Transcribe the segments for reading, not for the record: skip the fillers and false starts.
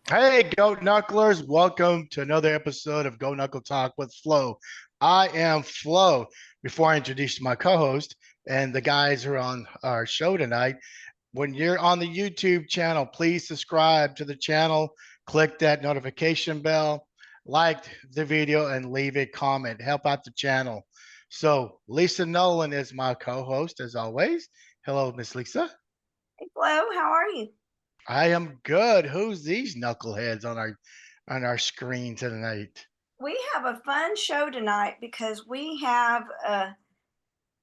Hey, Go Knucklers. Welcome to another episode of Go Knuckle Talk with Flo. I am Flo. Before I introduce my co host and the guys who are on our show tonight, when you're on the YouTube channel, please subscribe to the channel, click that notification bell, like the video, and leave a comment. Help out the channel. So, Lisa Nolan is my co host, as always. Hello, Miss Lisa. Hey, Flo, how are you? I am good. Who's these knuckleheads on our screen tonight? We have a fun show tonight because we have a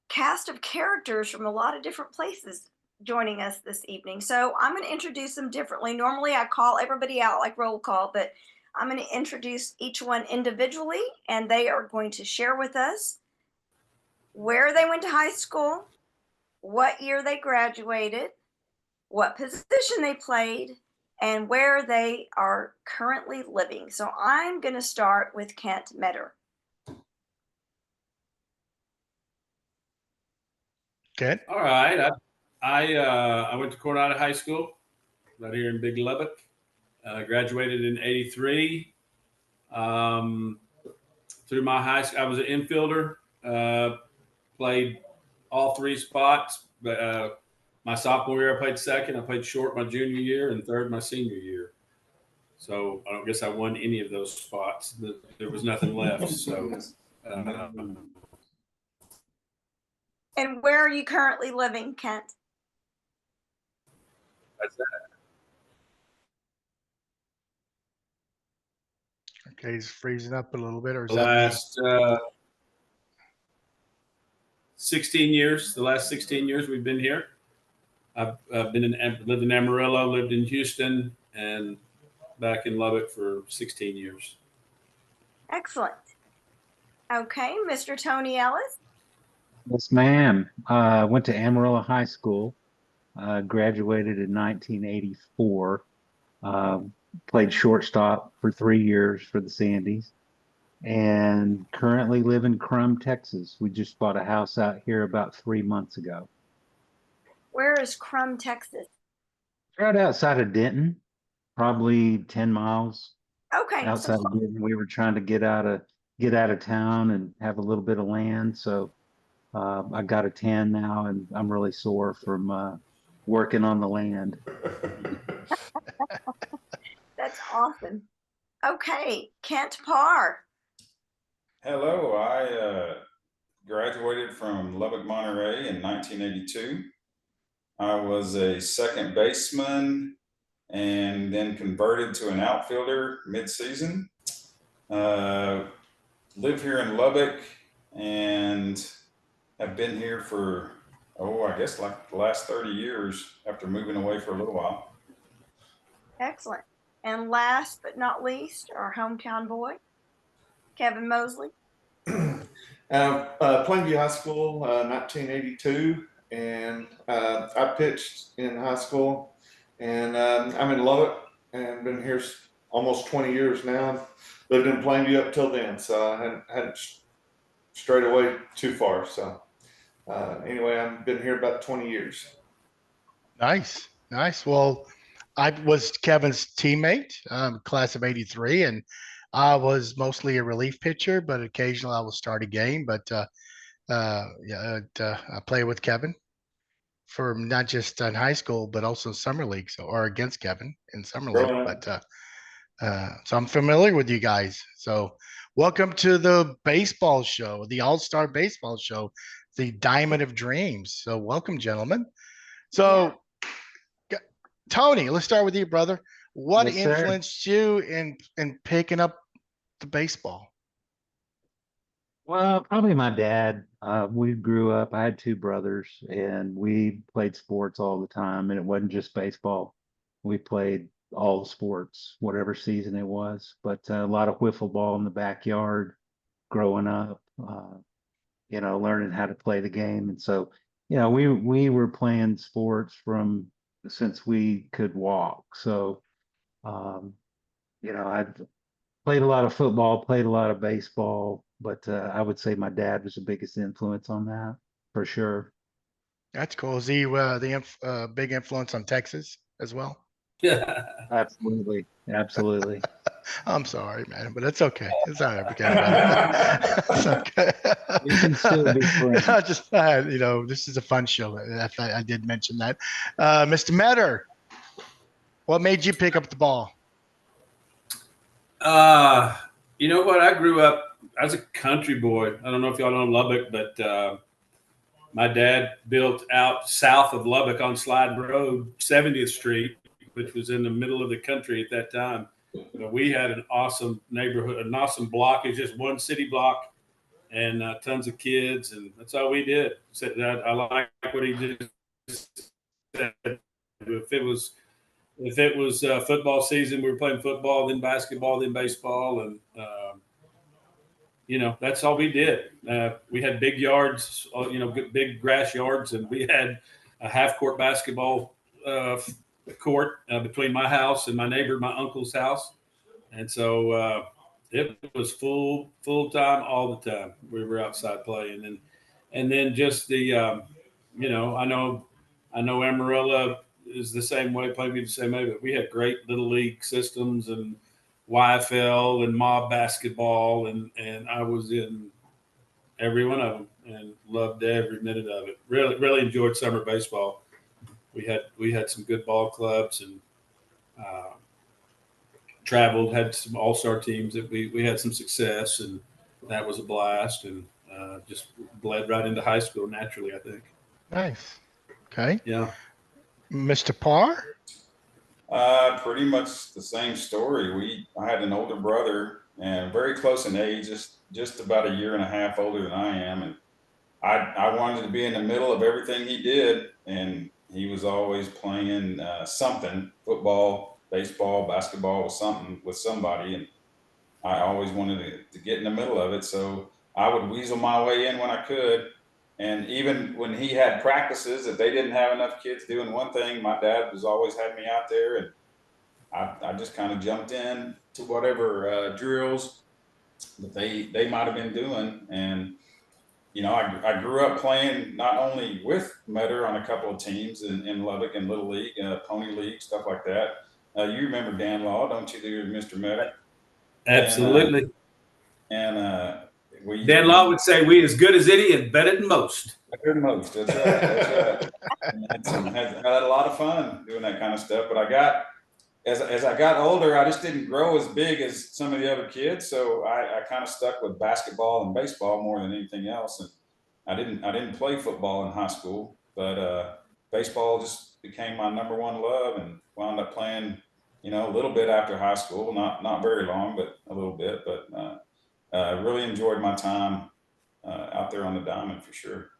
cast of characters from a lot of different places joining us this evening. So I'm going to introduce them differently. Normally, I call everybody out like roll call, but I'm going to introduce each one individually, and they are going to share with us where they went to high school, what year they graduated, what position they played, and where they are currently living. So I'm going to start with Kent Metter. Good. All right. I went to Coronado High School right here in Big Lubbock. Graduated in '83. Um, through my high school, I was an infielder. Played all three spots. But my sophomore year, I played second. I played short my junior year and third my senior year. So I don't guess I won any of those spots. There was nothing left. So And where are you currently living, Kent? that's that. Okay, he's freezing up a little bit, or is The that me? last 16 years. The last 16 years we've been here. I've lived in Amarillo, lived in Houston, and back in Lubbock for 16 years. Excellent. Okay, Mr. Tony Ellis. Yes, ma'am. Went to Amarillo High School, graduated in 1984, uh, played shortstop for 3 years for the Sandies, and currently live in Crum, Texas. We just bought a house out here about 3 months ago. Where is Crum, Texas? Right outside of Denton, probably 10 miles Okay, so outside of Denton. We were trying to get out of town and have a little bit of land, so I got a tan now, and I'm really sore from working on the land. that's awesome. Okay, Kent Parr. Hello, I graduated from Lubbock, Monterey in 1982. I was a second baseman and then converted to an outfielder mid-season. Uh, Live here in Lubbock and have been here for, I guess like the last 30 years after moving away for a little while. Excellent. And last but not least, our hometown boy, Kevin Mosley. Plainview High School, 1982, and I pitched in high school, and I'm in Lubbock, and been here almost 20 years now. Lived in Plainview up till then, so I hadn't strayed away too far. So anyway, I've been here about 20 years. Nice, nice. Well, I was Kevin's teammate, class of '83, and I was mostly a relief pitcher, but occasionally I will start a game. But yeah, I play with Kevin for not just in high school, but also summer league, so or against Kevin in summer league. Growing up. But so I'm familiar with you guys. So welcome to the baseball show, the All-Star Baseball Show, the Diamond of Dreams. So welcome, gentlemen. Yeah. So Tony, let's start with you, brother. What Yes, sir. influenced you in picking up the baseball? Well, probably my dad. We grew up, I had two brothers, and we played sports all the time. And it wasn't just baseball. We played all the sports, whatever season it was. But a lot of wiffle ball in the backyard growing up, learning how to play the game. And so, we were playing sports from since we could walk. So, um, I played a lot of football, played a lot of baseball, but I would say my dad was the biggest influence on that for sure. That's cool. Is he big influence on Texas as well? Yeah. Absolutely. Absolutely. I'm sorry, man, but it's okay. It's all right. We got about it. It's okay. We can still be friends. This is a fun show. I did mention that. Mr. Metter, what made you pick up the ball? You know what? I grew up as a country boy. I don't know if y'all know Lubbock, but my dad built out south of Lubbock on Slide Road, 70th Street, which was in the middle of the country at that time. We had an awesome neighborhood, an awesome block. It's just one city block and tons of kids, and that's all we did. So I like what he just said. If it was football season, we were playing football, then basketball, then baseball, and that's all we did. We had big yards, big grass yards, and we had a half-court basketball court between my house and my neighbor, my uncle's house, and so it was full time all the time. We were outside playing, and then just the, I know Amarillo is the same way, Plainview the same way, but we had great little league systems and YFL and mob basketball, and I was in every one of them and loved every minute of it. Really enjoyed summer baseball. We had some good ball clubs and traveled, had some all-star teams that we had some success, and that was a blast, and just bled right into high school naturally, I think. Nice. Okay. Yeah. Mr. Parr? Pretty much the same story. I had an older brother and very close in age, just about a year and a half older than I am. And I wanted to be in the middle of everything he did. And he was always playing something, football, baseball, basketball, with somebody. And I always wanted to get in the middle of it. So I would weasel my way in when I could. And even when he had practices, if they didn't have enough kids doing one thing, my dad was always had me out there, and I just kind of jumped in to whatever drills that they might have been doing. And I grew up playing not only with Metter on a couple of teams in Lubbock and Little League, Pony League, stuff like that. You remember Dan Law, don't you, Mr. Metter? Absolutely. And Dan Law would say, "We as good as any and better than most." Better than most. That's right. That's right. And had a lot of fun doing that kind of stuff. But as I got older, I just didn't grow as big as some of the other kids. So I kind of stuck with basketball and baseball more than anything else. And I didn't play football in high school, but baseball just became my number one love, and wound up playing, a little bit after high school, not very long, but a little bit. But really enjoyed my time out there on the diamond for sure.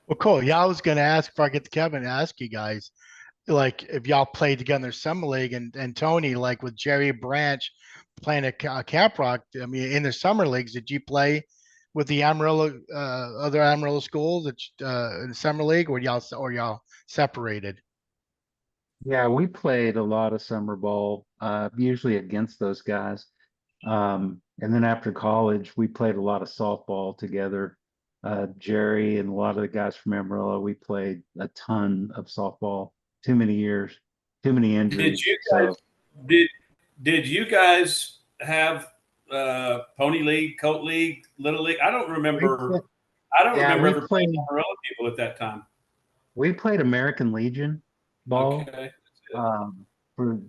Well, cool. Yeah, I was going to ask, before I get to Kevin, ask you guys, like, if y'all played together summer league, and Tony, like with Jerry Branch playing at Camp Rock. I mean, in the summer leagues, did you play with the other Amarillo schools in the summer league, or y'all separated? Yeah, we played a lot of summer ball, usually against those guys. And then after college, we played a lot of softball together. Jerry and a lot of the guys from Amarillo, we played a ton of softball. Too many years, too many injuries. Did you guys have Pony League, Colt League, Little League? I don't remember. Remember ever playing Amarillo people at that time. We played American Legion ball. Okay.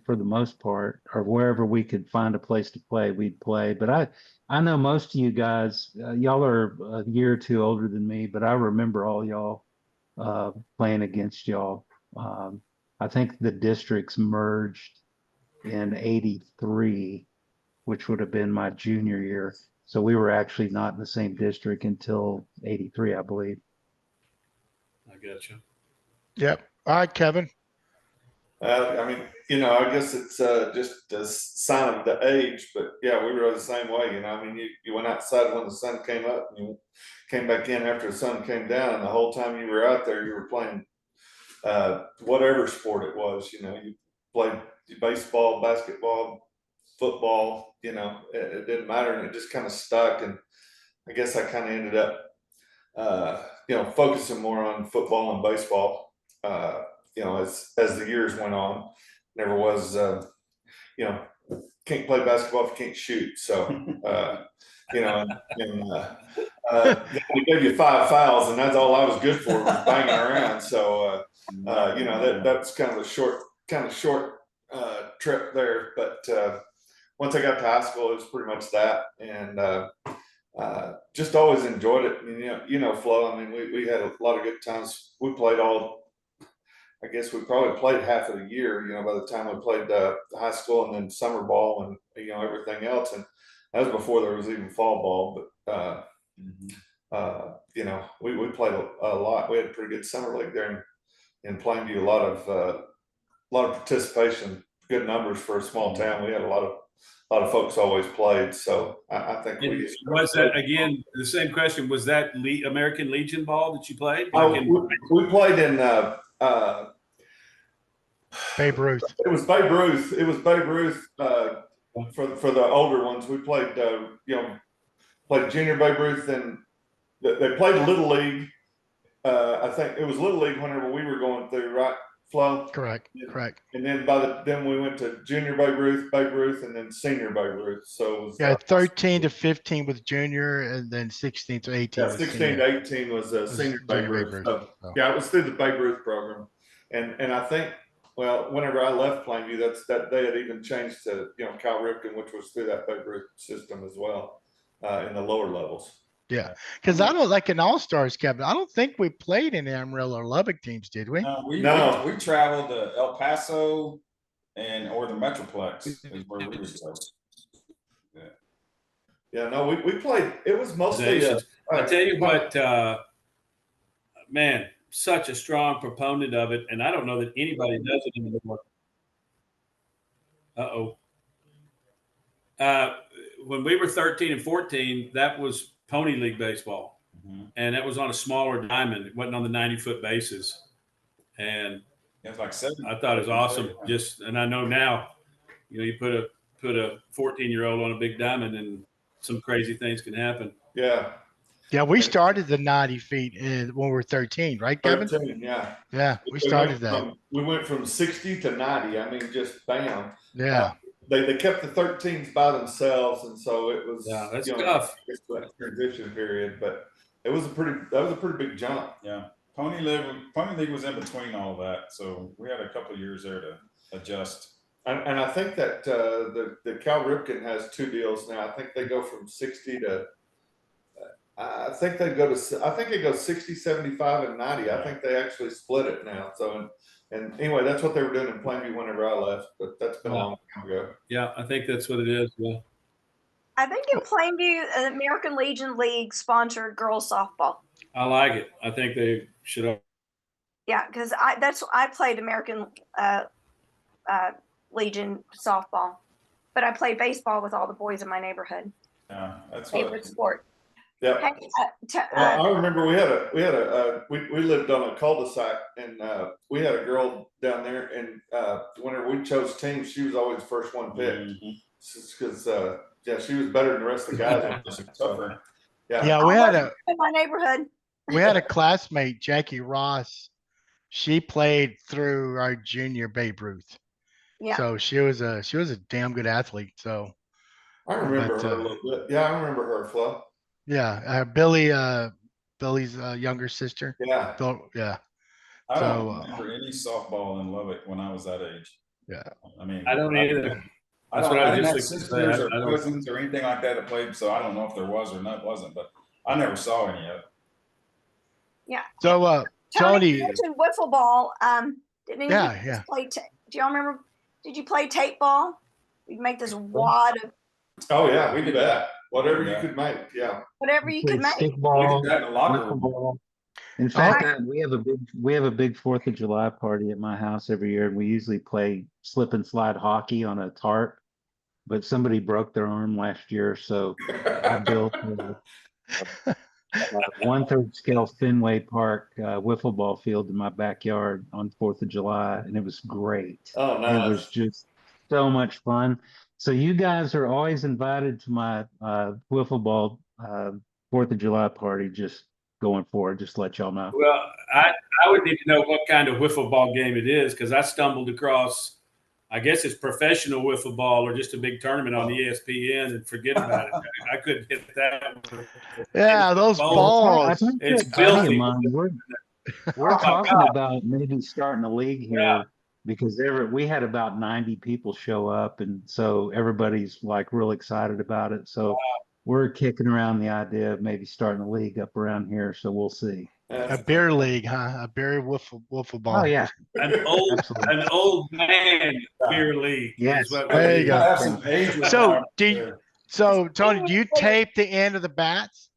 For the most part, or wherever we could find a place to play, we'd play. But I know most of you guys, y'all are a year or two older than me, but I remember all y'all playing against y'all. I think the districts merged in '83, which would have been my junior year. So we were actually not in the same district until '83, I believe. I got you. Yep. All right, Kevin. I mean, I guess it's just a sign of the age, but yeah, we were the same way. I mean, you went outside when the sun came up, and you came back in after the sun came down, and the whole time you were out there, you were playing whatever sport it was. You played baseball, basketball, football. It didn't matter, and it just kind of stuck. And I guess I kind of ended up, focusing more on football and baseball. As the years went on, never was you know, can't play basketball if you can't shoot. So, you know, they gave you 5 fouls, and that's all I was good for, was banging around. So, you know, that's kind of a short trip there. But once I got to high school, it was pretty much that, and just always enjoyed it. I mean, you know, Flo. I mean, we had a lot of good times. We played I guess we probably played half of the year, you know, by the time we played high school and then summer ball and, you know, everything else. And that was before there was even fall ball. But, you know, we played a lot. We had a pretty good summer league there in Plainview. A lot of participation, good numbers for a small town. We had a lot of folks always played. So I think was that, again, the same question, was that American Legion ball that you played? We played in Babe Ruth. It was Babe Ruth. It was Babe Ruth for the older ones. We played, you know, played junior Babe Ruth, and they played Little League. I think it was Little League whenever we were going through, right, Flo? Correct. And then then we went to junior Babe Ruth, and then senior Babe Ruth. So it was 13 to 15 with junior, and then 16 to 18. Yeah, 16 to 18 was senior Babe Ruth. So, yeah, it was through the Babe Ruth program, and I think, well, whenever I left Plainview, that they had even changed to, you know, Cal Ripken, which was through that Babe Ruth system as well, in the lower levels. Yeah, because I don't like an all-stars, Kevin. I don't think we played in the Amarillo or Lubbock teams, did we? We traveled to El Paso or the Metroplex is where we would go. Yeah, no, we played. It was mostly. I tell you what, man, such a strong proponent of it, and I don't know that anybody does it anymore. When we were 13 and 14, that was Pony League baseball, and that was on a smaller diamond. It wasn't on the 90-foot bases, and it was like 7. I thought it was awesome. And I know now, you know, you put a 14-year-old on a big diamond, and some crazy things can happen. Yeah. Yeah, we started the 90 feet when we were 13, right, Kevin? 13, yeah. Yeah, we started that. We went from 60 to 90. I mean, just bam. Yeah. They kept the 13s by themselves, and so it was. Yeah, that's tough. That transition period, but that was a pretty big jump. Yeah, Pony League was in between all of that, so we had a couple of years there to adjust. And I think that the Cal Ripken has 2 deals now. I think they go from 60 to. I think it goes 60, 75, and 90. I think they actually split it now. So and anyway, that's what they were doing in Plainview whenever I left, but that's been a long time ago. Yeah, I think that's what it is. Yeah. I think in Plainview, the American Legion League sponsored girls softball. I like it. I think they should have. Yeah, because I played American Legion softball, but I played baseball with all the boys in my neighborhood. Yeah, that's favorite sport. Yeah. I remember we lived on a cul-de-sac, and we had a girl down there, and whenever we chose teams, she was always the first one picked, because she was better than the rest of the guys. Tougher. Yeah, we had in my neighborhood. We had a classmate, Jackie Ross. She played through our junior Babe Ruth. Yeah. So she was a damn good athlete. So I remember her a little bit. Yeah, I remember her, Flo. Yeah, Billy's younger sister. Yeah. Yeah. I don't remember any softball in Lubbock when I was that age. Yeah. I mean, I don't either. I didn't have sisters or cousins or anything like that played, so I don't know if there was or not wasn't, but I never saw any of it. Yeah. So Tony mentioned wiffle ball. Didn't yeah. Play do y'all remember? Did you play tape ball? We'd make this wad of. Oh yeah, we did that. Whatever you could make, yeah. Whatever you could make. Stickball, we did that in a locker room. In fact, we have a big 4th of July party at my house every year, and we usually play slip and slide hockey on a tarp. But somebody broke their arm last year, so I built a 1/3 scale Fenway Park wiffle ball field in my backyard on 4th of July, and it was great. Oh, nice. It was just so much fun. So you guys are always invited to my wiffle ball 4th of July party. Just going forward, just to let y'all know. Well, I would need to know what kind of wiffle ball game it is, because I stumbled across I guess it's professional wiffle ball or just a big tournament on ESPN and forget about it. I couldn't hit that. Yeah, those I balls. think It's that buddy of filthy. mine, we're Oh my talking God. about maybe starting a league here because we had about 90 people show up, and so everybody's like real excited about it. So we're kicking around the idea of maybe starting a league up around here. So we'll see. A beer league, huh? A beer wiffle ball. Oh yeah, absolutely. An old man beer league Yes. is what There we you need. go. Have some age So Tony, do you tape the end of the bats?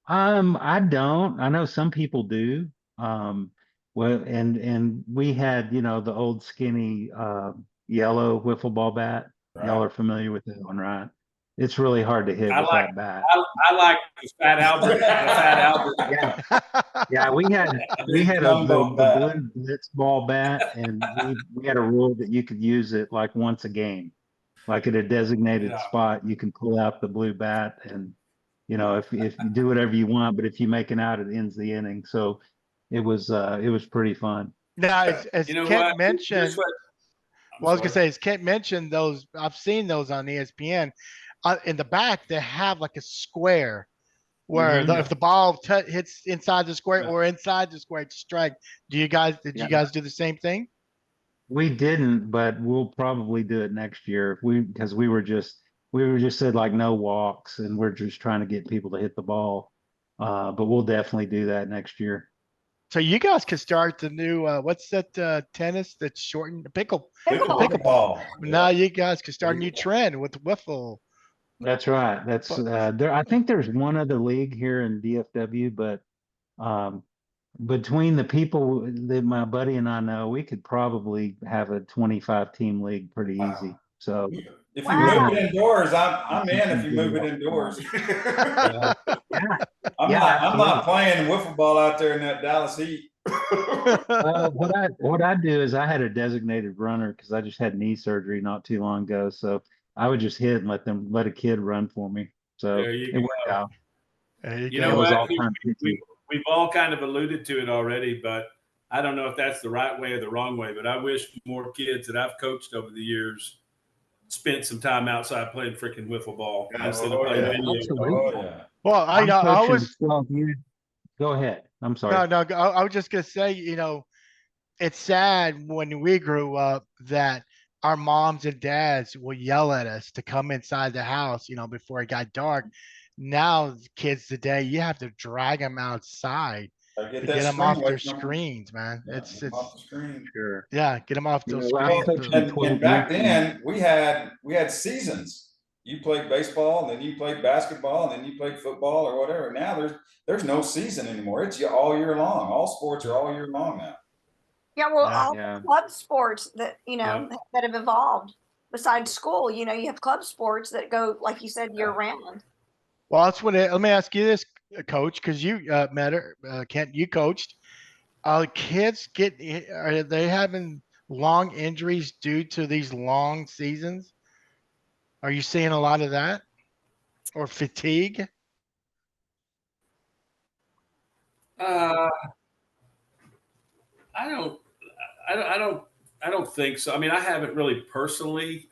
I don't. I know some people do. Um, well, and we had, the old skinny yellow wiffle ball bat. Y'all are familiar with that one, right? It's really hard to hit I with like that bat. I like the Fat Albert. The Fat Albert. Yeah, yeah. We had the Jumbo bat. blue blitz ball bat, and we had a rule that you could use it like once a game, like at a designated Yeah. spot. You can pull out the blue bat, and if you do whatever you want, but if you make it out, it ends the inning. So it was pretty fun. Now, as You know Kent what? mentioned, Here's what- well, I was gonna say, as Kent mentioned, those I've seen those on ESPN. In the back, they have like a square where if the ball hits inside the square or inside the square, it's a strike. Did you guys do the same thing? We didn't, but we'll probably do it next year because we were just said like no walks, and we're just trying to get people to hit the ball. But we'll definitely do that next year. So you guys could start the new what's that tennis that's shortened Pickleball. Now you guys could start a new trend with wiffle. That's right. That's there. I think there's one other league here in DFW, but between the people that my buddy and I know, we could probably have a 25 team league pretty easy. So if you move it indoors, I'm in. If you move it indoors, I'm not playing wiffle ball out there in that Dallas heat. What I do is I had a designated runner because I just had knee surgery not too long ago. So I would just hit and let a kid run for me. So it worked out. You know what? We've all kind of alluded to it already, but I don't know if that's the right way or the wrong way. But I wish more kids that I've coached over the years spent some time outside playing freaking wiffle ball instead of playing video. Well, I always. Go ahead. I'm sorry. No, I was just gonna say, it's sad when we grew up that our moms and dads will yell at us to come inside the house, before it got dark. Now, kids today, you have to drag them outside to get them off their screens, man. It's off the screen. Sure. Yeah, get them off those screens. And back then, we had seasons. You played baseball, and then you played basketball, and then you played football or whatever. Now there's no season anymore. It's all year long. All sports are all year long now. Yeah, well, all club sports that that have evolved besides school. You have club sports that go, like you said, year round. Well, that's what. Let me ask you this, Coach, because you met her, Kent. You coached. Kids are they having long injuries due to these long seasons? Are you seeing a lot of that, or fatigue? I don't think so. I mean, I haven't really personally,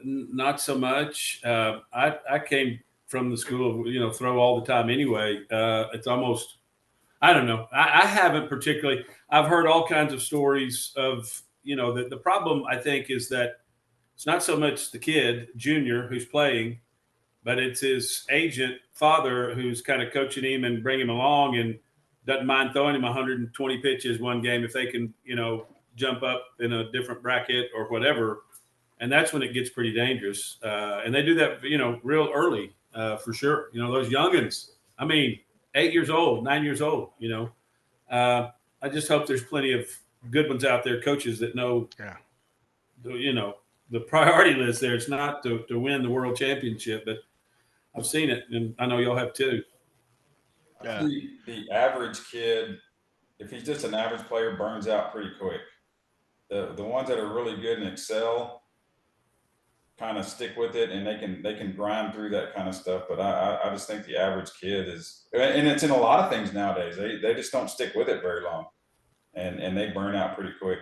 not so much. I came from the school of, throw all the time anyway. It's almost, I don't know. I haven't particularly, I've heard all kinds of stories of, the problem I think is that it's not so much the kid, junior, who's playing, but it's his agent father who's kind of coaching him and bringing him along and doesn't mind throwing him 120 pitches one game if they can, jump up in a different bracket or whatever. And that's when it gets pretty dangerous. And they do that, real early, for sure. Those youngins, 8 years old, 9 years old, I just hope there's plenty of good ones out there, coaches that know, the priority list there. It's not to win the world championship, but I've seen it, and I know y'all have too. Yeah. The average kid, if he's just an average player, burns out pretty quick. The ones that are really good and excel kind of stick with it, and they can grind through that kind of stuff. But I just think the average kid is, and it's in a lot of things nowadays. They just don't stick with it very long, and they burn out pretty quick.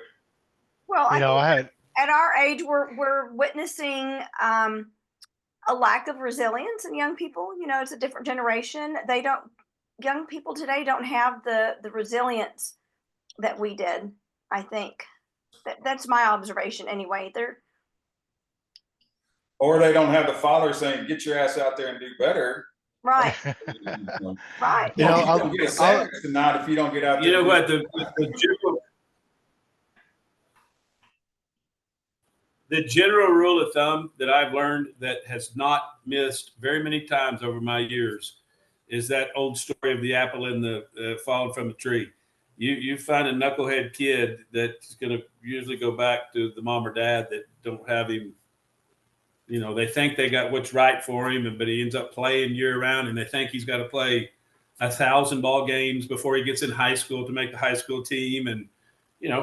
Well, I think I had at our age, we're witnessing a lack of resilience in young people. It's a different generation. Young people today don't have the resilience that we did. I think that's my observation anyway. Or they don't have the father saying, "Get your ass out there and do better." Right, right. You I'll, don't get a I'll, sandwich tonight if you don't get out there. You know and what? do The general rule of thumb that I've learned that has not missed very many times over my years is that old story of the apple and the falling from the tree. You find a knucklehead kid that's going to usually go back to the mom or dad that don't have him. They think they got what's right for him, but he ends up playing year round, and they think he's got to play 1,000 ball games before he gets in high school to make the high school team. And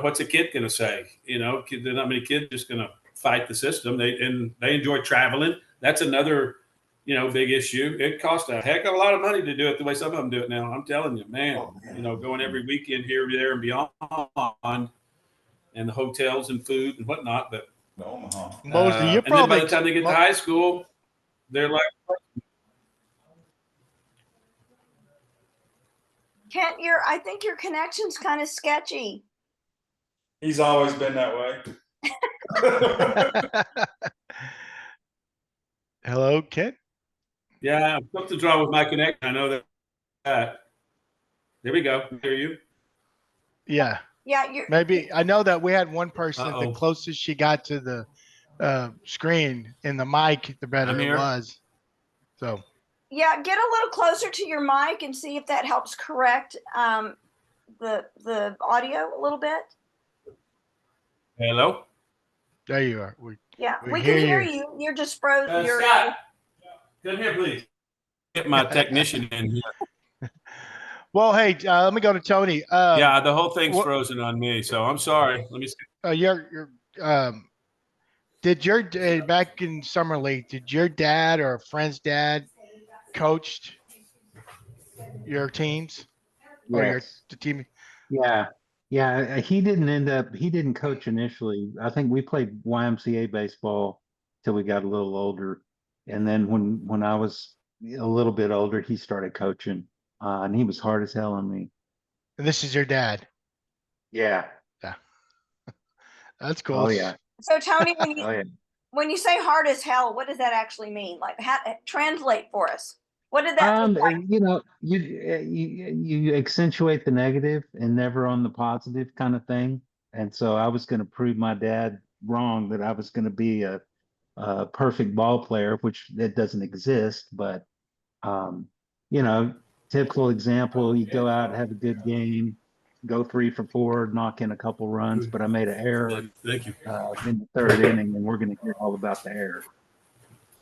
what's a kid going to say? There's not many kids just going to fight the system. They enjoy traveling. That's another big issue. It costs a heck of a lot of money to do it the way some of them do it now. I'm telling you, man. Going every weekend here, there, and beyond, and the hotels and food and whatnot. But Omaha. Mosley, you're and then by probably the time they get to high school, they're like, Kent, I think your connection's kind of sketchy. He's always been that way. Hello, Kent. yeah, something's wrong with my connection. I know that. There we go. Hear you? Yeah. Yeah, Maybe I know that we had one person that the Uh-oh. closest she got to the screen in the mic, the better I'm it here. was. So yeah, get a little closer to your mic and see if that helps correct the audio a little bit. Hello? there you are. We We can hear hear you. you. You're just frozen. Scott, come here, please. Get my technician in here. Well, hey, let me go to Tony. Yeah, the whole thing's what- frozen on me, so I'm sorry. Let me see. Your did your back in summer league? Did your dad or a friend's dad coached your teams or Yes. the team? Yeah. Yeah. He didn't coach initially. I think we played YMCA baseball till we got a little older. And then when I was a little bit older, he started coaching. And he was hard as hell on me. And this is your dad. Yeah. That's cool. Oh yeah. So Tony, Oh yeah. when you say hard as hell, what does that actually mean? Like, translate for us. What did that look like? You accentuate the negative and never on the positive kind of thing. And so I was going to prove my dad wrong that I was going to be a perfect ball player, which that doesn't exist. But typical example: you go out, have a good game, go 3 for 4, knock in a couple runs, but I made an error Thank you. in the third inning, and we're going to hear all about the error.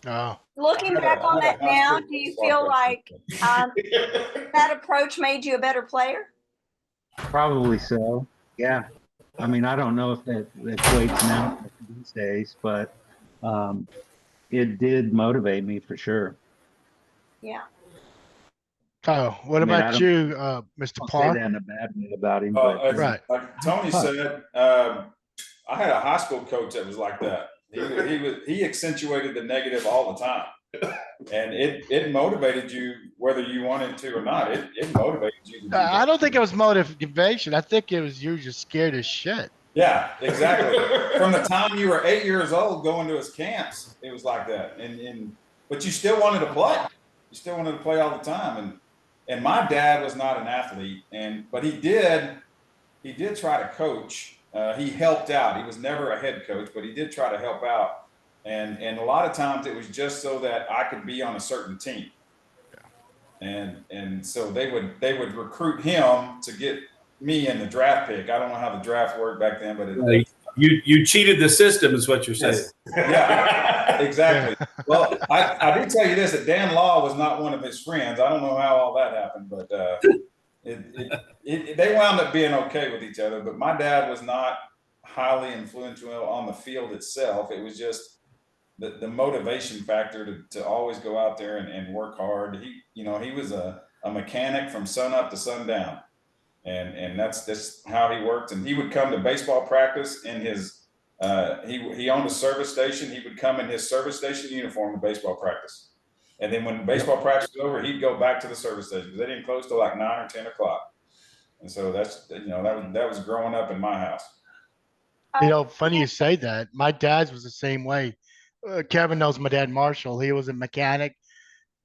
Oh, Looking back on that now, do you feel like that approach made you a better player? Probably so. Yeah. I mean, I don't know if that equates now these days, but it did motivate me for sure. Yeah. oh, what I mean, I about don't- you, Mr. I'll say Parr? that in a bad way about him, but Right. Like Tony said, I had a high school coach that was like that. He accentuated the negative all the time, and it motivated you whether you wanted to or not. It motivated you. To do I that. don't think it was motivation. I think it was you just scared as shit. Yeah, exactly. From the time you were 8 years old going to his camps, it was like that. But you still wanted to play. You still wanted to play all the time. And my dad was not an athlete, but he did try to coach. He helped out. He was never a head coach, but he did try to help out. And a lot of times it was just so that I could be on a certain team. And so they would recruit him to get me in the draft pick. I don't know how the draft worked back then, but You cheated the system, is what you're saying. yeah, exactly. Well, I did tell you this, that Dan Law was not one of his friends. I don't know how all that happened, but they wound up being okay with each other. But my dad was not highly influential on the field itself. It was just the motivation factor to always go out there and work hard. He was a mechanic from sun up to sundown. and that's how he worked. And he would come to baseball practice in his he owned a service station. He would come in his service station uniform to baseball practice, and then when baseball practice was over, he'd go back to the service station because they didn't close till like 9 or 10 o'clock. And so that's that was growing up in my house. Funny you say that. My dad's was the same way. Kevin knows my dad, Marshall. He was a mechanic.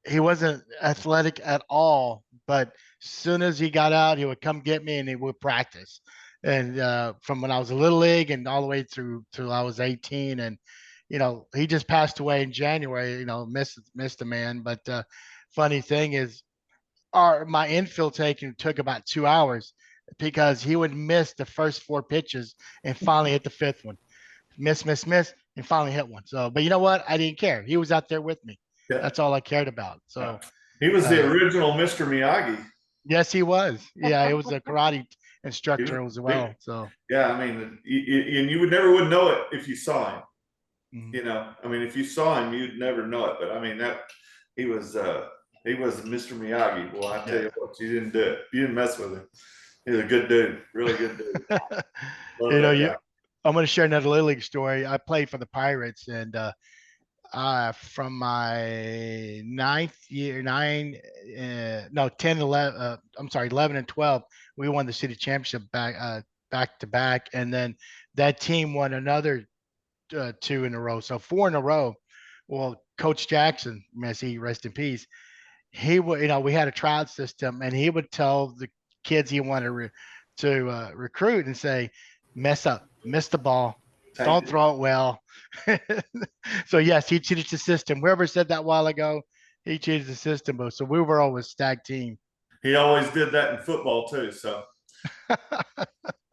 He wasn't athletic at all, but as soon as he got out, he would come get me and he would practice. And from when I was a little league and all the way through till I was 18. And, he just passed away in January, missed a man. But funny thing is my infield taking took about 2 hours because he would miss the first 4 pitches and finally hit the 5th one. Miss, and finally hit one. So, but you know what? I didn't care. He was out there with me. Yeah. That's all I cared about. So he was the original Mr. Miyagi. Yes, he was. Yeah, he was a karate instructor as well. So yeah, I mean, and you would know it if you saw him. Mm-hmm. I mean, if you saw him, you'd never know it. But I mean, he was Mr. Miyagi. Well, I tell you what, you didn't do it. You didn't mess with him. He's a good dude, really good dude. I'm going to share another Little League story. I played for the Pirates, and from my 11 and 12, we won the city championship back to back, and then that team won another 2 in a row, so 4 in a row. Well, Coach Jackson, may he rest in peace, he would, we had a tryout system, and he would tell the kids he wanted to recruit and say, mess up, miss the ball, don't throw it well. So yes, he cheated the system. Whoever said that a while ago, he cheated the system. But so we were always stag team. He always did that in football too. So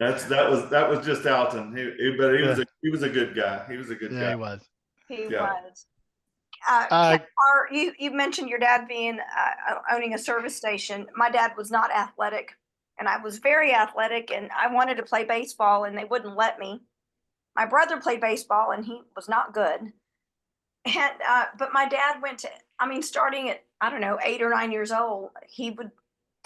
that was just Alton. He was a good guy. He was a good guy. He was. He was. You mentioned your dad being owning a service station. My dad was not athletic, and I was very athletic, and I wanted to play baseball, and they wouldn't let me. My brother played baseball, and he was not good. And but my dad went to, starting at, 8 or 9 years old, he would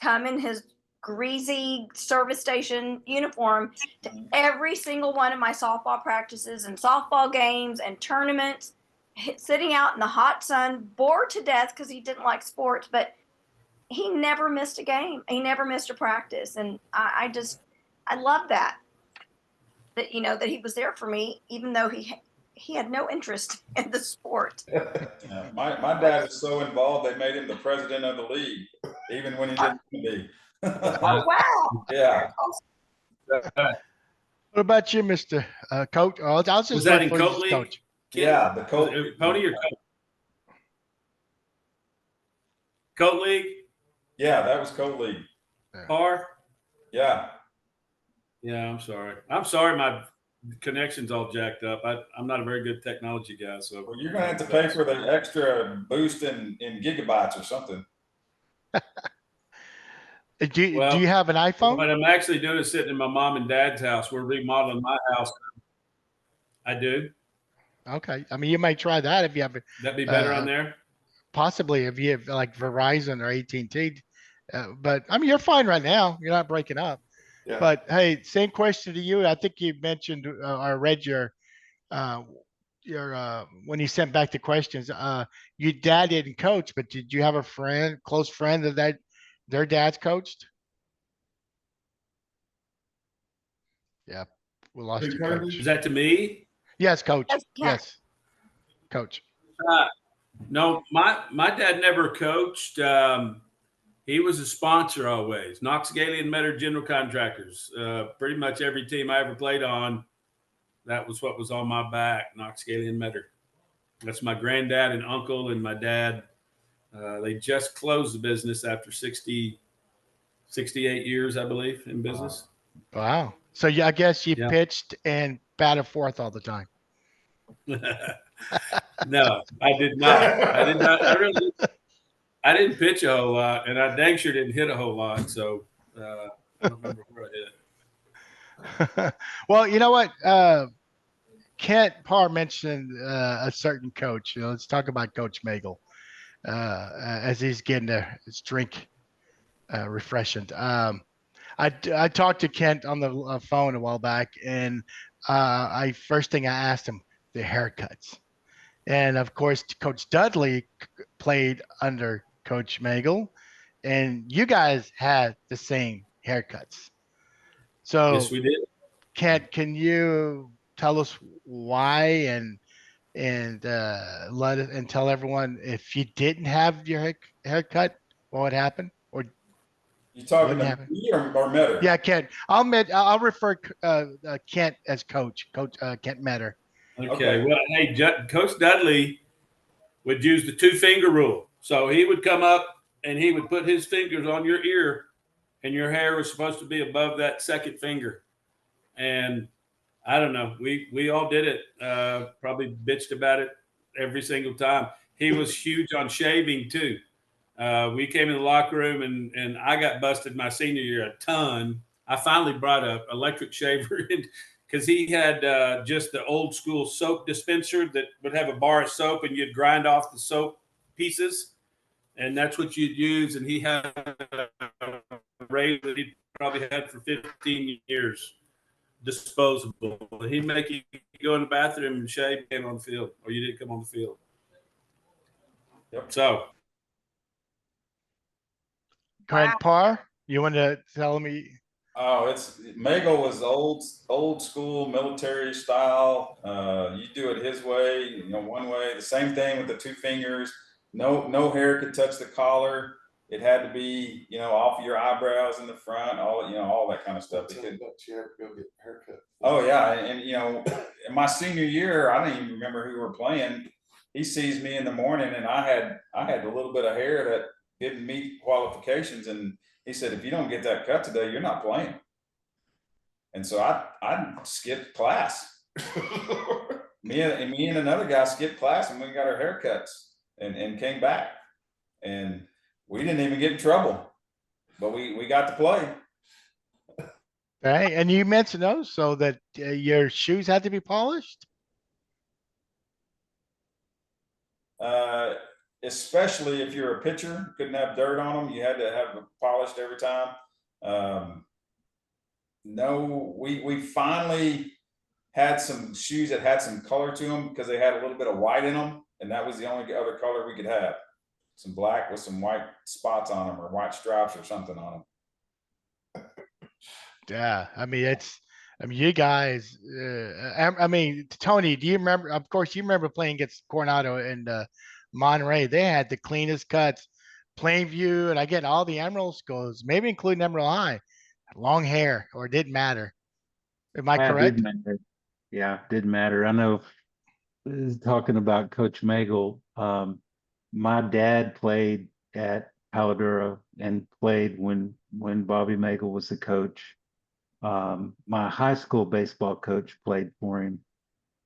come in his greasy service station uniform to every single one of my softball practices and softball games and tournaments, sitting out in the hot sun, bored to death because he didn't like sports, but he never missed a game. He never missed a practice. And I love that that he was there for me, even though he had no interest in the sport. Yeah, my dad was so involved, they made him the president of the league, even when he didn't be. Oh, wow. Yeah. What about you, Mr. Coach? Oh, I was just was that in Coat League? Coach. Yeah, the Coat Pony or Coat League? Yeah, that was Coat League. Par? Yeah. Yeah, I'm sorry. My connection's all jacked up. I'm not a very good technology guy. So you're going to have to pay for the extra boost in gigabytes or something. Do you have an iPhone? What I'm actually doing is sitting in my mom and dad's house. We're remodeling my house. I do. Okay. You might try that if you have. That'd be better on there. Possibly if you have like Verizon or AT&T. But you're fine right now. You're not breaking up. Yeah. But hey, same question to you. I think you mentioned or read your when you sent back the questions. Your dad didn't coach, but did you have a close friend that their dads coached? Yeah, we lost you, Coach. Is that to me? Yes, Coach. Yes, Coach. No, my dad never coached. He was a sponsor always. Knox Gailey and Metter General Contractors. Pretty much every team I ever played on, that was what was on my back, Knox Gailey and Metter. That's my granddad and uncle and my dad. They just closed the business after 68 years, I believe, in business. Wow. So I guess you pitched and batted fourth all the time. No, I did not. I didn't pitch a whole lot, and I dang sure didn't hit a whole lot. So I don't remember where I hit. Well, you know what? Kent Parr mentioned a certain coach. Let's talk about Coach Magel as he's getting his drink refreshed. I talked to Kent on the phone a while back, and I first thing I asked him the haircuts, and of course Coach Dudley played under Coach Magel, and you guys had the same haircuts. Yes, So we did. Kent, can you tell us why and let it and tell everyone if you didn't have your haircut, what would happen or You talking wouldn't to happen? me or Metter? Yeah, Kent. I'll refer Kent as Coach Kent Metter. Okay. Okay. Well, hey, Coach Dudley would use the 2-finger rule. So he would come up and he would put his fingers on your ear, and your hair was supposed to be above that second finger. And I don't know. We all did it. Probably bitched about it every single time. He was huge on shaving too. We came in the locker room and I got busted my senior year a ton. I finally brought a electric shaver in because he had just the old school soap dispenser that would have a bar of soap and you'd grind off the soap pieces, and that's what you'd use. And he had a razor that he probably had for 15 years, disposable. He'd make you go in the bathroom and shave and came on the field, or you didn't come on the field. Yep. So Grant Parr, you want to tell me? Oh, Magel was old school military style. You do it his way, one way. The same thing with the 2 fingers. No hair could touch the collar. It had to be, off your eyebrows in the front. All that kind of stuff. Tell you about you ever go get a haircut. Oh yeah, and in my senior year, I didn't even remember who we were playing. He sees me in the morning, and I had a little bit of hair that didn't meet qualifications, and he said, if you don't get that cut today, you're not playing. And so I skipped class. me and another guy skipped class, and we got our haircuts and came back. And we didn't even get in trouble, but we got to play. Right, and you mentioned those so that your shoes had to be polished. Especially if you're a pitcher, couldn't have dirt on them. You had to have them polished every time. No, we finally had some shoes that had some color to them because they had a little bit of white in them, and that was the only other color we could have. Some black with some white spots on them or white stripes or something on them. Yeah, I mean you guys. Tony, do you remember? Of course, you remember playing against Coronado and Monterey. They had the cleanest cuts. Plainview, and I get all the Emerald schools, maybe including Amarillo High, long hair, or it didn't matter. Am I Yeah, it correct? didn't matter. Yeah, didn't matter. I know talking about Coach Magel, my dad played at Paladura and played when Bobby Magel was the coach. My high school baseball coach played for him.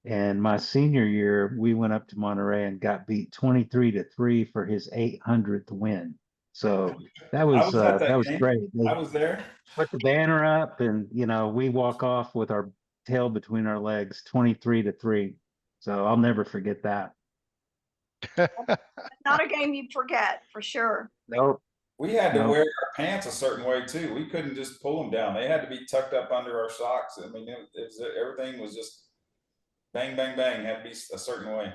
And my senior year, we went up to Monterey and got beat 23-3 for his 800th win. So that I was was at that that was game. great. They I was there. put the banner up, and we walk off with our tail between our legs, 23-3. So I'll never forget that. Not a game you forget for sure. Nope. We had to Nope. wear our pants a certain way too. We couldn't just pull them down. They had to be tucked up under our socks. I mean, everything was just bang, bang, bang. Had to be a certain way.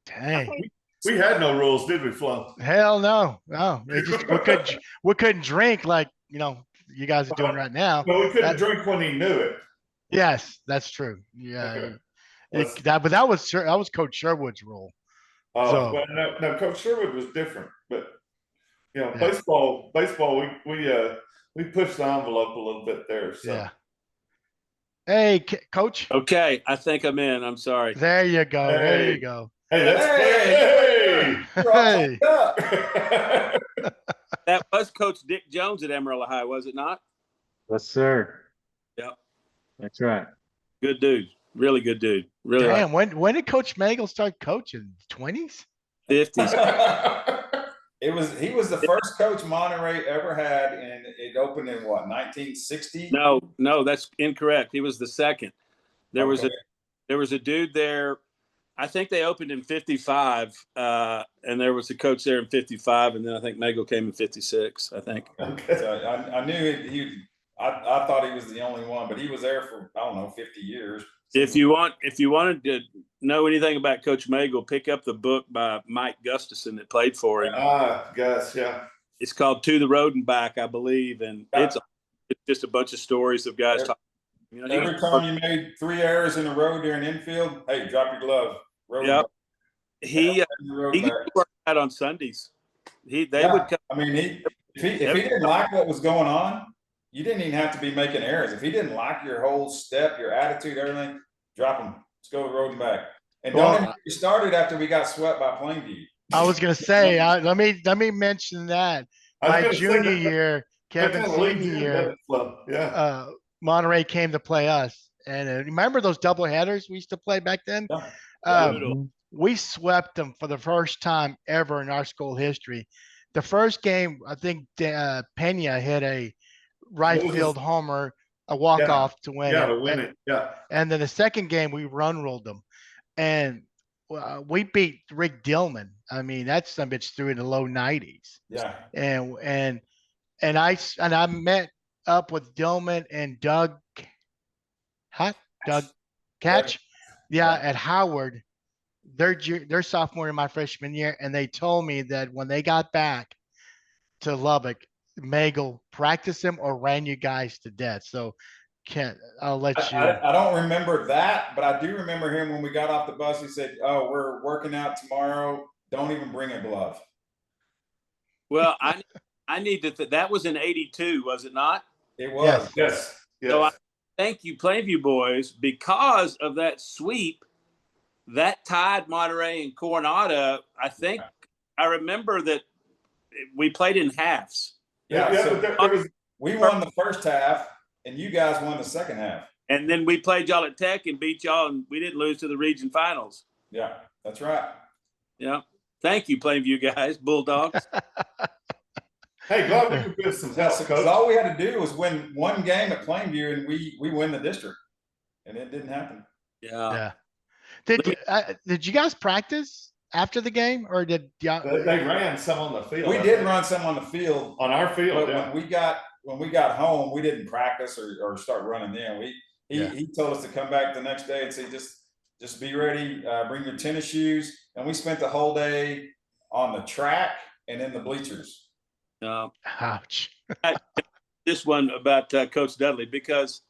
Dang. We had no rules, did we, Flo? Hell no. No. We couldn't drink like, you guys are doing right now. No, we couldn't drink when he knew it. Yes, that's true. Yeah. Okay. But that was Coach Sherwood's rule. Oh, So- well, no, Coach Sherwood was different, but Yeah. baseball, we pushed the envelope a little bit there. So. Yeah. Hey, Coach. okay, I think I'm in. I'm sorry. There you go. Hey. There you go. Hey, that's Hey! You're all Hey. tucked up. That was Coach Dick Jones at Amarillo High, was it not? Yes, sir. Yep. That's right. Good dude. Really good dude. Really Damn, when did Coach Magel start coaching? 20s? 50s. He was the first coach Monterey ever had, and it opened in what, 1960? No, that's incorrect. He was the second. There was a dude there. I think they opened in 55, and there was a coach there in 55, and then I think Magel came in 56, I think. Okay. So I knew I thought he was the only one, but he was there for, I don't know, 50 years. If you wanted to know anything about Coach Magel, pick up the book by Mike Gustafson that played for him. Gus, yeah. It's called To the Road and Back, I believe, and Yeah. it's just a bunch of stories of guys talking. Every time you made 3 errors in a row during infield, hey, drop your glove. Yep. He worked out on Sundays. They would come. I mean, if he didn't like what was going on, you didn't even have to be making errors. If he didn't like your whole step, your attitude, everything, drop him. Let's go to the road and back. And don't even get me started after we got swept by Plainview. I was gonna say, let me mention that. My junior year, Kevin's senior year, Monterey came to play us. And remember those double headers we used to play back then? We swept them for the first time ever in our school history. The first game, I think Pena hit a right field homer, a walk-off to win it. To win it. Yeah. And then the second game, we run-rolled them. And we beat Rick Dillman. I mean, that son bitch threw in the low 90s. Yeah. And I met up with Dillman and Doug Catch, at Howard. Their sophomore in my freshman year, and they told me that when they got back to Lubbock, Magel practiced them or ran you guys to death. So I'll let you. I don't remember that, but I do remember him when we got off the bus. He said, "Oh, we're working out tomorrow. Don't even bring a glove." Well, I need to. That was in '82, was it not? It was. Yes. So thank you, Plainview boys, because of that sweep. That tied Monterey and Coronado. I think I remember that we played in halves. Yeah, we won the first half, and you guys won the second half. And then we played y'all at Tech and beat y'all, and we didn't lose to the region finals. Yeah, that's right. Yeah. Thank you, Plainview guys, Bulldogs. Hey, glad we could give some help, Coach. Because all we had to do was win one game at Plainview, and we win the district, and it didn't happen. Yeah. Did you guys practice after the game, or did y'all? They ran some on the field. We did run some on the field. On our field, but when we got home, we didn't practice or start running then. He told us to come back the next day and say, just be ready, bring your tennis shoes. And we spent the whole day on the track and in the bleachers. Ouch. This one about Coach Dudley, because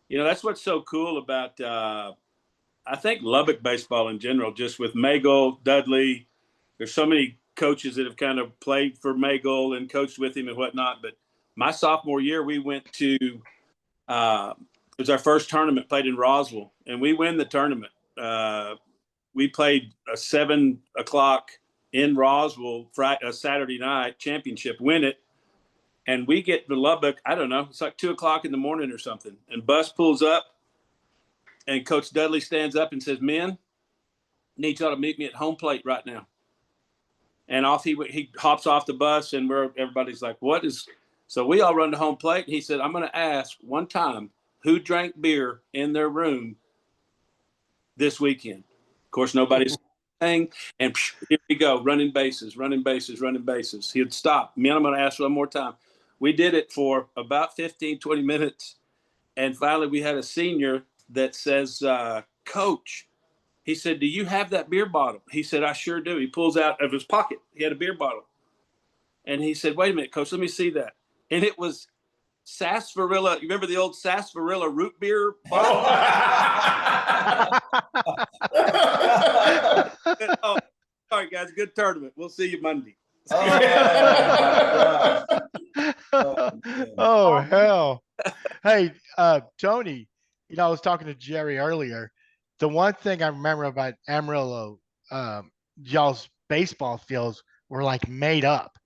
that's what's so cool about I think Lubbock baseball in general, just with Magel, Dudley. There's so many coaches that have kind of played for Magel and coached with him and whatnot. But my sophomore year, we went to it was our first tournament, played in Roswell, and we win the tournament. We played a 7 o'clock in Roswell Saturday night championship, win it, and we get to Lubbock. I don't know, it's like 2 o'clock in the morning or something, and bus pulls up. And Coach Dudley stands up and says, "Men, need y'all to meet me at home plate right now." And off he hops off the bus, and everybody's like, "What is?" So we all run to home plate. And he said, "I'm going to ask one time who drank beer in their room this weekend." Of course, nobody's saying. And here we go, running bases. He'd stop. "Men, I'm going to ask one more time." We did it for about 15, 20 minutes. And finally, we had a senior that says, "Coach," he said, "do you have that beer bottle?" He said, "I sure do." He pulls out of his pocket. He had a beer bottle. And he said, "Wait a minute, Coach, let me see that." And it was sarsaparilla. You remember the old sarsaparilla root beer bottle? Oh, sorry, guys. Good tournament. We'll see you Monday. Oh, hell. Hey, Tony, I was talking to Jerry earlier. The one thing I remember about Amarillo, y'all's baseball fields were like made up.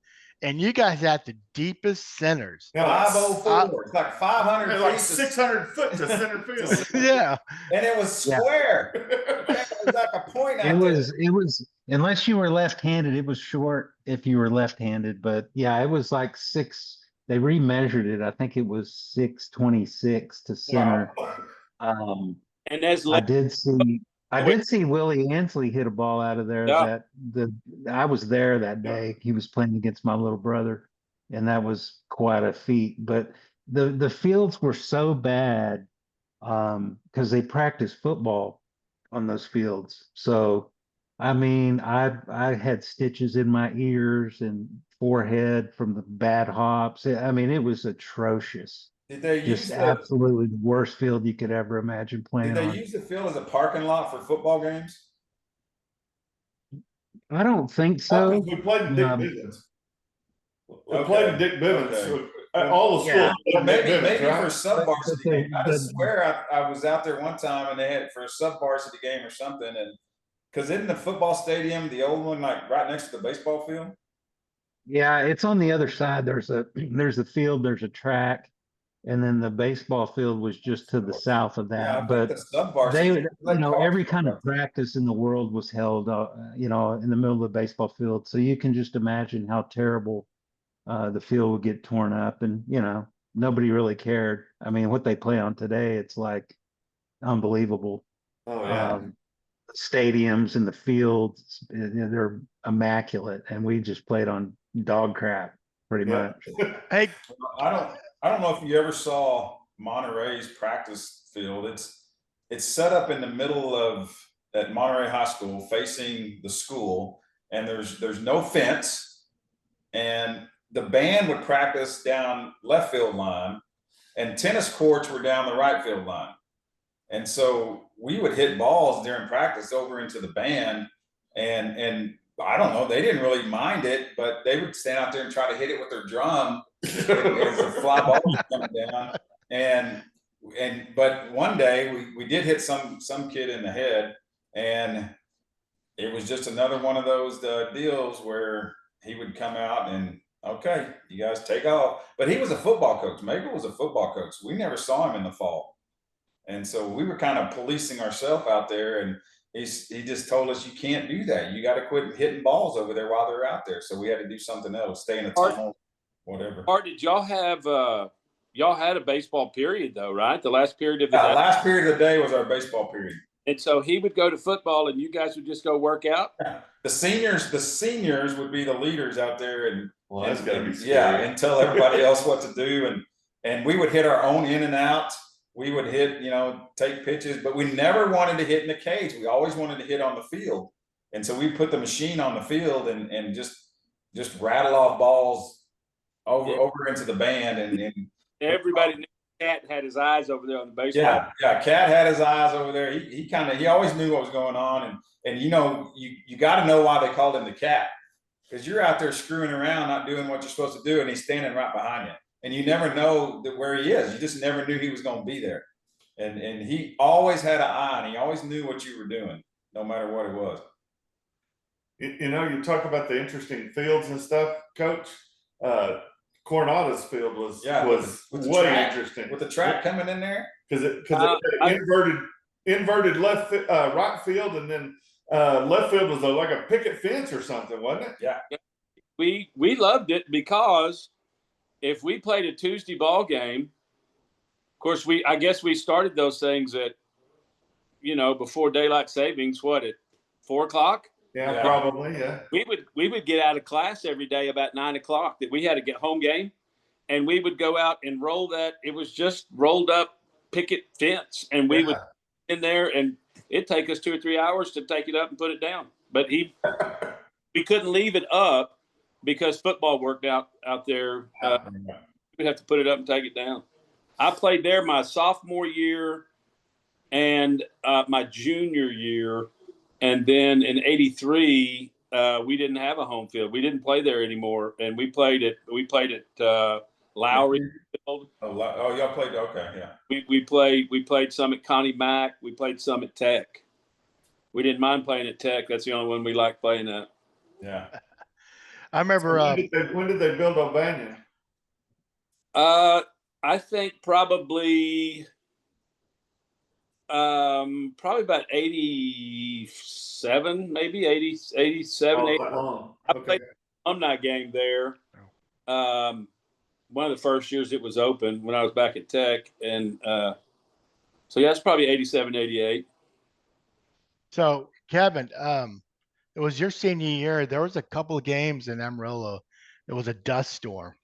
And you guys had the deepest centers. 504. It's like 500. Like 600 foot to center field. Yeah. And it was square. It was like a point out It was, unless you were left-handed, it was short if you were left-handed. But yeah, it was like 6. They remeasured it. I think it was 626 to center. Wow. And as I did see Willie Ansley hit a ball out of there. Yeah. I was there that day. He was playing against my little brother, and that was quite a feat. But the fields were so bad because they practiced football on those fields. So I mean, I had stitches in my ears and forehead from the bad hops. I mean, it was atrocious. Did they Just use the absolutely the worst field you could ever imagine Did playing they on. use the field as a parking lot for football games? I don't think Oh, because so. we played in Dick Um, Bivens. We played in Dick Bivens. Okay. All the schools Yeah. played in Dick Bivens, Maybe for a right? sub varsity But game. I but swear I was out there one time and they had for a sub varsity game or something. And because in the football stadium, the old one, like right next to the baseball field. yeah, it's on the other side. There's a field, there's a track, and then the baseball field was just to the south of Yeah, I that. think But the sub they, varsity, every kind of practice in the world was held, in the middle of the baseball field. So you can just imagine how terrible the field would get torn up, and nobody really cared. I mean, what they play on today, it's like unbelievable. Oh yeah. Stadiums and the fields, they're immaculate, and we just played on dog crap pretty Yeah. much. Hey, I don't know if you ever saw Monterey's practice field. It's set up in the middle of at Monterey High School, facing the school, and there's no fence, and the band would practice down left field line, and tennis courts were down the right field line, and so we would hit balls during practice over into the band, and I don't know, they didn't really mind it, but they would stand out there and try to hit it with their drum as the fly ball was coming down. But one day we did hit some kid in the head, and it was just another one of those deals where he would come out and okay, you guys take off. But he was a football coach. Mabel was a football coach. We never saw him in the fall, and so we were kind of policing ourselves out there. And he just told us you can't do that. You got to quit hitting balls over there while they're out there. So we had to do something else, stay in a tunnel, whatever. Art, did y'all have y'all had a baseball period though, right? The last period of the Yeah, day. last period of the day was our baseball period. And so he would go to football and you guys would just go work out? The seniors would be the leaders out there, and Well, that's gotta be scary. yeah, and tell everybody else what to do, and we would hit our own in and out. We would hit, take pitches, but we never wanted to hit in the cage. We always wanted to hit on the field, and so we put the machine on the field and just rattle off balls over into the band, and everybody knew Cat had his eyes over there on the baseball. Yeah, Cat had his eyes over there. He always knew what was going on, and you got to know why they called him the Cat, because you're out there screwing around, not doing what you're supposed to do, and he's standing right behind you, and you never know where he is. You just never knew he was going to be there, and he always had an eye, and he always knew what you were doing, no matter what it was. You talk about the interesting fields and stuff, Coach. Coronado's field was with the way track, interesting with the track coming in there, because it had inverted right field, and then left field was like a picket fence or something, wasn't it? Yeah. We loved it because if we played a Tuesday ball game, of course I guess we started those things at before daylight savings. What, at 4 o'clock? Yeah, probably. Yeah. We would get out of class every day about 9 o'clock. That we had to get home game, and we would go out and roll that. It was just rolled up picket fence, and we would in there, and it'd take us 2 or 3 hours to take it up and put it down. But we couldn't leave it up because football worked out there. We'd have to put it up and take it down. I played there my sophomore year and my junior year. And then in '83, we didn't have a home field. We didn't play there anymore, and we played at Lowry Field. Oh, y'all played? Okay, yeah. We played some at Connie Mack. We played some at Tech. We didn't mind playing at Tech. That's the only one we liked playing at. Yeah. I remember. When did they build O'Banion? I think probably about 87, maybe 87. Oh, I played an alumni game there. One of the first years it was open when I was back at Tech. And so yeah, it's probably 87, 88. So Kevin, it was your senior year. There was a couple of games in Amarillo. It was a dust storm.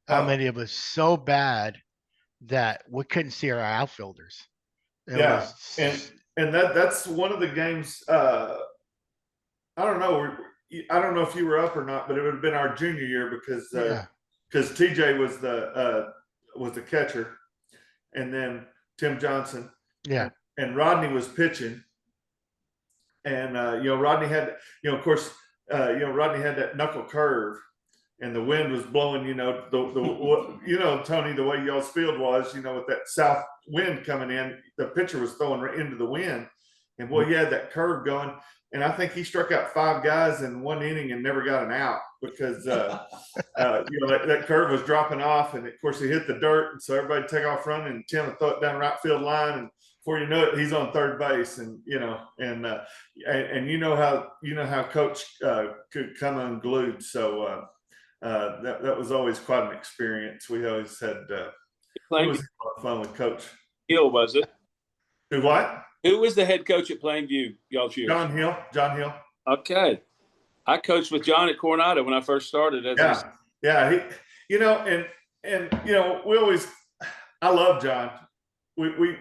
I mean, it was so bad that we couldn't see our outfielders. It Yeah, was and that's one of the games. I don't know. I don't know if you were up or not, but it would have been our junior year because yeah, TJ was the catcher, and then Tim Johnson, yeah, and Rodney was pitching, and Rodney had, of course, Rodney had that knuckle curve, and the wind was blowing, Tony, the way y'all's field was, with that south wind coming in, the pitcher was throwing right into the wind, and boy, he had that curve going, and I think he struck out 5 guys in 1 inning and never got an out because that curve was dropping off, and of course he hit the dirt, and so everybody take off running, and Tim would throw it down right field line, and before you know it, he's on third base, and how Coach could come unglued, so. That was always quite an experience. We always had it was a lot of fun with Coach Hill, was it? Who what? Who was the head coach at Plainview y'all's years? John Hill. Okay, I coached with John at Coronado when I first started. He, we always. I love John. We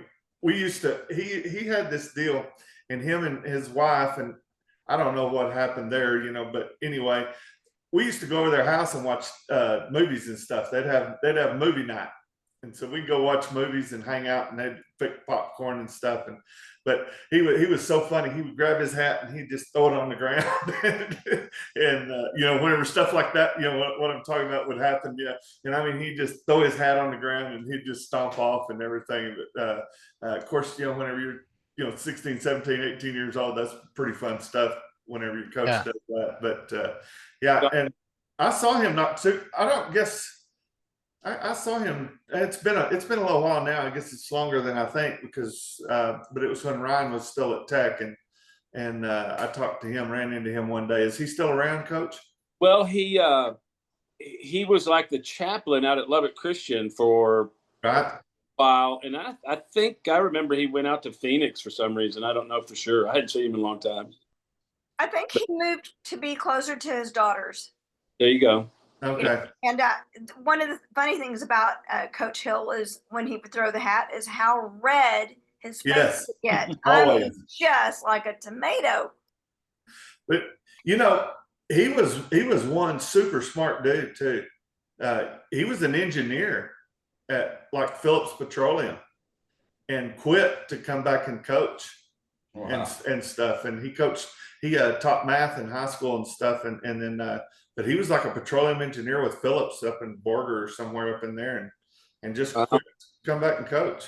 used to. He had this deal, and him and his wife, and I don't know what happened there, but anyway. We used to go over their house and watch movies and stuff. They'd have movie night, and so we'd go watch movies and hang out, and they'd pick popcorn and stuff. But he was so funny. He would grab his hat and he'd just throw it on the ground, and whenever stuff like that, what I'm talking about would happen, And I mean, he'd just throw his hat on the ground and he'd just stomp off and everything. But of course, whenever you're 16, 17, 18 years old, that's pretty fun stuff. Whenever your coach does that, but and I saw him not too. I don't guess I saw him. It's been a little while now. I guess it's longer than I think because, but it was when Ryan was still at Tech, and I talked to him, ran into him one day. Is he still around, Coach? Well, he was like the chaplain out at Lubbock Christian for a while, and I think I remember he went out to Phoenix for some reason. I don't know for sure. I hadn't seen him in a long time. I think he moved to be closer to his daughters. There you go. Okay. And one of the funny things about Coach Hill is when he would throw the hat is how red his face would get. I mean, just like a tomato. But he was one super smart dude too. He was an engineer at like Phillips Petroleum and quit to come back and coach. Wow. and stuff. And he coached. He taught math in high school and stuff, and then but he was like a petroleum engineer with Phillips up in Borger or somewhere up in there, and just come back and coach.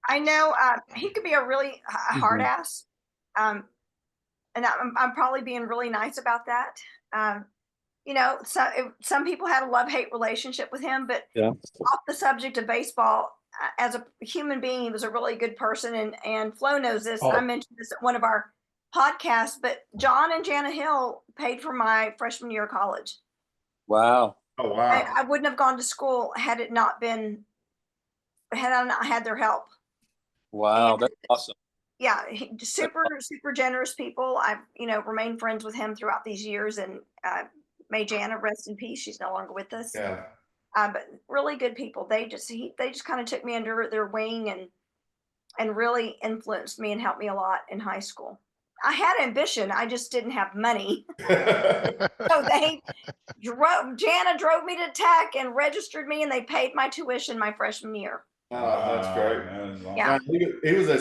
I know he could be a really hard ass, and I'm probably being really nice about that. Some people had a love-hate relationship with him, but off the subject of baseball, as a human being, he was a really good person, and Flo knows this. I mentioned this at one of our podcasts, but John and Jana Hill paid for my freshman year of college. Wow. Oh, wow. I wouldn't have gone to school had I not had their help. Wow. That's awesome. Yeah. Super generous people. I've, remained friends with him throughout these years, and may Jana rest in peace. She's no longer with us. Yeah. But really good people. They just kind of took me under their wing and really influenced me and helped me a lot in high school. I had ambition. I just didn't have money. So Jana drove me to Tech and registered me, and they paid my tuition my freshman year. Oh, that's great. Man. Yeah. He was a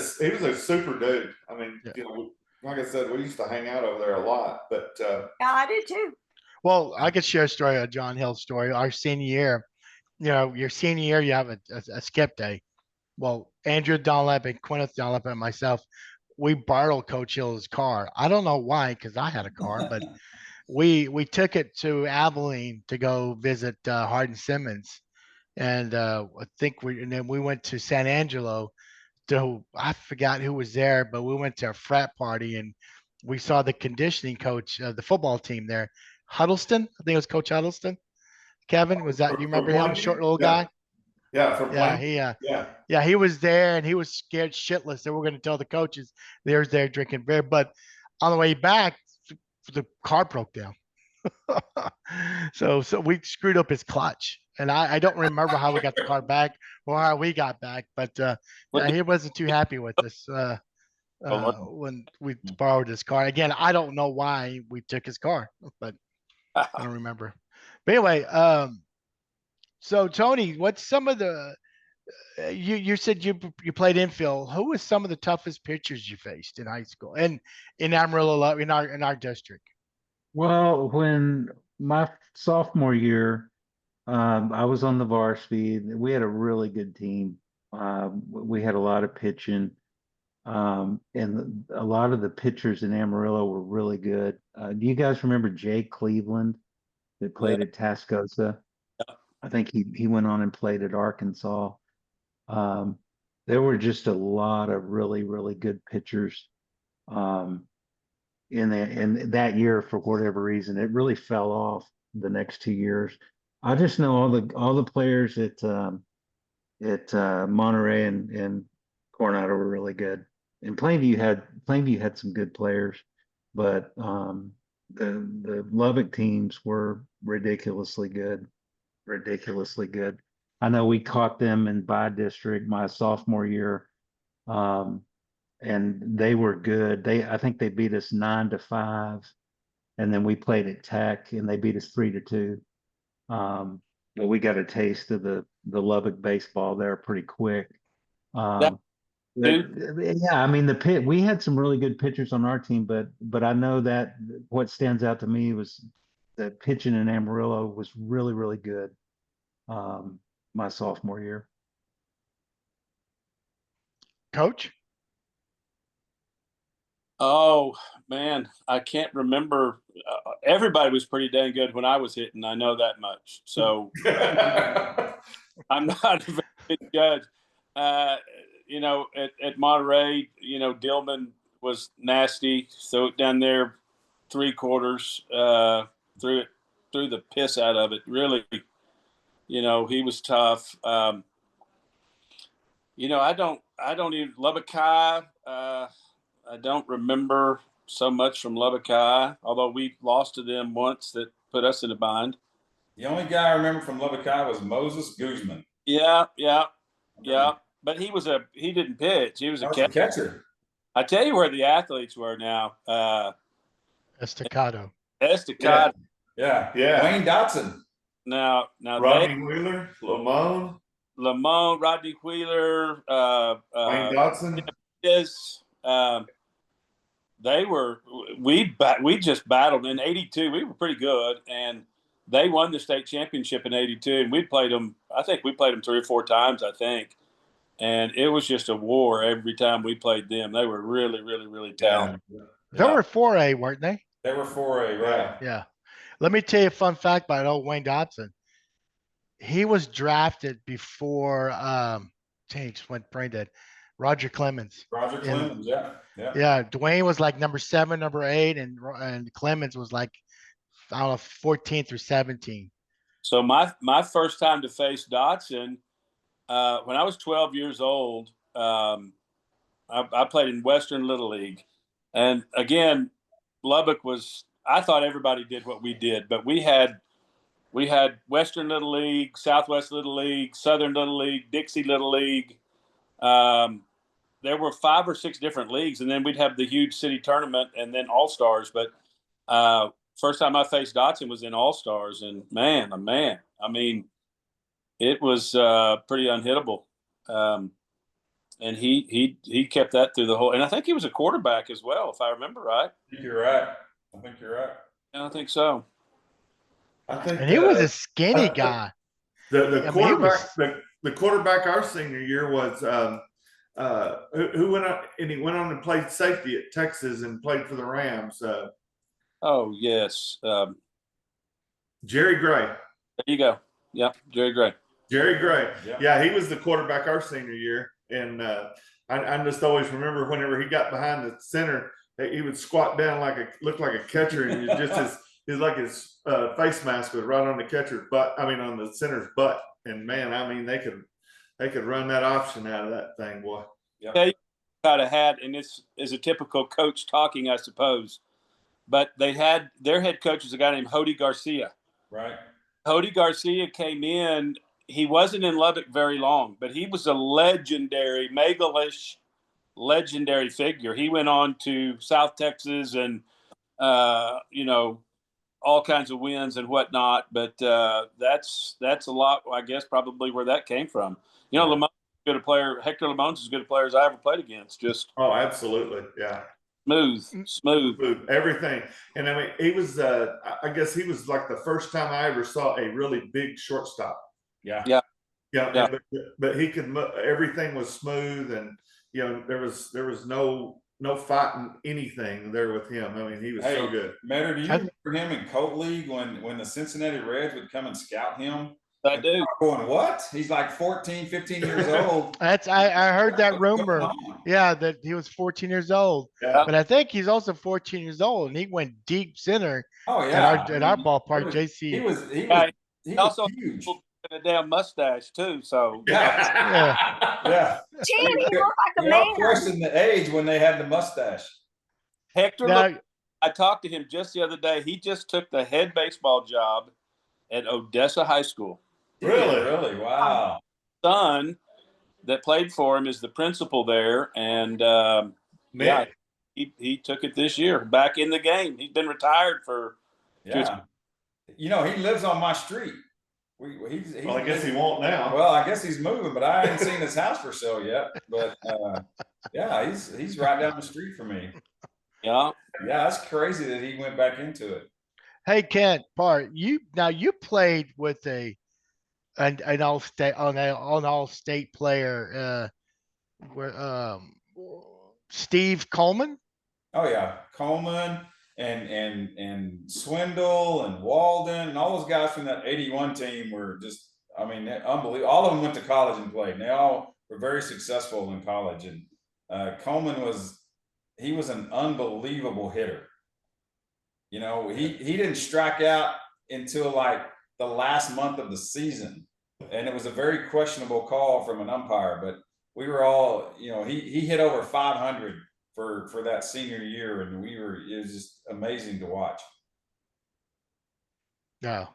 super dude. I mean, like I said, we used to hang out over there a lot, but yeah, I did too. Well, I could share a story, a John Hill story. Our senior year, your senior year, you have a skip day. Well, Andrew Dunlap and Quineth Dunlap and myself, we borrowed Coach Hill's car. I don't know why, because I had a car, but we took it to Abilene to go visit Hardin Simmons, and then we went to San Angelo. I forgot who was there, but we went to a frat party, and we saw the conditioning coach of the football team there, Huddleston. I think it was Coach Huddleston. Kevin, was that? You remember him? Short little guy. Yeah, for playing. He was there, and he was scared shitless that we're going to tell the coaches they was there drinking beer. But on the way back, the car broke down. So we screwed up his clutch, and I don't remember how we got the car back or how we got back, but yeah, he wasn't too happy with us when we borrowed his car. Again, I don't know why we took his car, but I don't remember. But anyway, so Tony, what's some of the you said you played infield. Who was some of the toughest pitchers you faced in high school and in Amarillo in our district? Well, when my sophomore year, I was on the varsity. We had a really good team. We had a lot of pitching, and a lot of the pitchers in Amarillo were really good. Do you guys remember Jay Cleveland that Yeah. played at Tascosa? I think he went on and played at Arkansas. There were just a lot of really, really good pitchers. In that year, for whatever reason, it really fell off the next 2 years. I just know all the players at Monterey and Coronado were really good. And Plainview had some good players, but the Lubbock teams were ridiculously good, ridiculously good. I know we caught them in by district my sophomore year. And they were good. I think they beat us 9-5, and then we played at Tech, and they beat us 3-2. But we got a taste of the Lubbock baseball there pretty quick. That, Yeah, I mean we had some really good pitchers on our team, but I know that what stands out to me was that pitching in Amarillo was really, really good. My sophomore year. Coach? oh man, I can't remember. Everybody was pretty dang good when I was hitting. I know that much. So I'm not a very good judge. At Monterey, Dillman was nasty. So down there, 3/4 threw the piss out of it. Really, he was tough. I don't even Lubbock High. I don't remember so much from Lubbock High, although we lost to them once that put us in a bind. The only guy I remember from Lubbock High was Moses Guzman. Yeah. But he didn't pitch. He was a catcher. I tell you where the athletes were now. Estacado. Estacado. Yeah. Wayne Dotson. Now Rodney Wheeler, Lamone, Rodney Wheeler, Wayne Dotson. We just battled in '82. We were pretty good, and they won the state championship in '82. And we played them. I think we played them 3 or 4 times. I think, and it was just a war every time we played them. They were really, really, really talented. Yeah. They were 4A, weren't they? They were 4A, right? Yeah. Let me tell you a fun fact about old Wayne Dotson. He was drafted before went brain dead. Roger Clemens. Yeah. Dwayne was like number 7, number 8, and Clemens was like, I don't know, 14th or 17th. So my first time to face Dotson, when I was 12 years old, I played in Western Little League, and again, Lubbock was. I thought everybody did what we did, but we had Western Little League, Southwest Little League, Southern Little League, Dixie Little League. There were 5 or 6 different leagues, and then we'd have the huge city tournament and then All Stars. But first time I faced Dotson was in All Stars, and man, I mean, it was pretty unhittable. And he kept that through the whole. And I think he was a quarterback as well, if I remember right. I think you're right. Yeah, I think so. And he was a skinny guy. The quarterback our senior year was who went on, and he went on and played safety at Texas and played for the Rams. Oh yes, Jerry Gray. There you go. Yep, Jerry Gray. Yeah, he was the quarterback our senior year, and I just always remember whenever he got behind the center, he would squat down looked like a catcher, and his face mask was right on the catcher's butt. I mean, on the center's butt. And man, I mean, they could run that option out of that thing, boy. Yeah, you kind of had, and this is a typical coach talking, I suppose. but their head coach was a guy named Hody Garcia. Right. Hody Garcia came in. He wasn't in Lubbock very long, but he was a legendary, Megalish legendary figure. He went on to South Texas and, all kinds of wins and whatnot. But that's a lot, I guess, probably where that came from. Lamont's as good a player. Hector Lamont's as good a player as I ever played against. Just absolutely, yeah. Smooth. Everything. And I mean, he was, I guess he was like the first time I ever saw a really big shortstop. Yeah. But he could, everything was smooth, and, there was no fighting anything there with him. I mean, he was so good. Matter, do you remember him in Colt League when the Cincinnati Reds would come and scout him? I do. Going, what? He's like 14, 15 years old. I heard that rumor. Yeah, that he was 14 years old. Yeah. But I think he's also 14 years old, and he went deep center. Oh yeah. At our ballpark, JC. He was also huge. A damn mustache too. So yeah. Gee, he looked like a They all man. questioned the age when they had the mustache. Hector, I talked to him just the other day. He just took the head baseball job at Odessa High School. Really? Wow. Son that played for him is the principal there, and he took it this year, back in the game. He's been retired for. Yeah. He lives on my street. Well, I guess he won't now. Well, I guess he's moving, but I haven't seen his house for sale yet. But he's right down the street from me. Yeah. Yeah, that's crazy that he went back into it. Hey, Kent, you played with an all-state player, Steve Coleman. Oh yeah, Coleman and Swindle and Walden and all those guys from that 81 team were just, I mean, unbelievable. All of them went to college and played, and they all were very successful in college. And Coleman was an unbelievable hitter. He didn't strike out until like the last month of the season, and it was a very questionable call from an umpire. But we were all, he hit over 500 for that senior year, and it was just amazing to watch. No,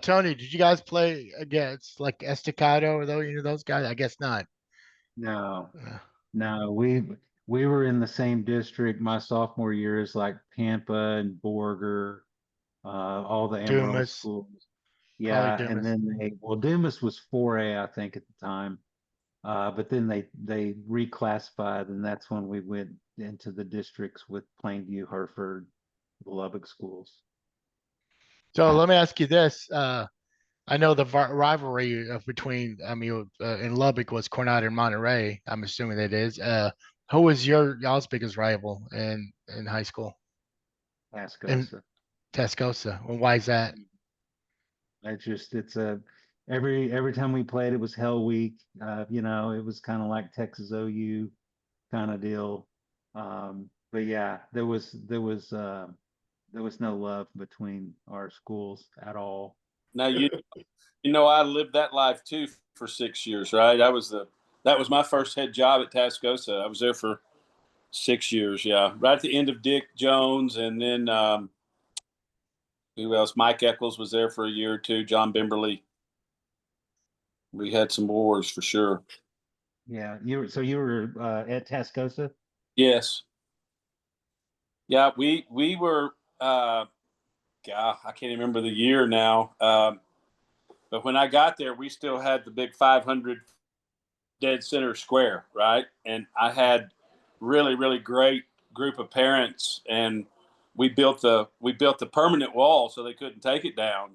Tony, did you guys play against like Estacado or those guys? I guess not. No, we were in the same district. My sophomore year is like Pampa and Borger, all the Amarillo Dumas. schools. Yeah, Dumas. and then Dumas was 4A, I think, at the time. But then they reclassified, and that's when we went into the districts with Plainview, Hereford, the Lubbock schools. So let me ask you this. I know the rivalry between, in Lubbock was Coronado and Monterey. I'm assuming that is. Who was y'all's biggest rival in high school? Tascosa. Tascosa. Well, why is that? It's every time we played, it was Hell Week. It was kind of like Texas OU kind of deal. But yeah, there was no love between our schools at all. Now I lived that life too for 6 years, right? That was my first head job at Tascosa. I was there for 6 years, yeah. Right at the end of Dick Jones, and then who else? Mike Eccles was there for a year or two. John Bimberly. We had some wars for sure. Yeah, you were at Tascosa? Yes. Yeah, we were. I can't remember the year now. But when I got there, we still had the big 500 dead center square, right? And I had really, really great group of parents, and we built the permanent wall so they couldn't take it down.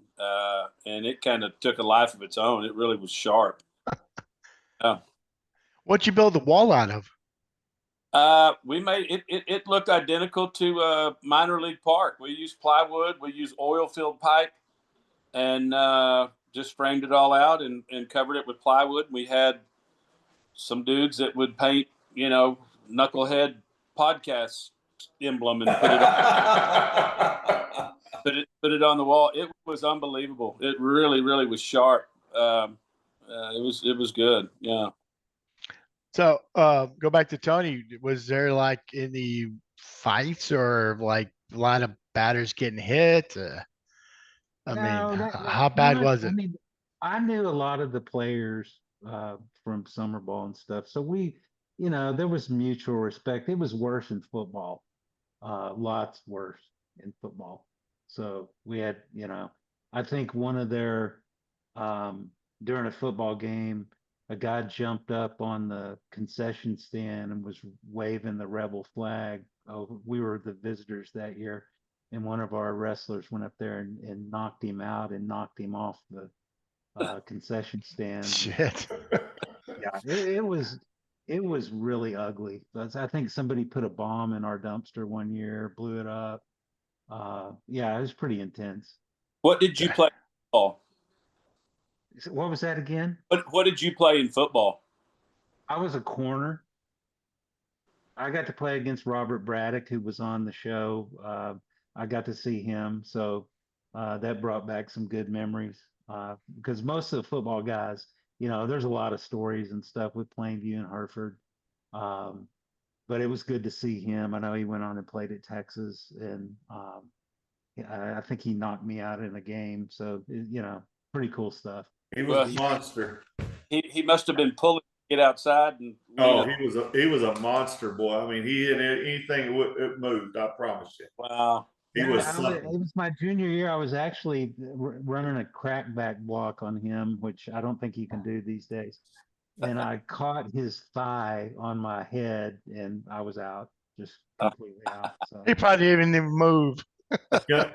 And it kind of took a life of its own. It really was sharp. What'd you build the wall out of? We made it looked identical to minor league park. We used plywood, we used oil filled pipe, and just framed it all out and covered it with plywood. We had some dudes that would paint, Knucklehead podcast emblem and put it on the wall. It was unbelievable. It really, really was sharp. It was good. Yeah. So go back to Tony. Was there like any fights or like a lot of batters getting hit? I mean, No, how bad was I it? mean, I knew a lot of the players from summer ball and stuff. So there was mutual respect. It was worse in football, lots worse in football. So we had, I think one of their during a football game, a guy jumped up on the concession stand and was waving the rebel flag. Oh, we were the visitors that year, and one of our wrestlers went up there and knocked him out and knocked him off the concession stand. Shit. Yeah, it was really ugly. I think somebody put a bomb in our dumpster one year, blew it up. Yeah, it was pretty intense. What did you play in football? What was that again? What did you play in football? I was a corner. I got to play against Robert Braddock, who was on the show. I got to see him, so that brought back some good memories. Because most of the football guys, there's a lot of stories and stuff with Plainview and Hereford. But it was good to see him. I know he went on and played at Texas, and I think he knocked me out in a game. So pretty cool stuff. He was a monster. He must have been pulling to get outside and. Oh, he was a monster, boy. I mean, he hit anything it moved. I promise you. Wow. It was my junior year. I was actually running a crackback block on him, which I don't think he can do these days. And I caught his thigh on my head, and I was out, just completely out. So. He probably didn't even move. Yeah.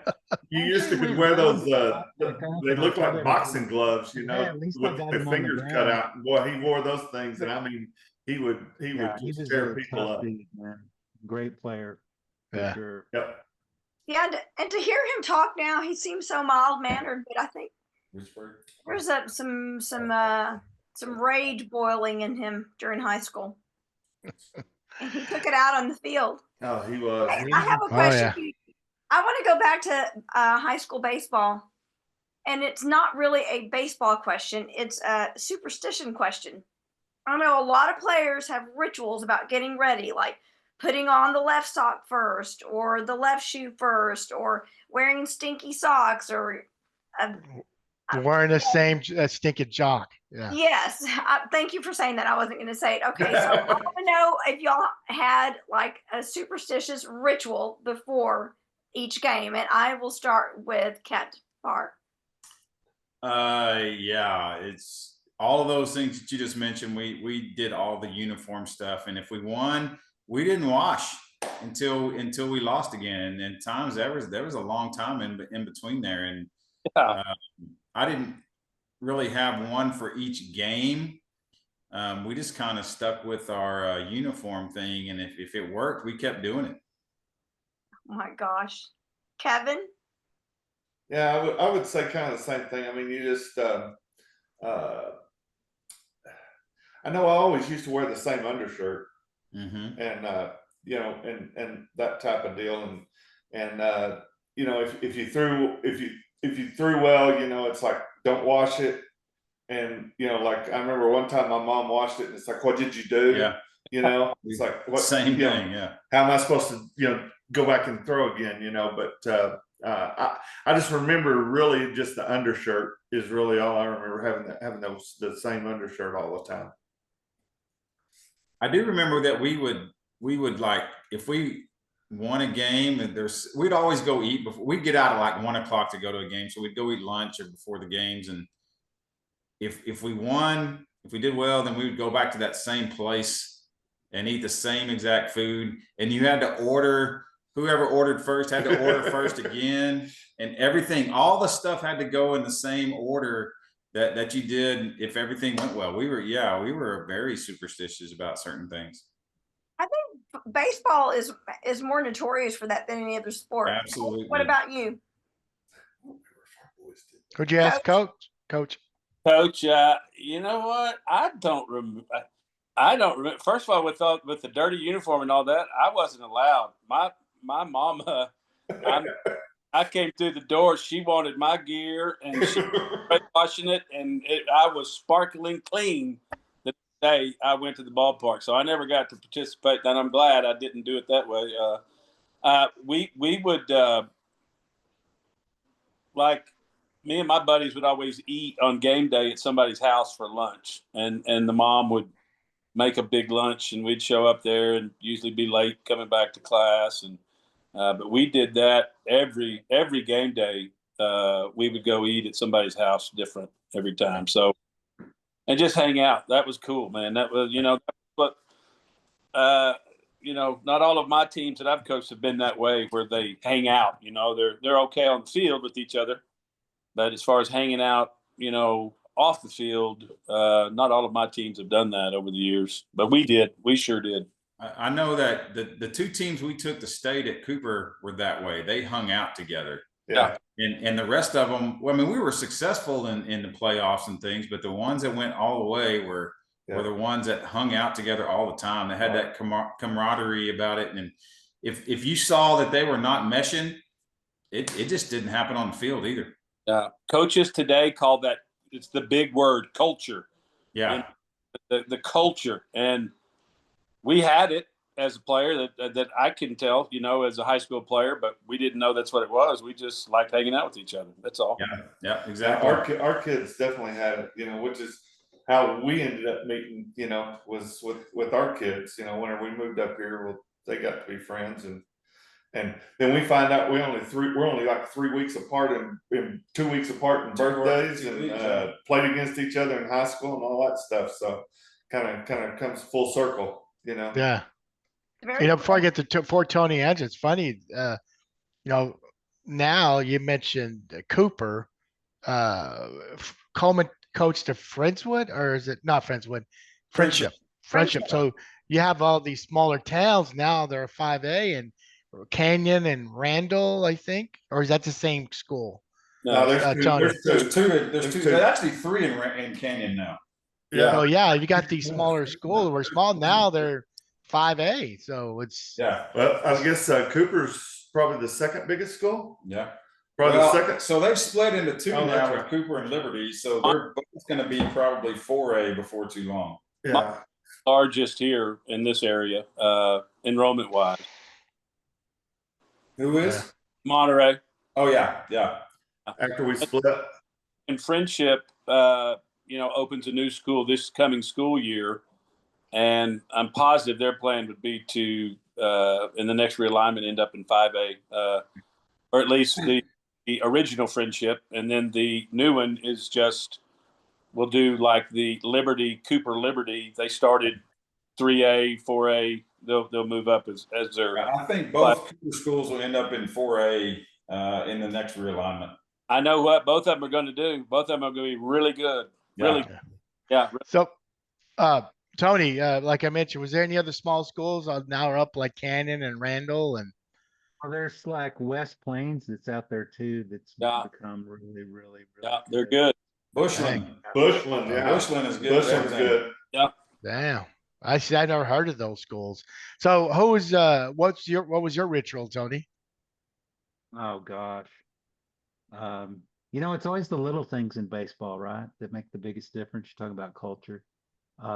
You used to could wear those. They look like boxing gloves, with their fingers cut out. And boy, he wore those things, and I mean, he would just tear people up. Dude, man. Great player, for Yeah. sure. Yep. Yeah, and to hear him talk now, he seems so mild mannered, but I think there's some rage boiling in him during high school, and he took it out on the field. Oh, he was. I have a question. For you. I want to go back to high school baseball, and it's not really a baseball question. It's a superstition question. I know a lot of players have rituals about getting ready, like putting on the left sock first, or the left shoe first, or wearing stinky socks, or wearing the same stinking jock. Yeah. Yes. Thank you for saying that. I wasn't going to say it. Okay. So I want to know if y'all had like a superstitious ritual before each game, and I will start with Cat Bar. Yeah, it's all of those things that you just mentioned. We did all the uniform stuff, and if we won, we didn't wash until we lost again. And times there was a long time in between there, and I didn't really have one for each game. We just kind of stuck with our uniform thing, and if it worked, we kept doing it. Oh my gosh. Kevin? Yeah, I would say kind of the same thing. I mean, you just I know I always used to wear the same undershirt, and and that type of deal, and if you threw well, it's like don't wash it, and like I remember one time my mom washed it, and it's like, what did you do? Yeah, it's like what same thing. Yeah, how am I supposed to go back and throw again? But I just remember really just the undershirt is really all I remember, having the same undershirt all the time. I do remember that we would like, if we won a game, and we'd always go eat before. We'd get out at like 1 o'clock to go to a game, so we'd go eat lunch or before the games. And if we won, if we did well, then we would go back to that same place and eat the same exact food. And you had to order. Whoever ordered first had to order first again, and everything, all the stuff had to go in the same order that you did if everything went well. We were very superstitious about certain things. I think baseball is more notorious for that than any other sport. Absolutely. What about you? Could you ask Coach? Coach, you know what? I don't remember. First of all, with the dirty uniform and all that, I wasn't allowed. My mama, I came through the door. She wanted my gear, and she was washing it, and I was sparkling clean the day I went to the ballpark. So I never got to participate, and I'm glad I didn't do it that way. We would like me and my buddies would always eat on game day at somebody's house for lunch, and the mom would make a big lunch, and we'd show up there and usually be late coming back to class. And but we did that every game day. We would go eat at somebody's house, different every time. So and just hang out. That was cool, man. That was but not all of my teams that I've coached have been that way where they hang out. They're okay on the field with each other, but as far as hanging out, off the field, not all of my teams have done that over the years, but we did. We sure did. I know that the two teams we took to state at Cooper were that way. They hung out together. Yeah. And the rest of them, well, I mean, we were successful in the playoffs and things, but the ones that went all the way were the ones that hung out together all the time. They had that camaraderie about it. And if you saw that they were not meshing, it just didn't happen on the field either. Coaches today call that, it's the big word, culture. Yeah. The culture. And we had it as a player that I can tell, as a high school player, but we didn't know that's what it was. We just liked hanging out with each other. That's all. Yeah, exactly. Our kids definitely had it, which is how we ended up meeting, was with our kids, whenever we moved up here, well, they got to be friends. And then we find out we're only like 3 weeks apart and 2 weeks apart in birthdays and played against each other in high school and all that stuff. So kind of comes full circle, Yeah. Before I get to for Tony answer, it's funny, now you mentioned Cooper, Coleman coached to Friendswood, or is it not Friendswood? Friendship. So you have all these smaller towns now. They're 5A and Canyon and Randall, I think, or is that the same school? No, there's two. There's actually 3 in Canyon now. Yeah. Oh yeah, you got these smaller schools. We're small now. They're 5A, so it's Well, I guess Cooper's probably the second biggest school. Yeah. Probably the second. So they've split into 2 Oh, now right. with Cooper and Liberty. So they're both going to be probably 4A before too long. Yeah. Largest here in this area, enrollment wise. Who is? Monterey. Oh yeah. After we split. And Friendship, opens a new school this coming school year. And I'm positive their plan would be to, in the next realignment, end up in 5A, or at least the original Friendship. And then the new one is we'll do like the Cooper Liberty. They started 3A, 4A. They'll move up as their. I think both Cooper schools will end up in 4A in the next realignment. I know what both of them are going to do. Both of them are going to be really good. Really. Yeah. So, Tony, like I mentioned, was there any other small schools now are up like Canyon and Randall and? Well, there's like West Plains that's out there too. That's become really, really, really. Yeah, they're good. Bushland, yeah. Bushland is good. Bushland's good. Yeah. Damn. I never heard of those schools. So what was your ritual, Tony? Oh gosh. It's always the little things in baseball, right, that make the biggest difference. You're talking about culture,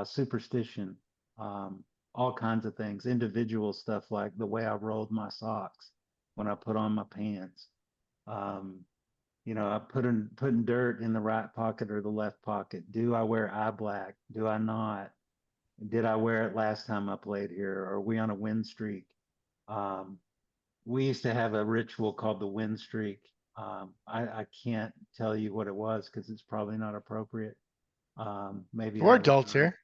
superstition, all kinds of things, individual stuff like the way I rolled my socks when I put on my pants. I putting dirt in the right pocket or the left pocket. Do I wear eye black? Do I not? Did I wear it last time I played here? Are we on a win streak? We used to have a ritual called the win streak. I can't tell you what it was because it's probably not appropriate. Maybe we're adults here.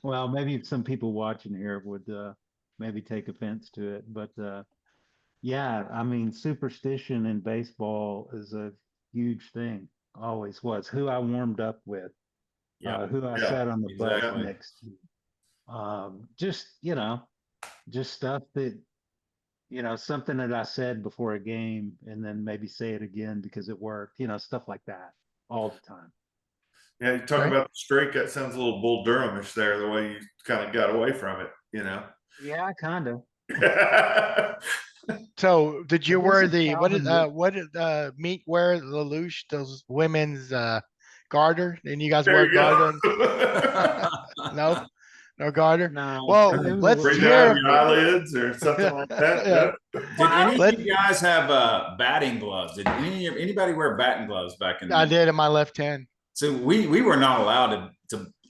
Well, maybe some people watching here would maybe take offense to it, but yeah, I mean, superstition in baseball is a huge thing. Always was. Who I warmed up with, who I sat on the bus next to, just stuff that, something that I said before a game and then maybe say it again because it worked, stuff like that all the time. Yeah, you talk about the streak. That sounds a little Bull Durhamish there, the way you kind of got away from it, Yeah, kind of. So did you wear what did Meat wear, Lelouch, those women's garter? And you guys wear garter? No? No garter. No. Well, it was a let's Bring little- down hear. your eyelids or something like that. Yeah. Did any Let- of you guys have batting gloves? Did anybody wear batting gloves back in? I did in my left hand. So we were not allowed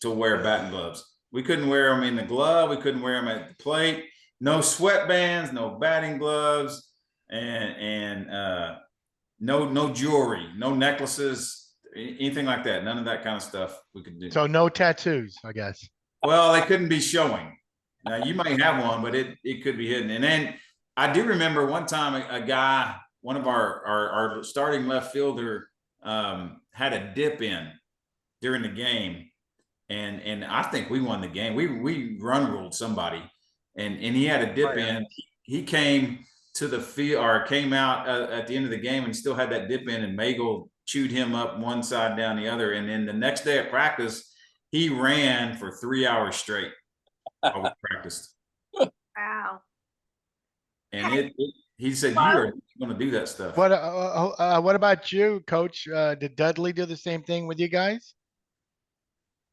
to wear batting gloves. We couldn't wear them in the glove. We couldn't wear them at the plate. No sweatbands, no batting gloves, and no jewelry, no necklaces, anything like that. None of that kind of stuff we could do. So no tattoos, I guess. Well, they couldn't be showing. Now you might have one, but it could be hidden. And then I do remember one time a guy, one of our starting left fielder, had a dip in during the game, and I think we won the game. We run ruled somebody, and he had a dip in. He came to the field or came out at the end of the game and still had that dip in, and Magel chewed him up one side down the other. And then the next day at practice, he ran for 3 hours straight while we practiced. Wow. And he said, "You are going to do that stuff." What about you, Coach? Did Dudley do the same thing with you guys?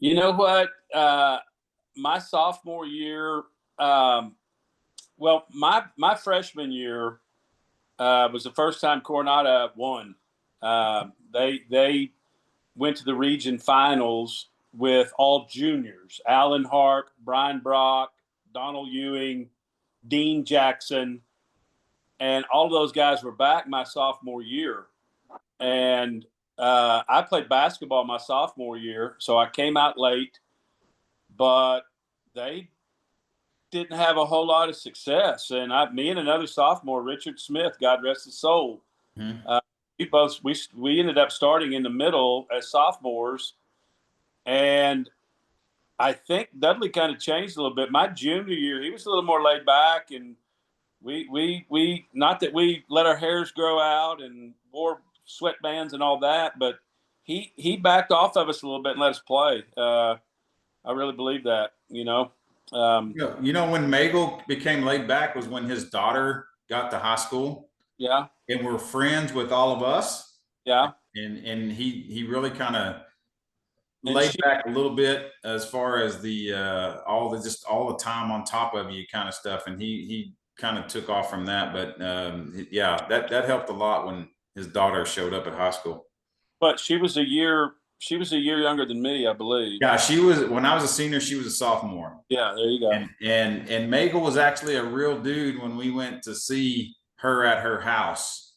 You know what? My sophomore year, well, my freshman year was the first time Coronado won. They went to the region finals with all juniors: Alan Hart, Brian Brock, Donald Ewing, Dean Jackson, and all of those guys were back my sophomore year. And I played basketball my sophomore year, so I came out late, but they didn't have a whole lot of success. And me and another sophomore, Richard Smith, God rest his soul, we ended up starting in the middle as sophomores. And I think Dudley kind of changed a little bit. My junior year, he was a little more laid back, and we not that we let our hairs grow out and wore sweatbands and all that, but he backed off of us a little bit and let us play. I really believe that, You know, when Magel became laid back was when his daughter got to high school. Yeah. And were friends with all of us. Yeah. And he really kind of laid back a little bit as far as the all the time on top of you kind of stuff. And he kind of took off from that. But yeah, that helped a lot when his daughter showed up at high school. But she was a year younger than me, I believe. Yeah, she was, when I was a senior, she was a sophomore. Yeah, there you go. And Magel was actually a real dude when we went to see her at her house.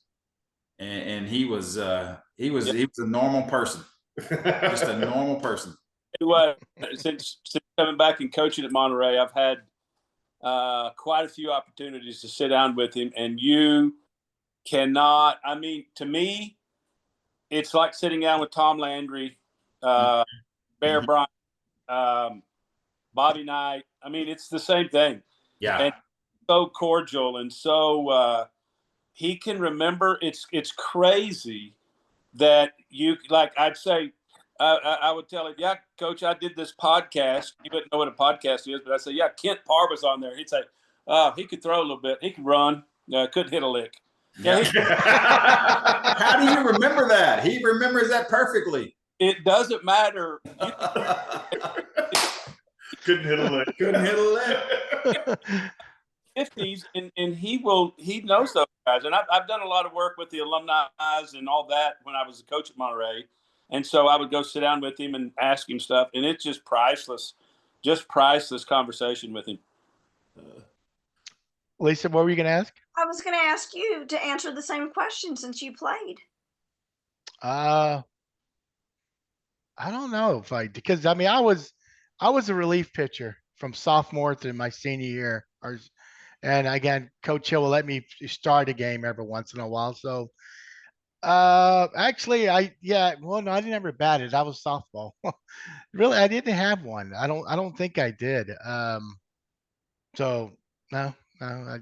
And he was a normal person. Just a normal person. Anyway, since coming back and coaching at Monterey, I've had quite a few opportunities to sit down with him, and you cannot. I mean, to me, it's like sitting down with Tom Landry, Bear Bryant, Bobby Knight. I mean, it's the same thing. Yeah. And so cordial, and so he can remember. It's crazy that you, like, I'd say, I would tell him, "Yeah, Coach, I did this podcast." He wouldn't know what a podcast is, but I say, "Yeah, Kent Parr was on there." He'd say, "Oh, he could throw a little bit. He could run. Couldn't hit a lick." Yeah. How do you remember that? He remembers that perfectly. It doesn't matter. Couldn't hit a lick. Couldn't hit a lick. 50s, and he knows those guys. And I've done a lot of work with the alumni and all that when I was a coach at Monterey. And so I would go sit down with him and ask him stuff. And it's just priceless conversation with him. Lisa, what were you going to ask? I was going to ask you to answer the same question since you played. I don't know because I mean, I was a relief pitcher from sophomore to my senior year, and again, Coach Hill will let me start a game every once in a while. So, actually, I didn't ever bat it. I was softball. Really, I didn't have one. I don't think I did. So no, I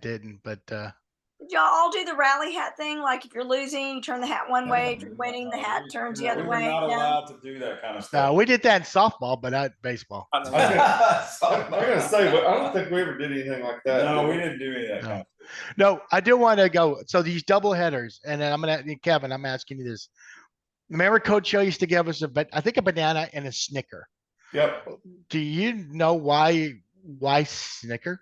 didn't. But Did y'all all do the rally hat thing? Like if you're losing, you turn the hat one way. If you're winning, the hat turns the other way. We're not No? allowed to do that kind of no, stuff. we did that in softball, but not baseball. I'm gonna say, but I don't think we ever did anything like that. No, we didn't do any of that. No. Kind of No, I do want to go. So these double headers, and then Kevin, I'm asking you this. Remember Coach Hill used to give us I think a banana and a Snicker. Yep. Do you know why Snickers?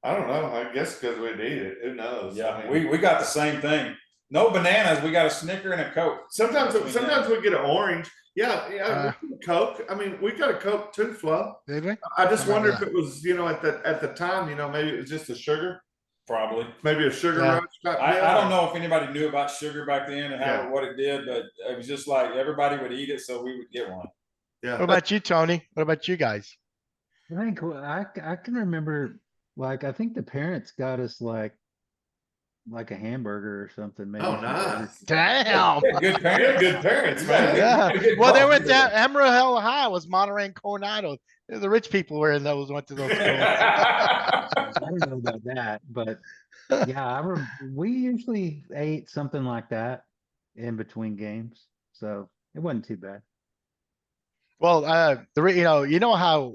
I don't know. I guess because we need it. Who knows? Yeah, I mean, we got the same thing. No bananas. We got a Snicker and a Coke. sometimes Between sometimes them. we get an orange. Yeah, we get a Coke. I mean, we got a Coke too, Flo. Did we? I just I remember wonder if that. it was, at the time, maybe it was just the sugar, Probably. maybe a sugar Yeah. rush. I don't know if anybody knew about sugar back then and Yeah. what it did, but it was just like everybody would eat it, so we would get one. Yeah. What about you, Tony? What about you guys? I think I can remember, like, I think the parents got us like a hamburger or something. Maybe Oh, some nice. burgers. Damn. Yeah, good Yeah, parents. good parents, man. Yeah. Good Well, they call. went down. Amarillo High was Monterey and Coronado. The rich people were in those. Went to those schools. I don't know about that, but yeah, we usually ate something like that in between games, so it wasn't too bad. Well, you know how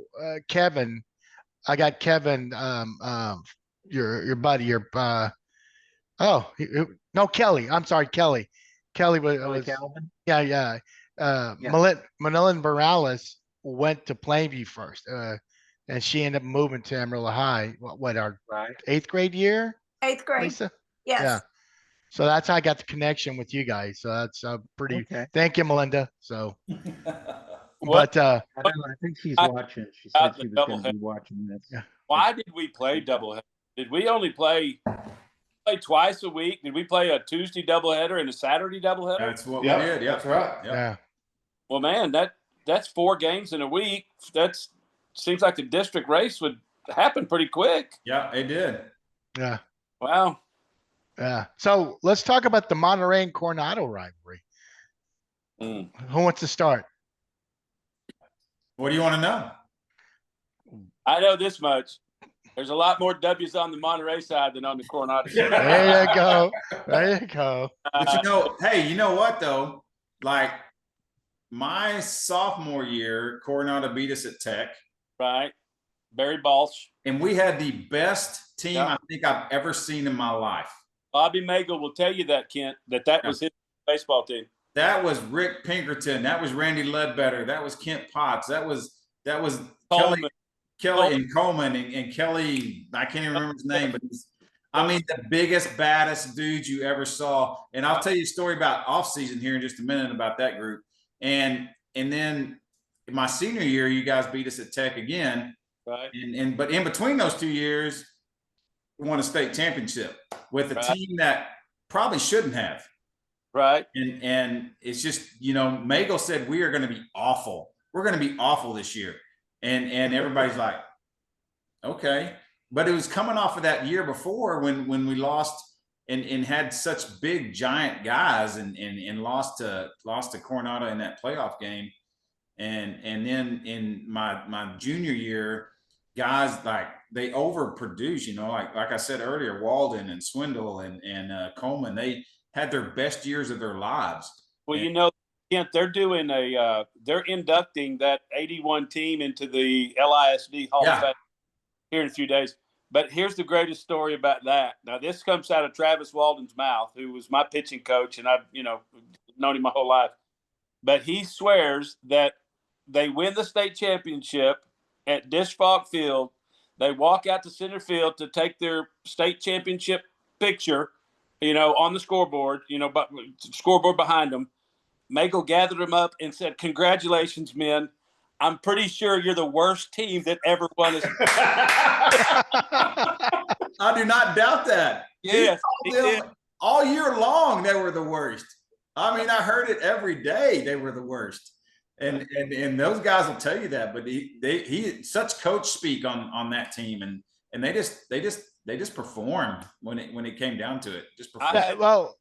Kevin, I got Kevin, your buddy, no, Kelly. I'm sorry, Kelly. Kelly was Calvin? yeah. Yeah. Manila Morales went to Plainview first, and she ended up moving to Amarillo High. What our Right. 8th grade year, 8th grade. Lisa? Yes. Yeah. So that's how I got the connection with you guys. So that's pretty. Okay. Thank you, Melinda. So, What- but I don't know. I think she's watching. She said About the she was going to doubleheader. be watching this. Yeah. Why did we play doubleheader? Did we only play twice a week? Did we play a Tuesday doubleheader and a Saturday doubleheader? That's what Yeah, we did. Yeah, that's right. Yep. yeah. Well, man, that's 4 games in a week. That's seems like the district race would happen pretty quick. Yeah, it did. Yeah. Wow. Yeah. So let's talk about the Monterey and Coronado rivalry. Mm. Who wants to start? What do you want to know? I know this much. There's a lot more W's on the Monterey side than on the Coronado side. There you go. There you go. But hey, you know what though? Like my sophomore year, Coronado beat us at Tech, Right. Barry Balch. and we had the best team Yeah. I think I've ever seen in my life. Bobby Magel will tell you that, Kent, that was his baseball team. That was Rick Pinkerton. That was Randy Ledbetter. That was Kent Potts. That was Coleman. Kelly and Coleman and Kelly. I can't even remember his name, but I mean the biggest, baddest dudes you ever saw. And I'll tell you a story about off season here in just a minute about that group. And then in my senior year, you guys beat us at Tech again. Right. But in between those 2 years, we won a state championship with a Right. team that probably shouldn't have. Right. And it's just, Magel said we are going to be awful. We're going to be awful this year. And everybody's like, okay. But it was coming off of that year before when we lost and had such big giant guys and lost to Coronado in that playoff game. And then in my junior year, guys like they overproduce, like I said earlier, Walden and Swindle and Coleman, they had their best years of their lives. Well, Kent, they're doing they're inducting that 81 team into the LISD Hall of Fame here in a few days. But here's the greatest story about that. Now, this comes out of Travis Walden's mouth, who was my pitching coach, and I've, known him my whole life. But he swears that they win the state championship at Disch-Falk Field. They walk out to center field to take their state championship picture, on the scoreboard, but scoreboard behind them. Magel gathered them up and said, "Congratulations, men. I'm pretty sure you're the worst team that ever won a." I do not doubt that. Yes, he did. All year long, they were the worst. I mean, I heard it every day. They were the worst, and those guys will tell you that. But he such coach speak on that team, and they just performed when it came down to it. Just performed. Well,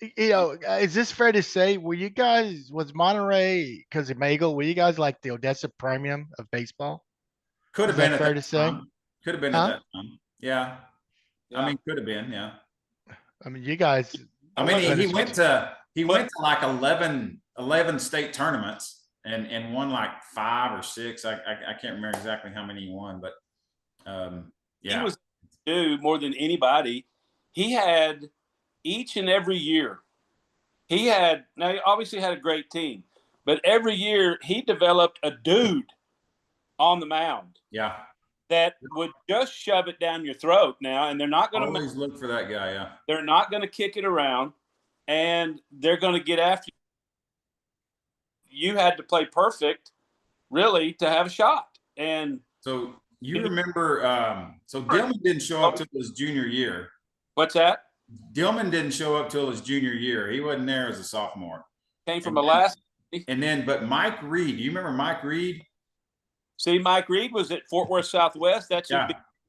is this fair to say? Was Monterey, because of Magel, were you guys like the Odessa Premium of baseball? Could have Is been that at fair that to say? time. Could have been Huh? at that time. Yeah. Yeah. I mean, could have been. Yeah. I mean, you guys. I mean, he went to like 11 state tournaments and won like 5 or 6. I can't remember exactly how many he won, but yeah. He was more than anybody. He had each and every year. He obviously had a great team, but every year he developed a dude on the mound Yeah. that would just shove it down your throat now, and they're not going to Always look for that guy. Yeah. they're not going to kick it around, and they're going to get after you. You had to play perfect, really, to have a shot. And so you remember, so Dillman didn't show up till his junior year. What's that? Dillman didn't show up till his junior year. He wasn't there as a sophomore. Came from Alaska. And then, but Mike Reed, do you remember Mike Reed? See, Mike Reed was at Fort Worth Southwest. That's yeah.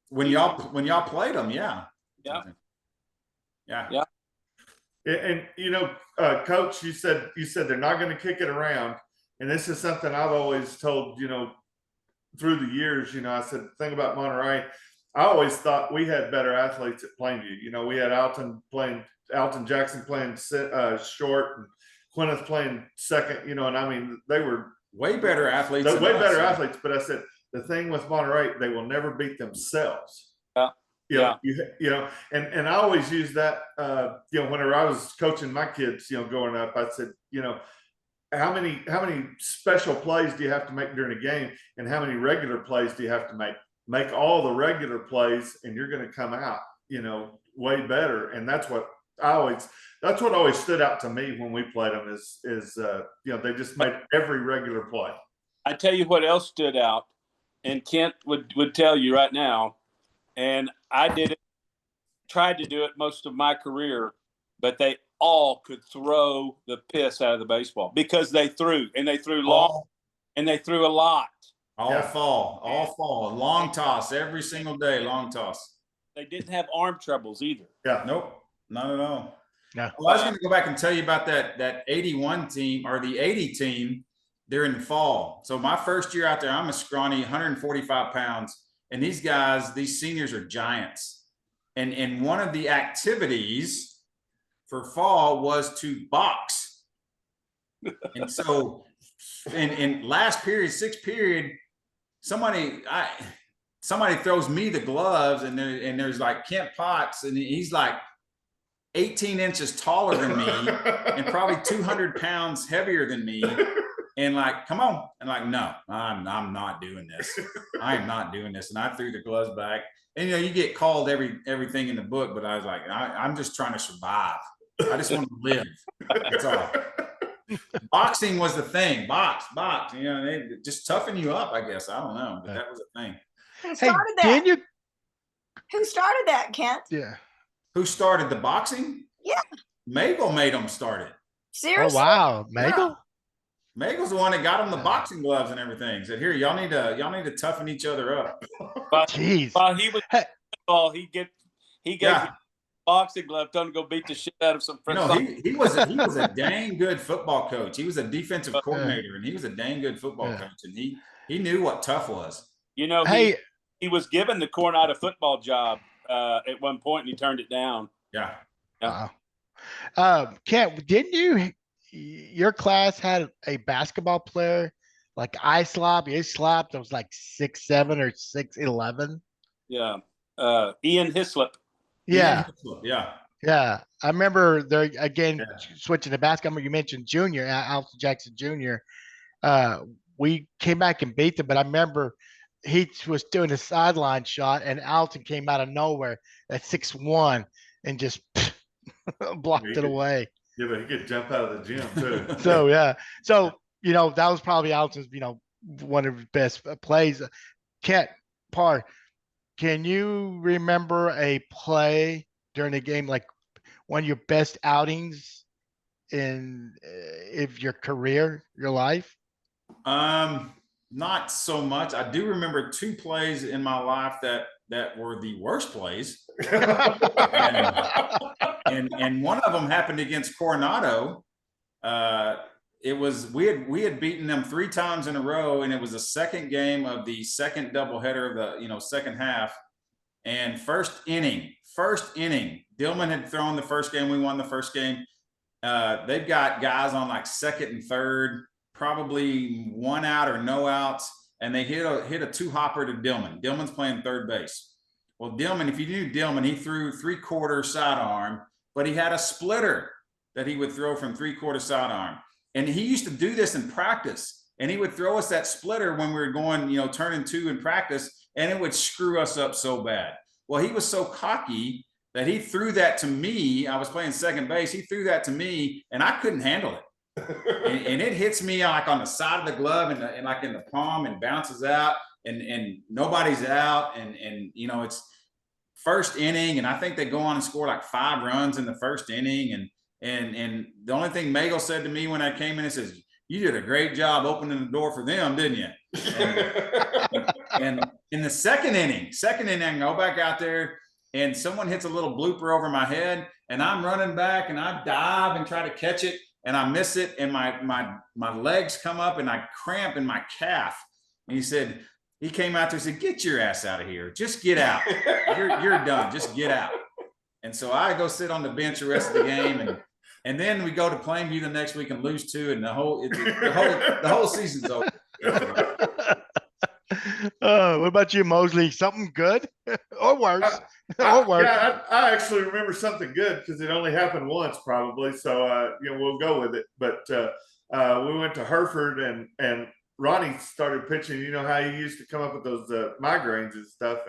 When y'all played him, yeah. Yeah. Yeah. Yeah. And Coach, you said they're not going to kick it around, and this is something I've always told through the years. I said the thing about Monterey, I always thought we had better athletes at Plainview. We had Alton Jackson playing short, and Quineth playing second. And I mean they were way better athletes. Athletes, but I said the thing with Monterey, they will never beat themselves. And I always use that, whenever I was coaching my kids, growing up, I said, how many special plays do you have to make during a game, and how many regular plays do you have to make? Make all the regular plays, and you're going to come out, way better. And that's what always stood out to me when we played them is they just made every regular play. I tell you what else stood out, and Kent would tell you right now. And I tried to do it most of my career, but they all could throw the piss out of the baseball because they threw long, and they threw a lot. All fall, long toss every single day, long toss. They didn't have arm troubles either. Yeah, nope, not at all. No. Well, I was going to go back and tell you about that 81 team or the 80 team during the fall. So my first year out there, I'm a scrawny 145 pounds. And these guys, these seniors are giants. And one of the activities for fall was to box. And so in last period, sixth period, somebody throws me the gloves, and there's like Kent Potts, and he's like 18 inches taller than me and probably 200 pounds heavier than me. And like, come on. And like, no, I'm not doing this. I am not doing this. And I threw the gloves back. And, you get called everything in the book, but I was like, I'm just trying to survive. I just want to live. That's all. Boxing was the thing. Box. They just toughen you up, I guess. I don't know, but that was a thing. Who started that? Who started that, Kent? Yeah. Who started the boxing? Yeah. Mabel made them start it. Seriously? Oh, wow. Mabel? Yeah. Megal's the one that got him the boxing gloves and everything. Said, "Here, y'all need to toughen each other up." Jeez. While he was he gave boxing glove, told him to go beat the shit out of some friends. He was a dang good football coach. He was a defensive coordinator, and he was a dang good football coach, and he knew what tough was. He was given the Coronado football job at one point, and he turned it down. Yeah. Wow. Kent, didn't your class had a basketball player like Islop that was like 6'7" or 6'11"? Yeah. Ian Hislop. Yeah. Yeah. I remember there again, switching to basketball. You mentioned Junior, Alton Jackson Jr. We came back and beat them, but I remember he was doing a sideline shot and Alton came out of nowhere at 6'1" and just blocked it away. Yeah, but he could jump out of the gym too. So that was probably Alton's, one of his best plays. Kent Parr, can you remember a play during the game, like one of your best outings in your career, your life? Not so much. I do remember two plays in my life that were the worst plays. And one of them happened against Coronado. We had beaten them 3 times in a row, and it was the second game of the second doubleheader of the second half. And first inning, Dillman had thrown the first game. We won the first game. They've got guys on like second and third, probably 1 out or no outs, and they hit a 2-hopper to Dillman. Dillman's playing third base. Well, Dillman, if you knew Dillman, he threw 3/4 sidearm, but he had a splitter that he would throw from 3/4 sidearm. And he used to do this in practice, and he would throw us that splitter when we were going, turning 2 in practice, and it would screw us up so bad. Well, he was so cocky that he threw that to me. I was playing second base. He threw that to me, and I couldn't handle it. and it hits me like on the side of the glove and like in the palm and bounces out, and nobody's out. And it's first inning, and I think they go on and score like 5 runs in the first inning. And the only thing Magel said to me when I came in, he says, "You did a great job opening the door for them, didn't you?" And in the second inning, I go back out there, and someone hits a little blooper over my head, and I'm running back, and I dive and try to catch it, and I miss it, and my legs come up, and I cramp in my calf. And he came out there and said, "Get your ass out of here. Just get out. You're done. Just get out." And so I go sit on the bench the rest of the game, and then we go to Plainview the next week and lose 2, and the whole season's over. What about you, Mosley? Something good or worse? Or worse? Yeah, I actually remember something good because it only happened once, probably. So we'll go with it. But we went to Hereford, and Ronnie started pitching. You know how he used to come up with those migraines and stuff,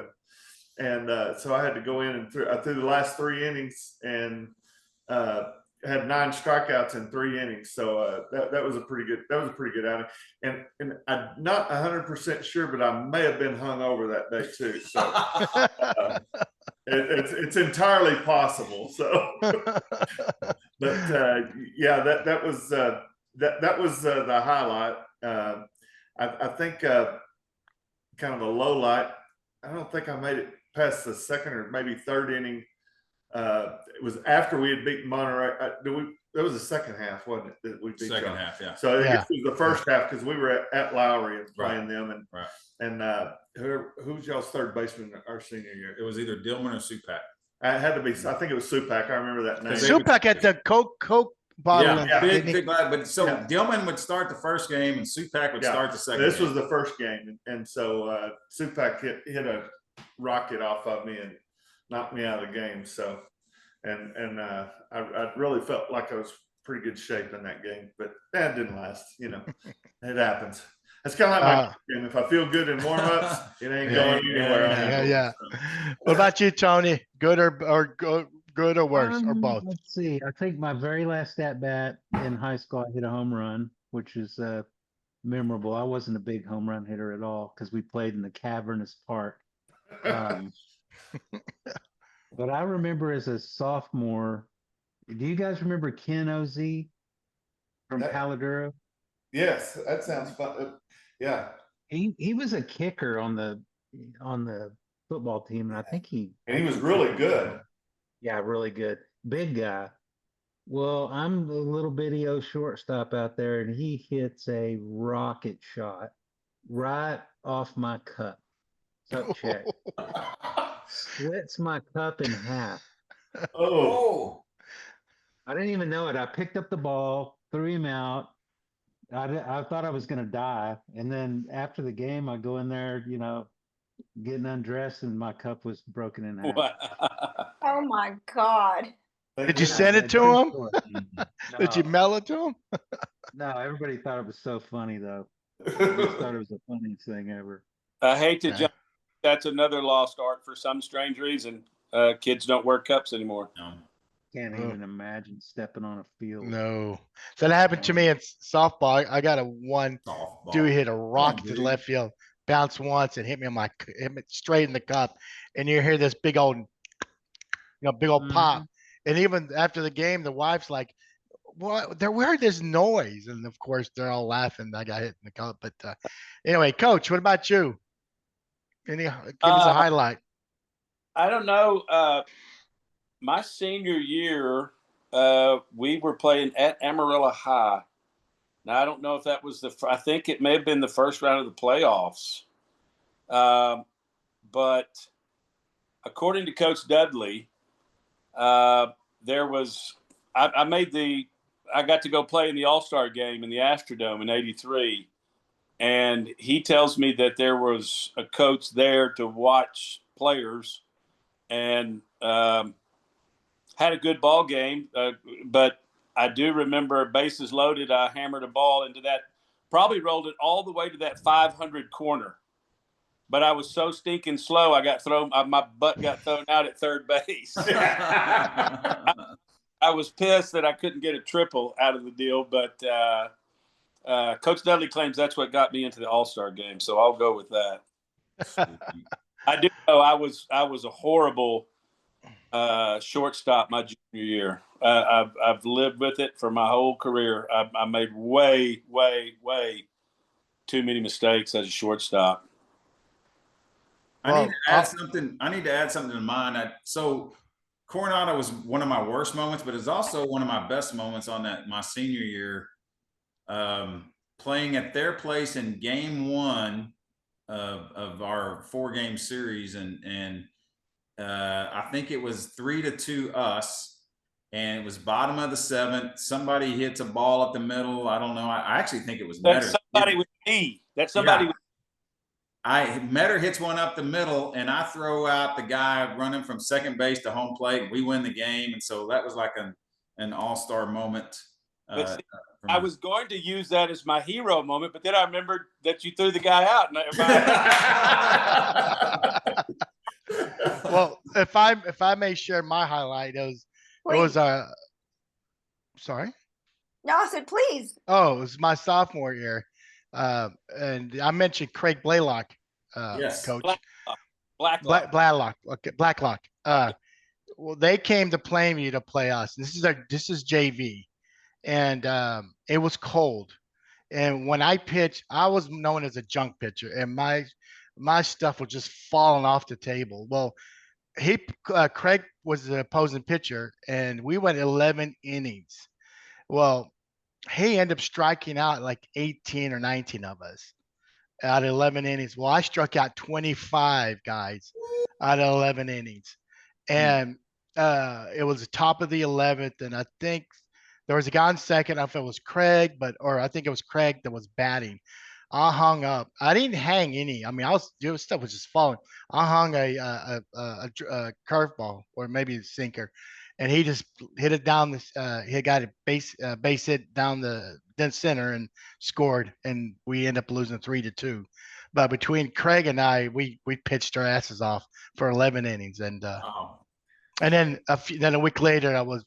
and so I had to go in and I threw the last 3 innings and had 9 strikeouts in 3 innings. So that was a pretty good outing. And I'm not 100% sure, but I may have been hung over that day too. So it's entirely possible. So, but yeah, that was the highlight. I think kind of a low light. I don't think I made it past the second or maybe third inning. It was after we had beaten Monterey. That was the second half, wasn't it? That we beat Second half, yeah. So it was the first half because we were at Lowry and playing them, Right. and who's y'all's third baseman our senior year? It was either Dillman or Supak. It had to be. I think it was Supak. I remember that name. Supak at the Coke bottle. Yeah, big. But so Dillman would start the first game, and Supak would start the second. This game. was the first game, and so Supak hit a rocket off of me and knocked me out of the game. So, and I really felt like I was pretty good shape in that game, but that didn't last. It happens. It's kind of like my game. If I feel good in warm-ups, it ain't going anywhere. Yeah. What about you, Tony? Good or good or worse, or both? Let's see. I think my very last at bat in high school, I hit a home run, which is memorable. I wasn't a big home run hitter at all because we played in the cavernous park. But I remember as a sophomore, do you guys remember Ken Oz from Paladuro? Yes, that sounds fun. Yeah. He was a kicker on the football team, and I think he was really good. Yeah, really good. Big guy. Well, I'm the little bitty old shortstop out there, and he hits a rocket shot right off my cup check. Splits my cup in half. Oh. I didn't even know it. I picked up the ball, threw him out. I thought I was going to die. And then after the game, I go in there, getting undressed, and my cup was broken in half. Oh my God. Did you send it to him? No. Did you mail it to him? No, everybody thought it was so funny, though. They just thought it was the funniest thing ever. I hate to jump. That's another lost art for some strange reason. Kids don't wear cups anymore. No. Can't even imagine stepping on a field. No. So that happened to me in softball. I got dude hit a rocket to the left field, bounced once and hit me straight in the cup. And you hear this big old pop. And even after the game, the wife's like, "What? Where heard this noise?" And of course, they're all laughing. I got hit in the cup. But anyway, Coach, what about you? Give us a highlight. I don't know. My senior year, we were playing at Amarillo High. Now, I don't know if that was I think it may have been the first round of the playoffs. But according to Coach Dudley, there was, I got to go play in the All-Star game in the Astrodome in '83. And he tells me that there was a coach there to watch players and had a good ball game. But I do remember bases loaded. I hammered a ball into that, probably rolled it all the way to that 500 corner. But I was so stinking slow, my butt got thrown out at third base. I was pissed that I couldn't get a triple out of the deal, but Coach Dudley claims that's what got me into the All-Star game, so I'll go with that. I do know I was a horrible shortstop my junior year. I've lived with it for my whole career. I made way too many mistakes as a shortstop. I need to add something to mine. So Coronado was one of my worst moments, but it's also one of my best moments on my senior year. Playing at their place in game 1 of our 4-game series, and I think it was 3-2 us, and it was bottom of the 7th. Somebody hits a ball up the middle. I don't know. I actually think it was Metter. Somebody with me. That's somebody. Yeah. Metter hits one up the middle, and I throw out the guy running from second base to home plate, and we win the game. And so that was like an all-star moment. I was going to use that as my hero moment, but then I remembered that you threw the guy out. Well, if I may share my highlight, it was sorry. No, I said please. Oh, it was my sophomore year, and I mentioned Craig Blaylock, Yes. coach. Blacklock. Okay, Blacklock. Well, they came to Plainview to play us. This is JV, and it was cold. And when I pitched, I was known as a junk pitcher, and my stuff was just falling off the table. Well, Craig was the opposing pitcher, and we went 11 innings. Well, he ended up striking out like 18 or 19 of us out of 11 innings. Well, I struck out 25 guys out of 11 innings, and it was the top of the 11th, and I think there was a guy on second. I don't know if it was Craig, I think it was Craig that was batting. I hung up. I didn't hang any. I mean, stuff was just falling. I hung a curveball or maybe a sinker, and he just hit it down this. He got a base hit down the center and scored, and we end up losing 3-2. But between Craig and I, we pitched our asses off for 11 innings, and then a week later, I was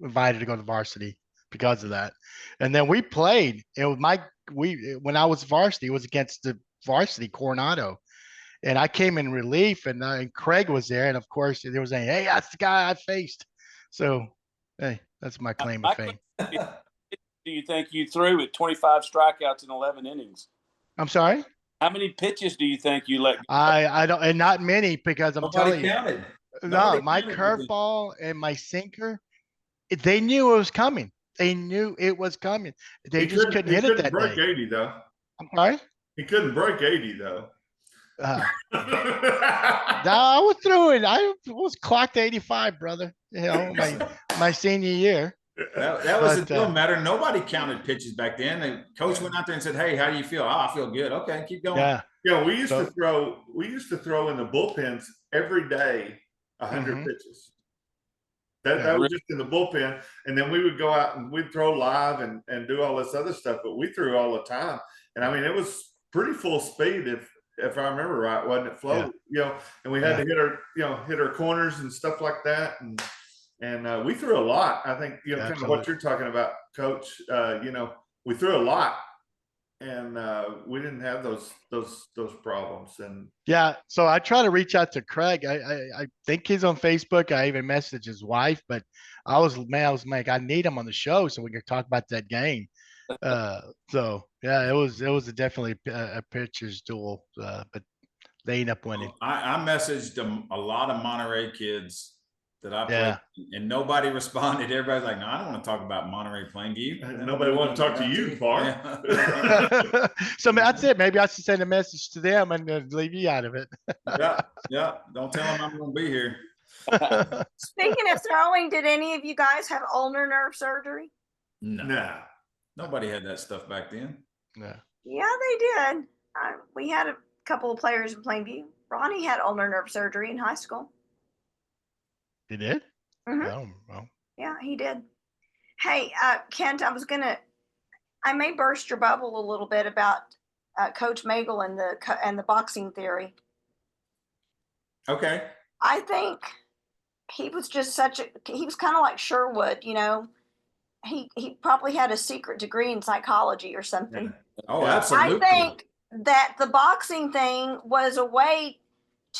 invited to go to varsity because of that. And then we played. It was when I was varsity, it was against the varsity Coronado, and I came in relief, and Craig was there, and of course there was hey, that's the guy I faced. So hey, that's my claim to fame. Do you think you threw with 25 strikeouts in 11 innings? I'm sorry. How many pitches do you think you let? I don't, and not many, because I'm telling you. Counted. No, my curveball and my sinker, they knew it was coming. They knew it was coming. They just couldn't hit it that break day. 80 though. I'm sorry? He couldn't break 80 though. No, I was through it. I was clocked 85, brother. My senior year. That was the deal, Matter. Nobody counted pitches back then. The coach went out there and said, "Hey, how do you feel?" "Oh, I feel good." "Okay, keep going." Yeah. We used to throw in the bullpens every day 100 pitches. That was just in the bullpen, and then we would go out and we'd throw live and do all this other stuff. But we threw all the time, and I mean it was pretty full speed if I remember right, wasn't it, Flo? Yeah. And we had to hit our corners and stuff like that, and we threw a lot. I think kind of what you're talking about, Coach. We threw a lot, and we didn't have those problems. And so I try to reach out to Craig. I think he's on Facebook. I even messaged his wife, but I was like, I need him on the show so we can talk about that game. So yeah, it was definitely a pitcher's duel, but they end up winning. I messaged a lot of Monterey kids that I played, and nobody responded. Everybody's like, "No, I don't want to talk about Monterey Plainview." And nobody wanted to talk to you, Bart. Yeah. So that's it. Maybe I should send a message to them and leave you out of it. Yeah. Don't tell them I'm going to be here. Speaking of throwing, did any of you guys have ulnar nerve surgery? No. Nobody had that stuff back then. No. Yeah, they did. We had a couple of players in Plainview. Ronnie had ulnar nerve surgery in high school. He did? Mm-hmm. Oh, well. Yeah, he did. Hey, Kent, I may burst your bubble a little bit about Coach Magel and the boxing theory. Okay. I think he was just he was kind of like Sherwood, you know. He probably had a secret degree in psychology or something. Oh, Yeah. absolutely. I think that the boxing thing was a way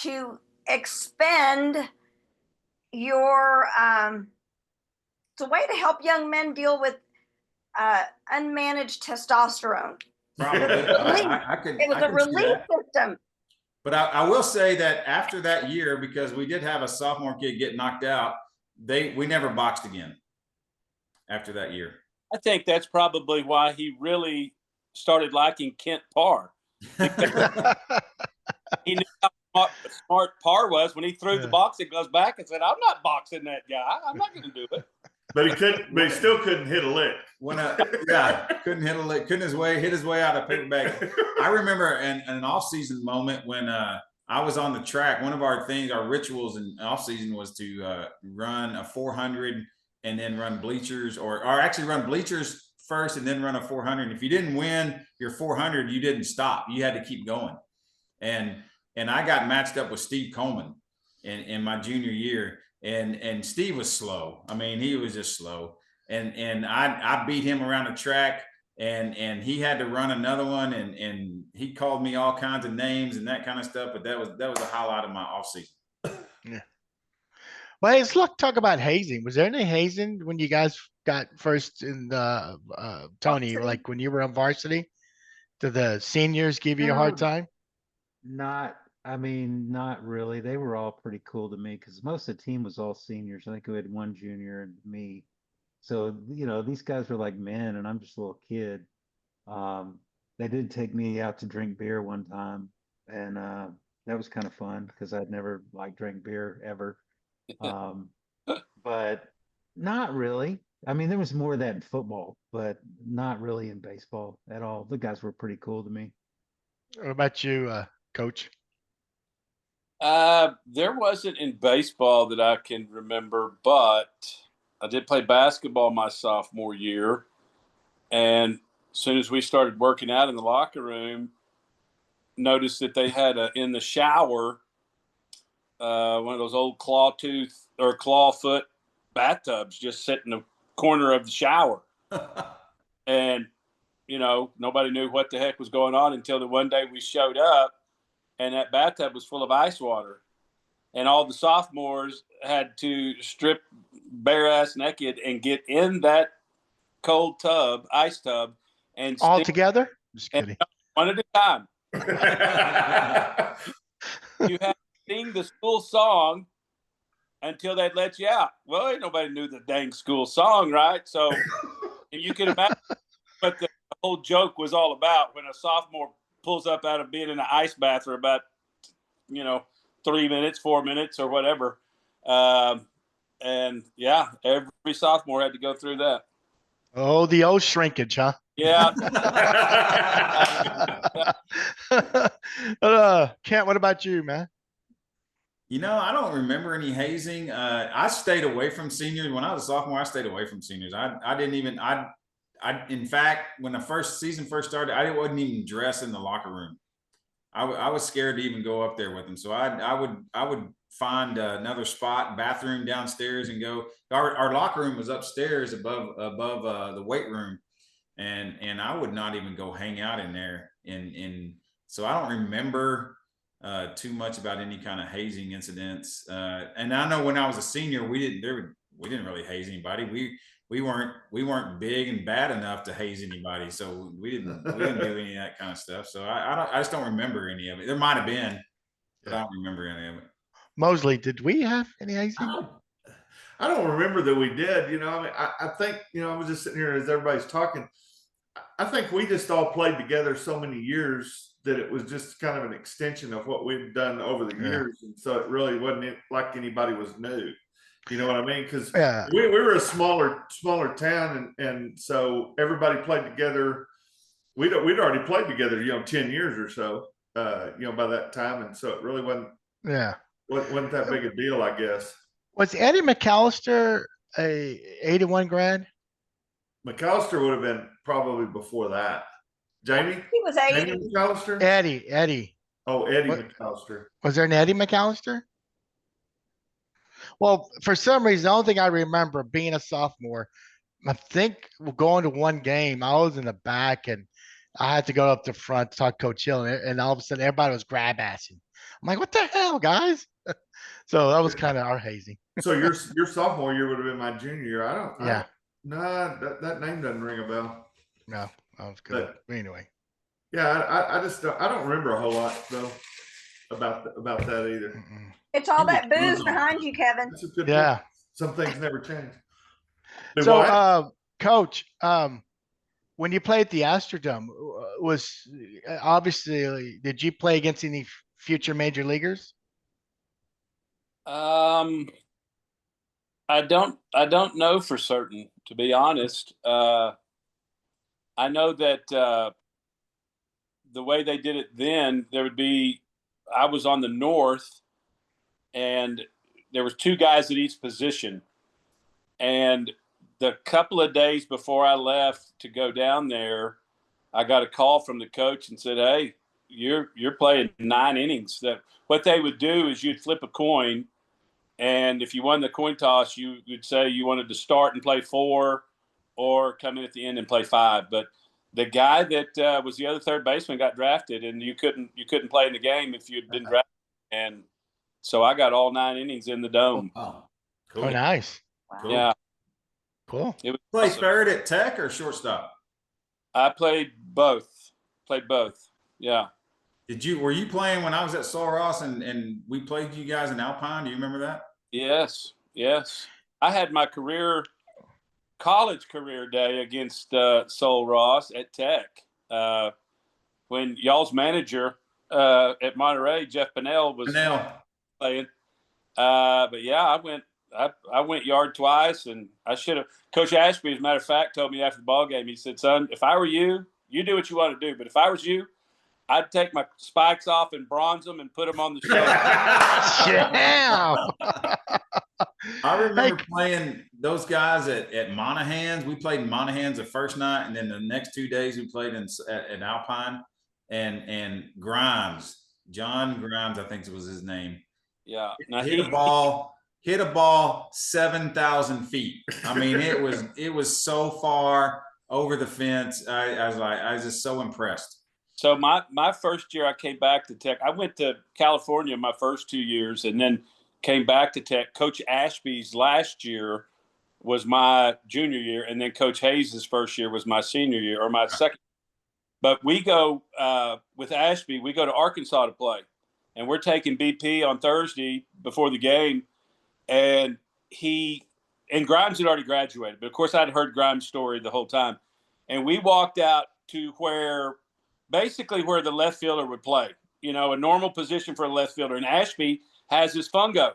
to expend your it's a way to help young men deal with unmanaged testosterone. Probably. It was I a could see relief that. system. But I will say that after that year, because we did have a sophomore kid get knocked out, we never boxed again after that year. I think that's probably why he really started liking Kent Parr. He knew how smart Parr was when he threw the boxing gloves back and said, "I'm not boxing that guy. I'm not going to do it." But he still couldn't hit a lick. Couldn't hit a lick, couldn't hit his way out of paper bag. I remember an off-season moment when I was on the track. One of our rituals in off-season was to run a 400 and then run bleachers, or actually run bleachers first and then run a 400. And if you didn't win your 400, you didn't stop. You had to keep going. And I got matched up with Steve Coleman in my junior year. And Steve was slow. I mean, he was just slow. And I beat him around the track, and he had to run another one, and he called me all kinds of names and that kind of stuff. But that was a highlight of my off season. Yeah. Well, let's talk about hazing. Was there any hazing when you guys got first in the Tony, Varsity. like when you were on varsity? Did the seniors give you a hard time? I mean, not really. They were all pretty cool to me because most of the team was all seniors. I think we had one junior and me. So, these guys were like men and I'm just a little kid. They did take me out to drink beer one time, and that was kind of fun because I'd never drank beer ever. But not really. I mean, there was more of that in football, but not really in baseball at all. The guys were pretty cool to me. What about you, Coach? There wasn't in baseball that I can remember, but I did play basketball my sophomore year. And as soon as we started working out in the locker room, noticed that they had in the shower one of those old claw foot bathtubs just sitting in the corner of the shower. And, nobody knew what the heck was going on until the one day we showed up and that bathtub was full of ice water. And all the sophomores had to strip bare ass naked and get in that cold ice tub, and all together? Just kidding. One at a time. You had to sing the school song until they'd let you out. Well, ain't nobody knew the dang school song, right? So you can imagine what the whole joke was all about when a sophomore pulls up out of being in an ice bath for about 3 minutes, 4 minutes, or whatever. And yeah, every sophomore had to go through that. Oh, the old shrinkage, huh? Yeah. Kent, what about you, man? I don't remember any hazing. I stayed away from seniors. When I was a sophomore, I stayed away from seniors. In fact, when the season first started, I wasn't even dressed in the locker room. I was scared to even go up there with them. So I would find another spot, bathroom downstairs, and go. Our locker room was upstairs above the weight room, and I would not even go hang out in there. And so I don't remember too much about any kind of hazing incidents. And I know when I was a senior, we didn't really haze anybody. We weren't big and bad enough to haze anybody, so we didn't do any of that kind of stuff. So I just don't remember any of it. There might have been, but I don't remember any of it. Mosley, did we have any hazing? I don't remember that we did. I think I was just sitting here as everybody's talking. I think we just all played together so many years that it was just kind of an extension of what we've done over the years, and so it really wasn't like anybody was new. You know what I mean? Because we were a smaller town, and so everybody played together. We'd already played together, 10 years or so, by that time, and so it really wasn't that big a deal, I guess. Was Eddie McAllister a 81 grad? McAllister would have been probably before that. Jamie? He was Jamie 80. McAllister? Eddie. Oh, Eddie What? McAllister. Was there an Eddie McAllister? Well, for some reason, the only thing I remember being a sophomore, I think going to one game, I was in the back and I had to go up the front to talk to Coach Hill, and all of a sudden everybody was grab assing. I'm like, what the hell, guys? So that was kind of our hazing. So your sophomore year would have been my junior year. Yeah. Nah, that name doesn't ring a bell. No, that was good. But anyway. Yeah, I just I don't remember a whole lot though about that either. Mm-mm. It's all that booze behind you, Kevin. That's a good Yeah. thing. Some things never change. So, Coach, when you played at the Astrodome, was obviously did you play against any future major leaguers? I don't know for certain, to be honest. I know that the way they did it then, I was on the north, and there was 2 guys at each position. And the couple of days before I left to go down there, I got a call from the coach and said, "Hey, you're playing 9 innings." That what they would do is you'd flip a coin, and if you won the coin toss, you would say you wanted to start and play 4, or come in at the end and play 5. But the guy that was the other third baseman got drafted, and you couldn't play in the game if you'd been drafted. And so I got all 9 innings in the dome. Oh, cool. Oh, nice. Wow. Cool. Yeah, Cool. it was Play awesome. third at Tech or shortstop? I played both. Yeah. Were you playing when I was at Sul Ross and we played you guys in Alpine? Do you remember that? Yes. I had my college career day against Sul Ross at Tech when y'all's manager at Monterey, Jeff Pennell, was playing. But yeah, I went yard twice, and I should have. Coach Ashby, as a matter of fact, told me after the ball game, he said, "Son, if I were you, you do what you want to do. But if I was you, I'd take my spikes off and bronze them and put them on the show." Yeah. I remember playing those guys at Monahan's. We played in Monahan's the first night, and then the next 2 days we played at Alpine. And Grimes, John Grimes, I think was his name. Yeah. Now hit a ball 7,000 feet. I mean, it was so far over the fence. I was just so impressed. So my first year I came back to Tech. I went to California my first 2 years, and then came back to Tech. Coach Ashby's last year was my junior year, and then Coach Hayes' first year was my senior year, or my second. But we go with Ashby. We go to Arkansas to play, and we're taking BP on Thursday before the game, and Grimes had already graduated, but of course I'd heard Grimes' story the whole time, and we walked out to basically where the left fielder would play, a normal position for a left fielder, and Ashby has his fungo,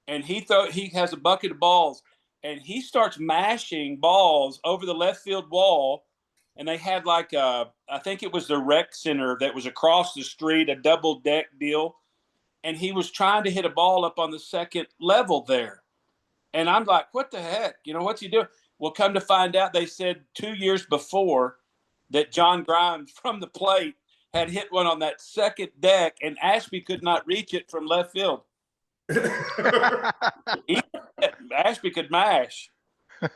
and he has a bucket of balls, and he starts mashing balls over the left field wall. And they had I think it was the rec center that was across the street, a double deck deal. And he was trying to hit a ball up on the second level there. And I'm like, what the heck? What's he doing? Well, come to find out, they said 2 years before that John Grimes from the plate had hit one on that second deck, and Ashby could not reach it from left field. Ashby could mash.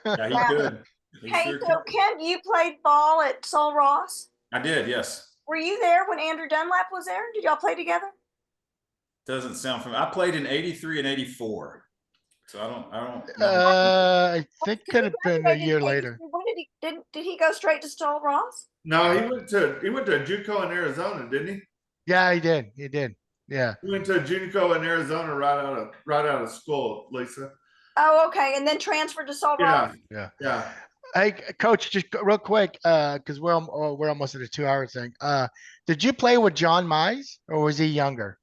Yeah, he could. Hey, so Ken, you played ball at Sul Ross? I did, yes. Were you there when Andrew Dunlap was there? Did y'all play together? Doesn't sound familiar. I played in 83 and 84. So I don't know. I think could have been a year later. When did he go straight to Sul Ross? No, he went to a JUCO in Arizona, didn't he? Yeah, he did. Yeah. He went to a JUCO in Arizona right out of school, Lisa. Oh, okay. And then transferred to Sul Ross? Yeah. Hey, Coach, just real quick, because we're almost at a 2-hour thing. Did you play with John Mize, or was he younger?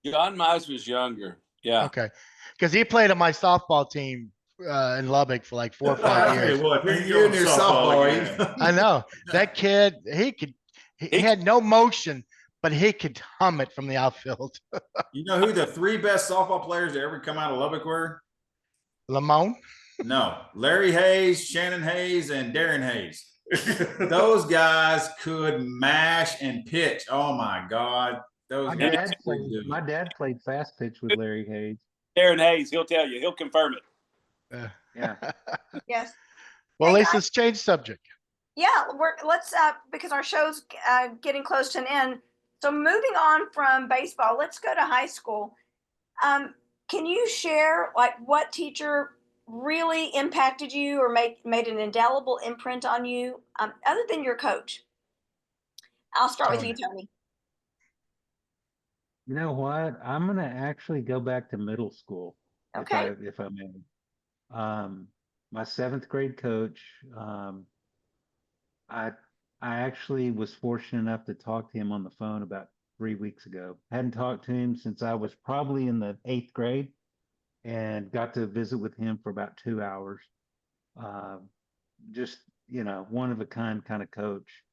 John Mize was younger. Yeah. Okay, because he played on my softball team in Lubbock for like 4 or 5 years. You're in your softball. I know that kid. He had no motion, but he could hum it from the outfield. You know who the 3 best softball players to ever come out of Lubbock were? Lamone. No, Larry Hayes, Shannon Hayes, and Darren Hayes. Those guys could mash and pitch. Oh my God. Those My guys dad could played. do My it. dad played fast pitch with Larry Hayes. Darren Hayes, he'll tell you. He'll confirm it. Yeah. Yes. Well, Hey, let's change subject. Yeah, let's because our show's getting close to an end. So moving on from baseball, let's go to high school. Can you share like what teacher really impacted you or made an indelible imprint on you, other than your coach? I'll start with you, Tony. You know what? I'm gonna actually go back to middle school, Okay. if I may. My seventh grade coach. I I actually was fortunate enough to talk to him on the phone about 3 weeks ago. Hadn't talked to him since I was probably in the eighth grade, and got to visit with him for about 2 hours. Uh, just one of a kind of coach.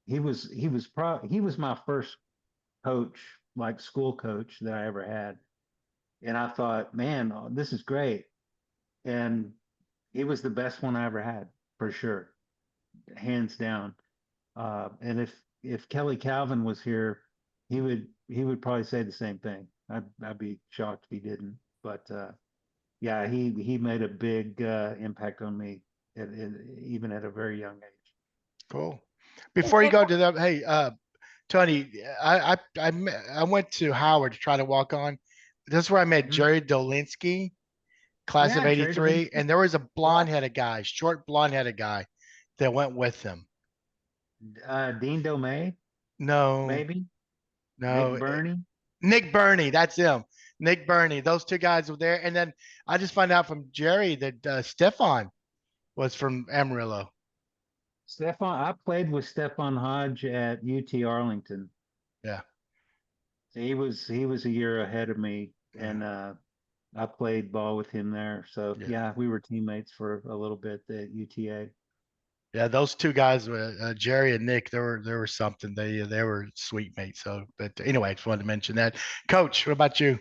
He was my first coach, like school coach that I ever had. And I thought, man, this is great. And he was the best one I ever had, for sure, hands down. And if Kelly Calvin was here, he would probably say the same thing. I'd be shocked if he didn't. But yeah, he made a big impact on me, even at a very young age. Cool. Before you go to that, hey, Tony, I went to Howard to try to walk on. This is where I met Mhm. Jerry Dolinsky, class of Yeah, Jerry '83, Dolinsky. and there was a blonde-headed guy, short blonde-headed guy, that went with him. Dean Domay, No, maybe. no, Nick Burney. Nick Burney, that's him. Nick Burney. Those two guys were there, and then I just found out from Jerry that Stefan was from Amarillo. I played with Stefan Hodge at UT Arlington. Yeah. He was a year ahead of me, Yeah. and I played ball with him there. So Yeah. yeah, we were teammates for a little bit at UTA. Yeah, those two guys were Jerry and Nick. There were something. They were sweet mates. So, but anyway, I just wanted to mention that. Coach, what about you?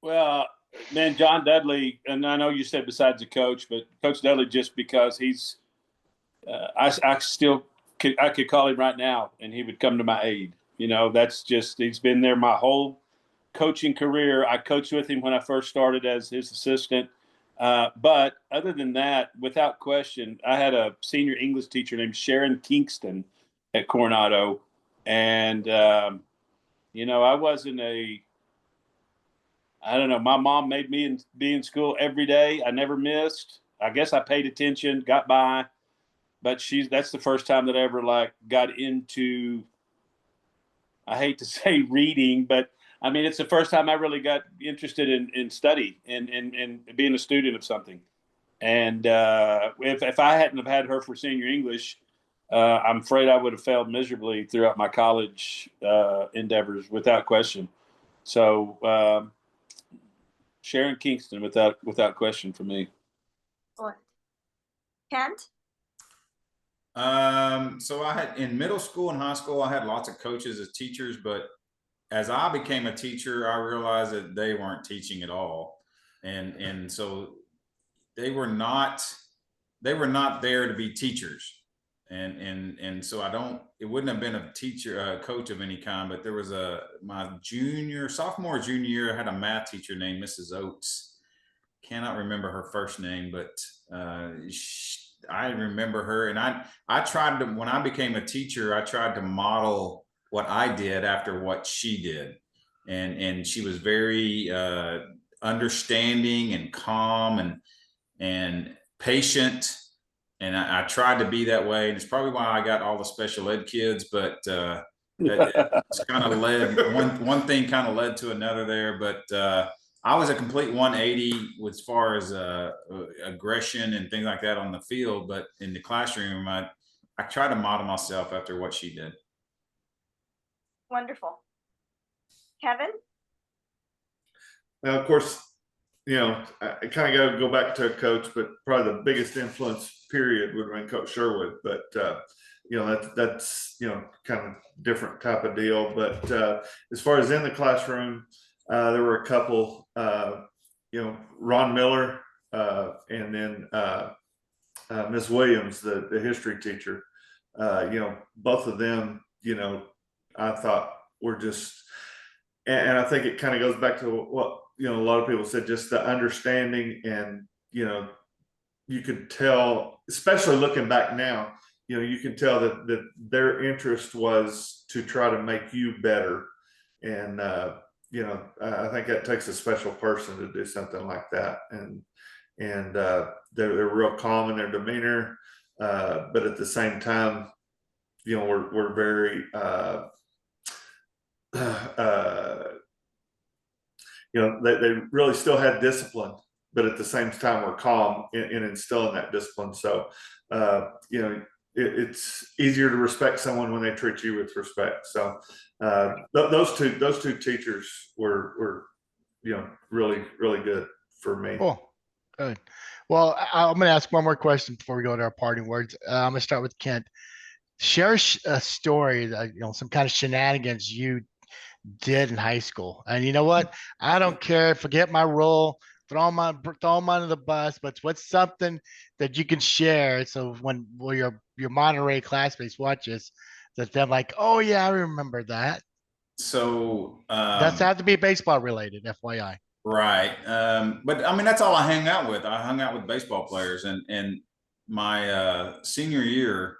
Well, man, John Dudley, and I know you said besides the coach, but Coach Dudley, just because he's, I still I could call him right now, and he would come to my aid. That's just he's been there my whole coaching career. I coached with him when I first started as his assistant. But other than that, without question, I had a senior English teacher named Sharon Kingston at Coronado. And, I wasn't I don't know, my mom made me be in school every day. I never missed. I guess I paid attention, got by. But that's the first time that I ever got into, I hate to say reading, but I mean, it's the first time I really got interested in study and being a student of something. And if I hadn't have had her for senior English, I'm afraid I would have failed miserably throughout my college endeavors, without question. So Sharon Kingston, without question, for me. Excellent. Kent? So I had in middle school and high school, I had lots of coaches as teachers, but as I became a teacher, I realized that they weren't teaching at all. And so they were not there to be teachers. And so it wouldn't have been a coach of any kind, but there was my sophomore, junior year, I had a math teacher named Mrs. Oates. Cannot remember her first name, but I remember her. And I tried to, when I became a teacher, I tried to model what I did after what she did. And she was very understanding and calm and patient. And I tried to be that way. And it's probably why I got all the special ed kids, but it's kind of led, one thing kind of led to another there. But I was a complete 180 as far as aggression and things like that on the field. But in the classroom, I tried to model myself after what she did. Wonderful. Kevin? Now, of course, I kind of got to go back to a coach, but probably the biggest influence period would have been Coach Sherwood. But that's kind of different type of deal. But as far as in the classroom, there were a couple. Ron Miller and then Ms. Williams, the history teacher. Both of them, I thought were just, and I think it kind of goes back to what a lot of people said, just the understanding, and you could tell, especially looking back now, you can tell that their interest was to try to make you better. And, I think that takes a special person to do something like that. And they're real calm in their demeanor. But at the same time, we're very, they really still had discipline, but at the same time we're calm in instilling that discipline. So, it's easier to respect someone when they treat you with respect. So, those two teachers were really, really good for me. Cool. Good. Well, I'm going to ask one more question before we go to our parting words. I'm going to start with Kent. Share a story that, some kind of shenanigans you did in high school. And you know what? I don't care. Forget my role. Throw them under the bus. But what's something that you can share? So when your Monterey classmates watch this, that they're like, oh yeah, I remember that. So That's have to be baseball related, FYI. Right. But I mean, that's all I hang out with. I hung out with baseball players, and my senior year,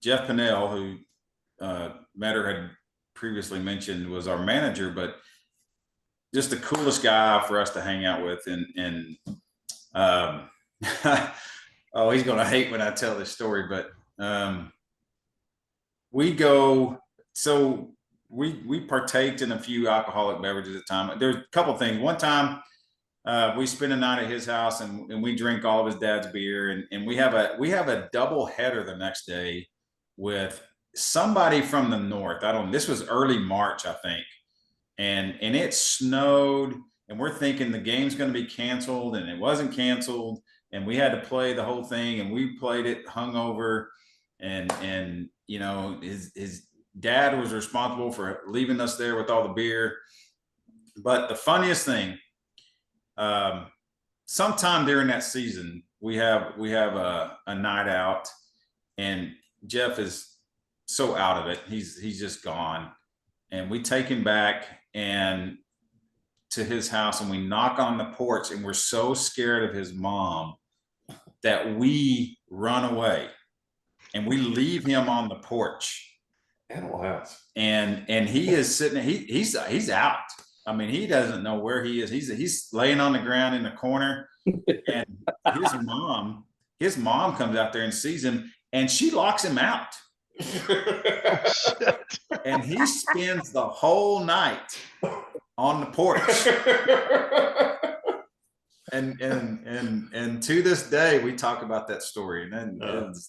Jeff Pinnell, who Matter had previously mentioned, was our manager, but just the coolest guy for us to hang out with. And oh, he's going to hate when I tell this story, but we partaked in a few alcoholic beverages at the time. There's a couple of things. One time we spent a night at his house, and we drink all of his dad's beer, and we have a double header the next day with somebody from the north. This was early March, I think. And it snowed, and we're thinking the game's going to be canceled, and it wasn't canceled, and we had to play the whole thing, and we played it hungover, and his dad was responsible for leaving us there with all the beer. But the funniest thing, sometime during that season, we have a night out, and Jeff is so out of it. He's just gone. And we take him back and to his house, and we knock on the porch, and we're so scared of his mom that we run away, and we leave him on the porch. Animal house. And he is sitting, he's out. I mean, he doesn't know where he is. He's laying on the ground in the corner, and his mom comes out there and sees him, and she locks him out. And he spends the whole night on the porch. And to this day we talk about that story. And then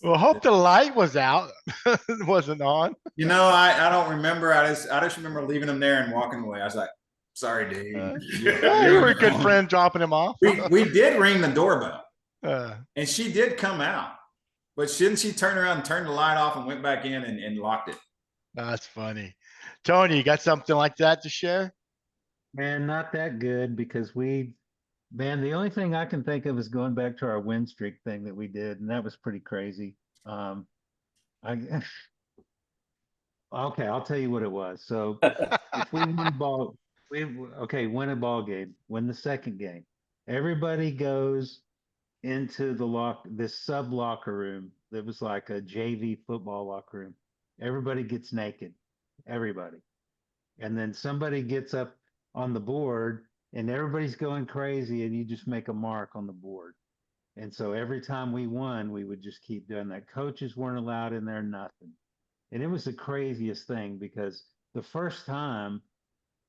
well, hope the light was out. It wasn't on. I don't remember. I just remember leaving him there and walking away. I was like, sorry, dude. You were a good friend dropping him off. We did ring the doorbell, and she did come out. But shouldn't she turn around and turn the light off and went back in and locked it? That's funny. Tony, you got something like that to share? Man, not that good, because the only thing I can think of is going back to our win streak thing that we did, and that was pretty crazy. Okay, I'll tell you what it was. So if we win a ball, win a ball game, win the second game, everybody goes into this sub locker room that was like a JV football locker room. Everybody gets naked, everybody. And then somebody gets up on the board, and everybody's going crazy, and you just make a mark on the board. And so every time we won, we would just keep doing that. Coaches weren't allowed in there, nothing. And it was the craziest thing, because the first time,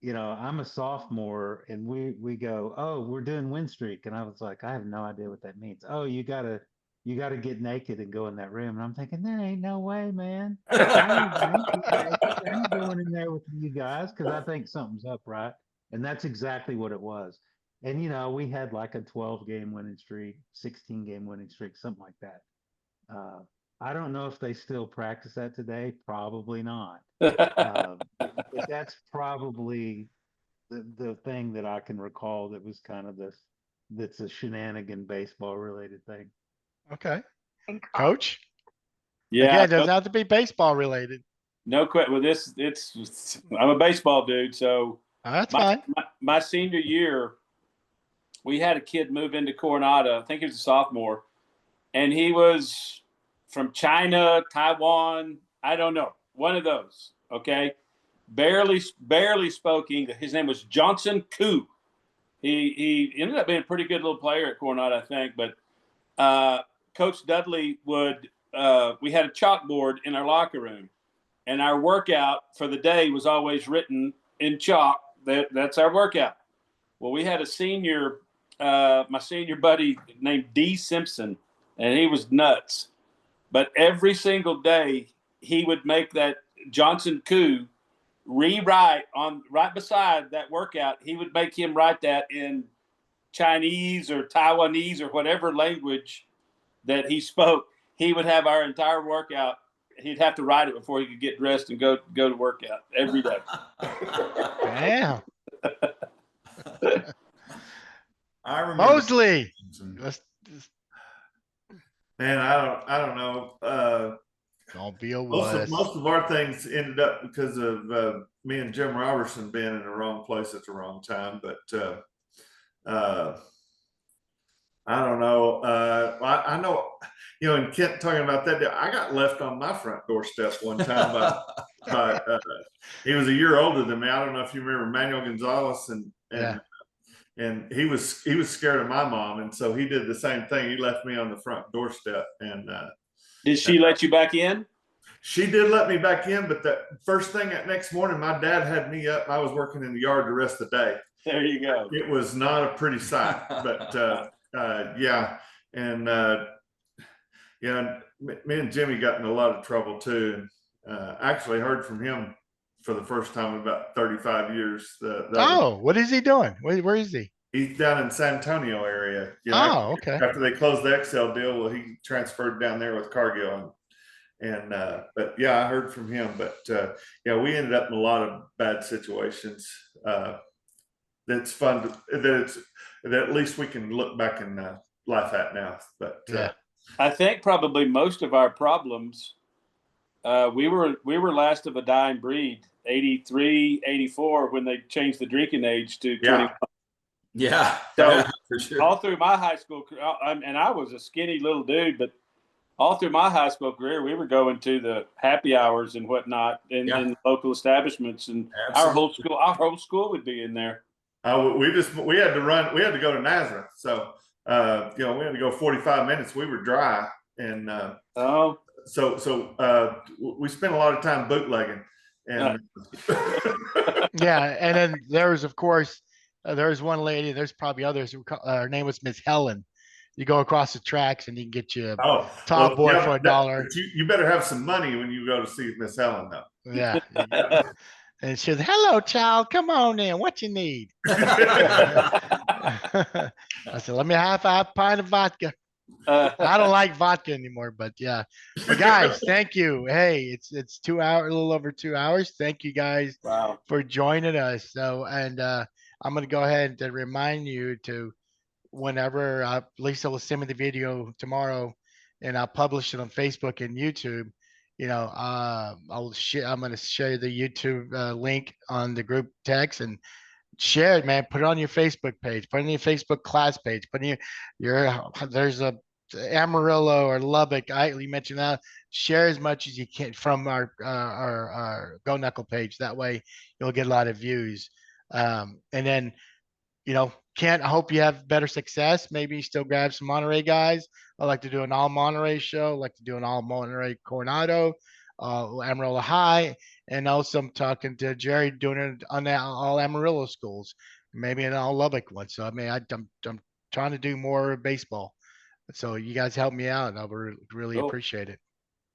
I'm a sophomore, and we go, oh, we're doing win streak. And I was like, I have no idea what that means. Oh, you gotta get naked and go in that room. And I'm thinking, there ain't no way, man. I ain't going in there with you guys, because I think something's up, right? And that's exactly what it was. And, we had like a 12-game winning streak, 16-game winning streak, something like that. I don't know if they still practice that today. Probably not. But that's probably the thing that I can recall that was kind of that's a shenanigan baseball related thing. Okay. And Coach? Yeah, Again, it doesn't have to be baseball related. no question. Well, I'm a baseball dude, so That's fine. my senior year, we had a kid move into Coronado. I think he was a sophomore, and he was from China, Taiwan. I don't know, one of those. Okay, barely spoke English. His name was Johnson Koo. He ended up being a pretty good little player at Coronado, I think. But Coach Dudley would we had a chalkboard in our locker room, and our workout for the day was always written in chalk. That's our workout. Well, we had a senior, my senior buddy named D. Simpson, and he was nuts. But every single day, he would make that Johnson Koo rewrite on right beside that workout. He would make him write that in Chinese or Taiwanese or whatever language that he spoke. He would have our entire workout. He'd have to write it before he could get dressed and go to workout every day. Damn. I remember. Mosley. Man, I don't know. Don't be a Most wuss. of our things ended up because of me and Jim Robertson being in the wrong place at the wrong time. But I don't know. I know, and Kent talking about that, I got left on my front doorstep one time by he was a year older than me. I don't know if you remember Manuel Gonzalez, and he was scared of my mom, and so he did the same thing. He left me on the front doorstep, and did she let you back in? She did let me back in, but the first thing that next morning, my dad had me up. I was working in the yard the rest of the day. There you go. It was not a pretty sight, but yeah, and me and Jimmy got in a lot of trouble too. And actually heard from him for the first time in about 35 years. What is he doing? Where is he? He's down in San Antonio area. Okay. After they closed the XL deal, well, he transferred down there with Cargill, and but yeah, I heard from him. But we ended up in a lot of bad situations. That's fun that at least we can look back and laugh at now. But I think probably most of our problems, we were last of a dying breed, 83, 84, when they changed the drinking age to 21. Yeah, so for sure. All through my high school career, and I was a skinny little dude, but all through my high school career, we were going to the happy hours and whatnot in local establishments, and our whole school would be in there. We had to go to Nazareth, so we had to go 45 minutes. We were dry, and so we spent a lot of time bootlegging, and and then there was, of course, there was one lady. There's probably others. Her name was Miss Helen. You go across the tracks and you can get you a top boy for $1. You better have some money when you go to see Miss Helen, though. Yeah. And she said, "Hello, child. Come on in. What you need?" I said, "Let me have a pint of vodka." I don't like vodka anymore, but yeah. But guys, thank you. Hey, it's 2 hours, a little over 2 hours. Thank you guys for joining us. So, and I'm going to go ahead and remind you to, whenever Lisa will send me the video tomorrow, and I'll publish it on Facebook and YouTube. I'm going to share the YouTube link on the group text and share it, man. Put it on your Facebook page. Put it on your Facebook class page. Put it in there's a Amarillo or Lubbock. You mentioned that. Share as much as you can from our Go Knuckle page. That way you'll get a lot of views. And then, Kent, I hope you have better success. Maybe you still grab some Monterey guys. I like to do an all Monterey show. I like to do an all Monterey Coronado, Amarillo High. And also I'm talking to Jerry doing it on all Amarillo schools, maybe an all Lubbock one. So, I'm trying to do more baseball. So you guys help me out. I would really appreciate it.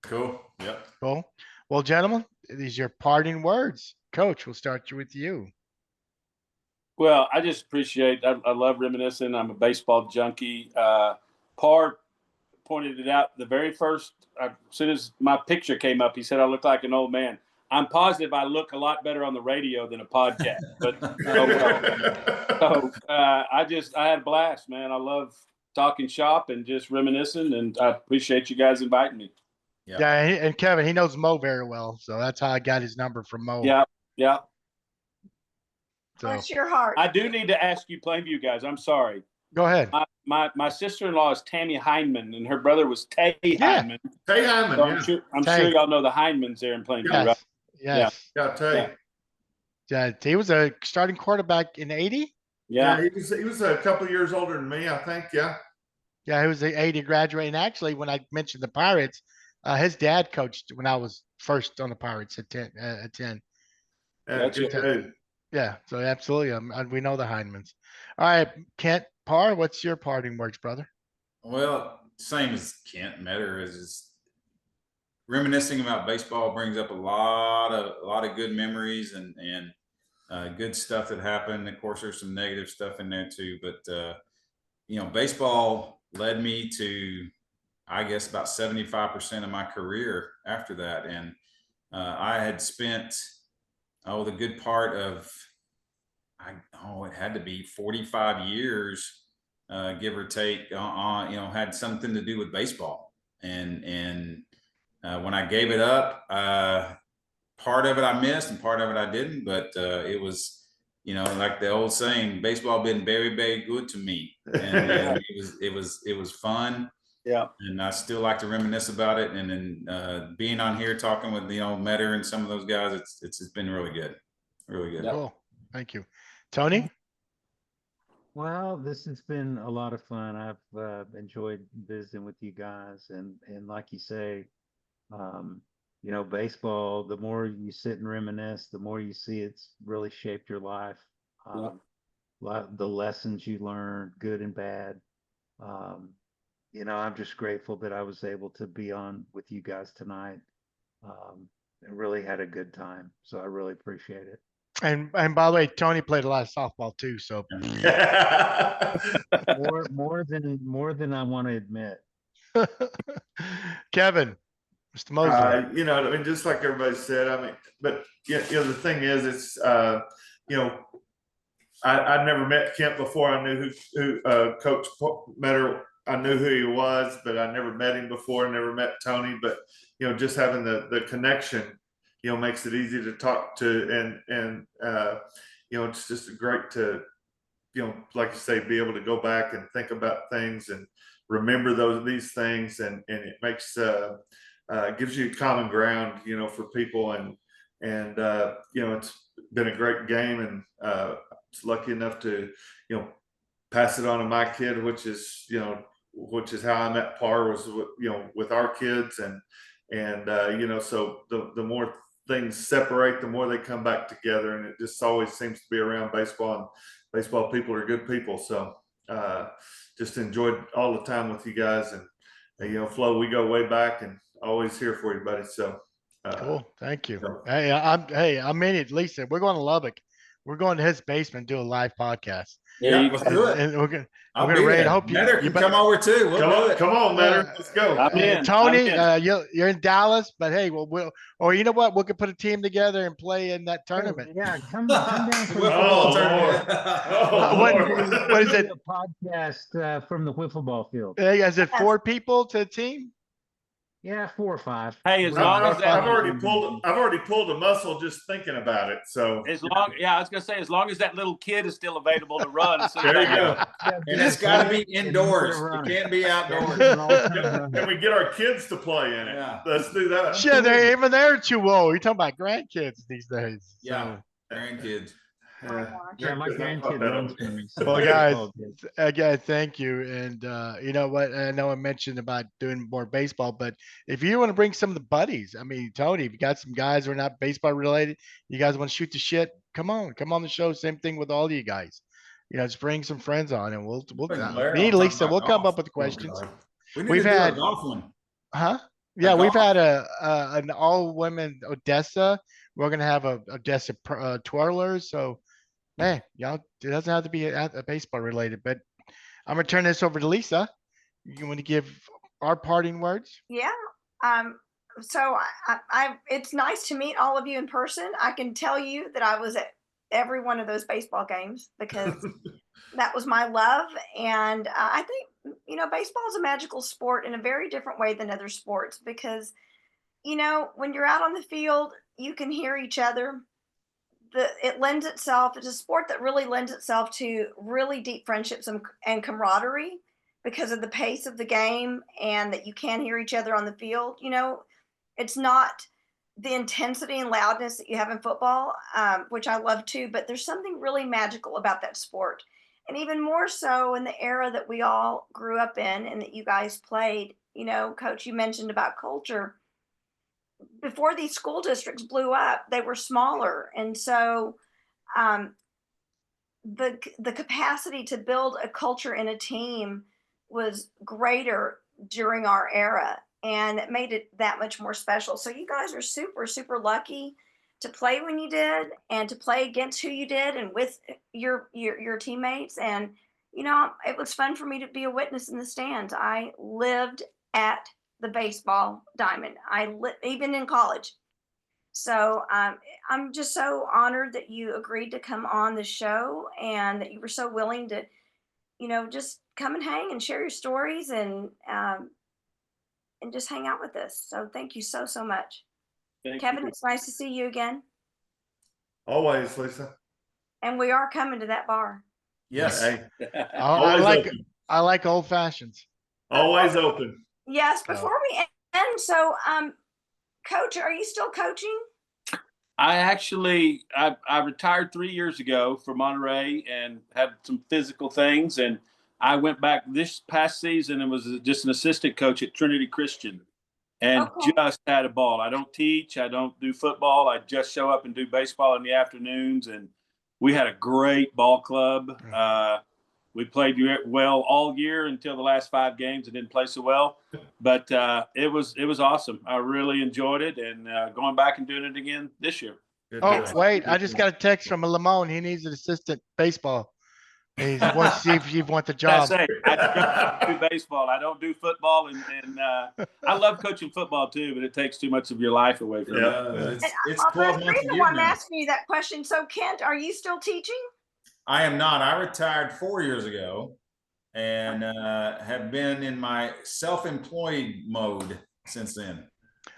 Cool. Yep. Cool. Well, gentlemen, these are your parting words. Coach, we'll start with you. Well, I just appreciate, I love reminiscing. I'm a baseball junkie. Parr pointed it out the very first, as soon as my picture came up, he said I look like an old man. I'm positive I look a lot better on the radio than a podcast. But oh well. So I had a blast, man. I love talking shop and just reminiscing, and I appreciate you guys inviting me. Yeah, and Kevin, he knows Mo very well, so that's how I got his number from Mo. Yeah. So Bless your heart. I do need to ask you, Plainview guys. I'm sorry. go ahead. My sister-in-law is Tammy Heineman, and her brother was Tay Heineman. Tay Hyman, So I'm Tay. sure y'all know the Heinemans there in Plainview, Yes. right? Yes. yeah, Tay. Yeah. He was a starting quarterback in 80. Yeah. he was a couple of years older than me, I think. Yeah. Yeah, he was the 80 graduate. And actually, when I mentioned the Pirates, his dad coached when I was first on the Pirates at 10. That's good it. dude. Yeah, so absolutely. We know the Heinemans. All right, Kent Parr, what's your parting words, brother? Well, same as Kent. Metter is just reminiscing about baseball brings up a lot of good memories and good stuff that happened. Of course, there's some negative stuff in there too, but baseball led me to, I guess, about 75% of my career after that, and I had spent the good part of it had to be 45 years, give or take, had something to do with baseball. And when I gave it up, part of it I missed and part of it I didn't, but it was, like the old saying, baseball been very, very good to me. And it was fun. Yeah. And I still like to reminisce about it. And then being on here talking with, Metter and some of those guys, it's been really good. Really good. Cool. Thank you. Tony? Well, this has been a lot of fun. I've enjoyed visiting with you guys, and like you say, baseball, the more you sit and reminisce, the more you see it's really shaped your life. The lessons you learn, good and bad. I'm just grateful that I was able to be on with you guys tonight. And really had a good time. So I really appreciate it. And by the way, Tony played a lot of softball too. So more than I want to admit. Kevin, Mr. Mosley. Just like everybody said, but the thing is, it's I'd never met Kent before. I knew who Coach Metter. I knew who he was, but I never met him before. Never met Tony, but just having the connection, makes it easy to talk to, and it's just great to, like you say, be able to go back and think about things and remember these things, and it makes gives you common ground, for people, and it's been a great game, and it's lucky enough to pass it on to my kid, which is how I met Parr, was with our kids, and so the more things separate, the more they come back together, and it just always seems to be around baseball, and baseball people are good people. So just enjoyed all the time with you guys, and Flo, we go way back, and always here for you, buddy. So cool, thank you. Hey, I'm in it, Lisa. We're going to Lubbock. We're going to his basement and do a live podcast. Yeah, let's do it. And we're gonna I hope Metter can come over too. Come on, Metter. Let's go. Tony, you're in Dallas, but hey, or you know what? We could put a team together and play in that tournament. Yeah, come down for the what is it? A podcast from the wiffle ball field. Hey, is it 4 people to a team? Yeah, 4 or 5. Hey, as long as I've already pulled a muscle just thinking about it. So I was gonna say, as long as that little kid is still available to run. There you go. And it's got to be indoors. It can't be outdoors. Can we get our kids to play in it? Yeah. Let's do that. Yeah, they're too old. You're talking about grandkids these days. Yeah, grandkids. Yeah, my grandkid runs for me. Well, guys, again, thank you. And you know what? I know I mentioned about doing more baseball, but if you want to bring some of the buddies, Tony, if you got some guys who are not baseball related, you guys want to shoot the shit, come on the show. Same thing with all you guys. Just bring some friends on, and we'll me and Lisa, we'll come up with questions. We've had golf one. Huh? Yeah, we've had an all women Odessa. We're gonna have a Odessa twirlers. So, man, y'all, it doesn't have to be a baseball related. But I'm gonna turn this over to Lisa. You want to give our parting words? Yeah. so it's nice to meet all of you in person. I can tell you that I was at every one of those baseball games because that was my love. And I think, baseball is a magical sport in a very different way than other sports because, when you're out on the field, you can hear each other. It lends itself, it's a sport that really lends itself to really deep friendships and camaraderie because of the pace of the game and that you can hear each other on the field. It's not the intensity and loudness that you have in football, which I love too, but there's something really magical about that sport. And even more so in the era that we all grew up in and that you guys played. Coach, you mentioned about culture. Before these school districts blew up, they were smaller. And so um, the capacity to build a culture in a team was greater during our era, and it made it that much more special. So you guys are super, super lucky to play when you did and to play against who you did and with your teammates. And, it was fun for me to be a witness in the stands. I lived at the baseball diamond. Even in college. So I'm just so honored that you agreed to come on the show and that you were so willing to, just come and hang and share your stories and just hang out with us. So thank you so, so much. Kevin, it's nice to see you again. Always, Lisa. And we are coming to that bar. Yes. Hey, I like old fashions. always open. Yes. Before we end, so Coach, are you still coaching? I retired 3 years ago from Monterey and had some physical things, and I went back this past season and was just an assistant coach at Trinity Christian, and just had a ball. I don't teach, I don't do football. I just show up and do baseball in the afternoons, and we had a great ball club. We played well all year until the last 5 games. It didn't play so well, but it was awesome. I really enjoyed it, and going back and doing it again this year. Wait, I just got a text from Lamone. He needs an assistant baseball. He wants to see if you want the job. I do baseball. I don't do football, and I love coaching football too, but it takes too much of your life away from it. It's 12 months a year I'm now. asking you that question. So, Kent, are you still teaching? I am not. I retired 4 years ago and have been in my self-employed mode since then.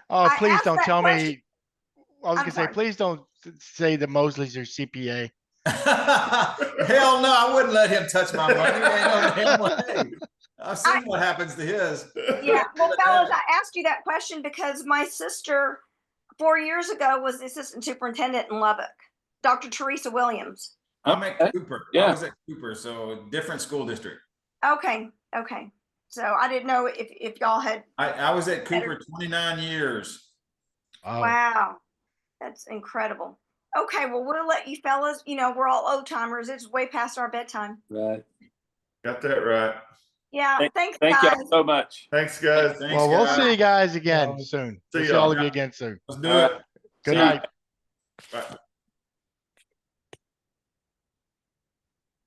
Oh, please don't tell me. I was going to say, please don't say that Mosley's your CPA. Hell no, I wouldn't let him touch my money. Hey, I've seen what happens to his. Yeah. Well, fellas, I asked you that question because my sister 4 years ago was the assistant superintendent in Lubbock, Dr. Teresa Williams. I'm at Cooper. Yeah. I was at Cooper, so different school district. Okay. So I didn't know if y'all had. I was at Cooper 29 years. Oh. Wow. That's incredible. Okay, well, we'll let you fellas, we're all old timers. It's way past our bedtime. Right. Got that right. Yeah. Thank you guys so much. Thanks, guys. Well, we'll see you guys again soon. See all of you again soon. Let's do it. Good night. Bye.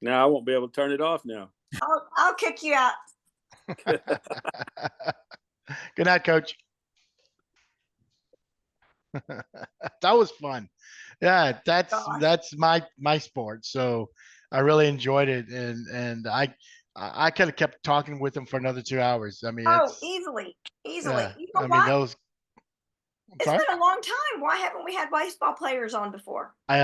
Now I won't be able to turn it off now. I'll kick you out. Good night, Coach. That was fun. Yeah, that's my sport. So I really enjoyed it, and I could have kept talking with him for another 2 hours. I mean, easily. Yeah, You know I mean, those. It's been a long time. Why haven't we had baseball players on before? I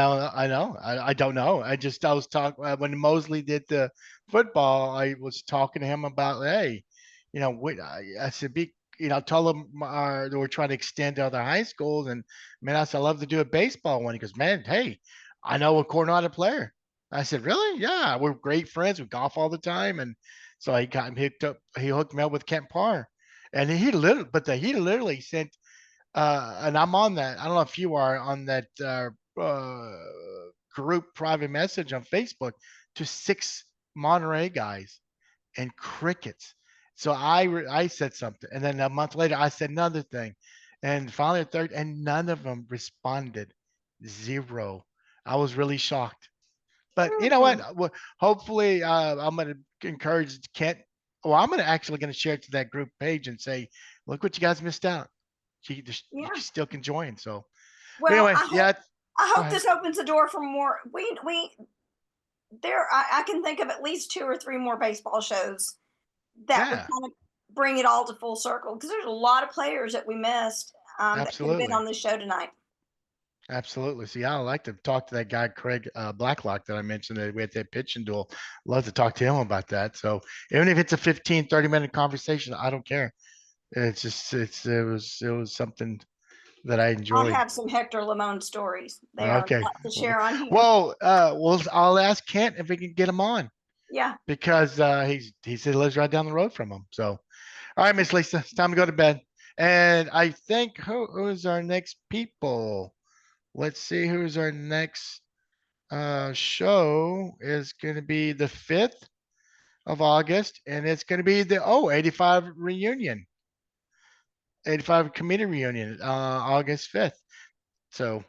know. I don't know. I was talking when Mosley did the football. I was talking to him about, hey, I said, tell them that we're trying to extend to other high schools. And man, I said, I love to do a baseball one. He goes, man, hey, I know a Coronado player. I said, really? Yeah, we're great friends. We golf all the time. And so I got him hooked up. He hooked me up with Kent Parr, and he literally sent. And I'm on that. I don't know if you are on that group private message on Facebook to 6 Monterey guys and crickets. So I said something, and then a month later I said another thing, and finally a third, and none of them responded. 0. I was really shocked. But you know what? Hopefully, I'm going to encourage Kent. Well, I'm going to share it to that group page and say, look what you guys missed out. you Yeah. still can join. So Well, anyway, I hope, yeah. I Go hope ahead. this opens the door for more. I can think of at least 2 or 3 more baseball shows that would Yeah, kind of bring it all to full circle, because there's a lot of players that we missed that could have been absolutely. on this show tonight. Absolutely. See, I like to talk to that guy, Craig Blacklock, that I mentioned that we had that pitching duel. Love to talk to him about that. So even if it's a 15, 30-minute conversation, I don't care. It's just, it was something that I I enjoyed. have some Hector Lamone stories. They are Okay. not to share on here. Well, I'll ask Kent if we can get him on Yeah. because he said he lives right down the road from him. So, all right, Miss Lisa, it's time to go to bed. And I think who's our next people? Let's see who's our next show is going to be the 5th of August, and it's going to be the 85 reunion, 85 committee reunion, August 5th. So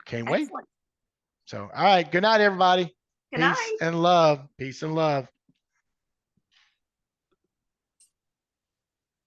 can't wait. Excellent. So all right, good night, everybody. Good Peace night. and love. Peace and love.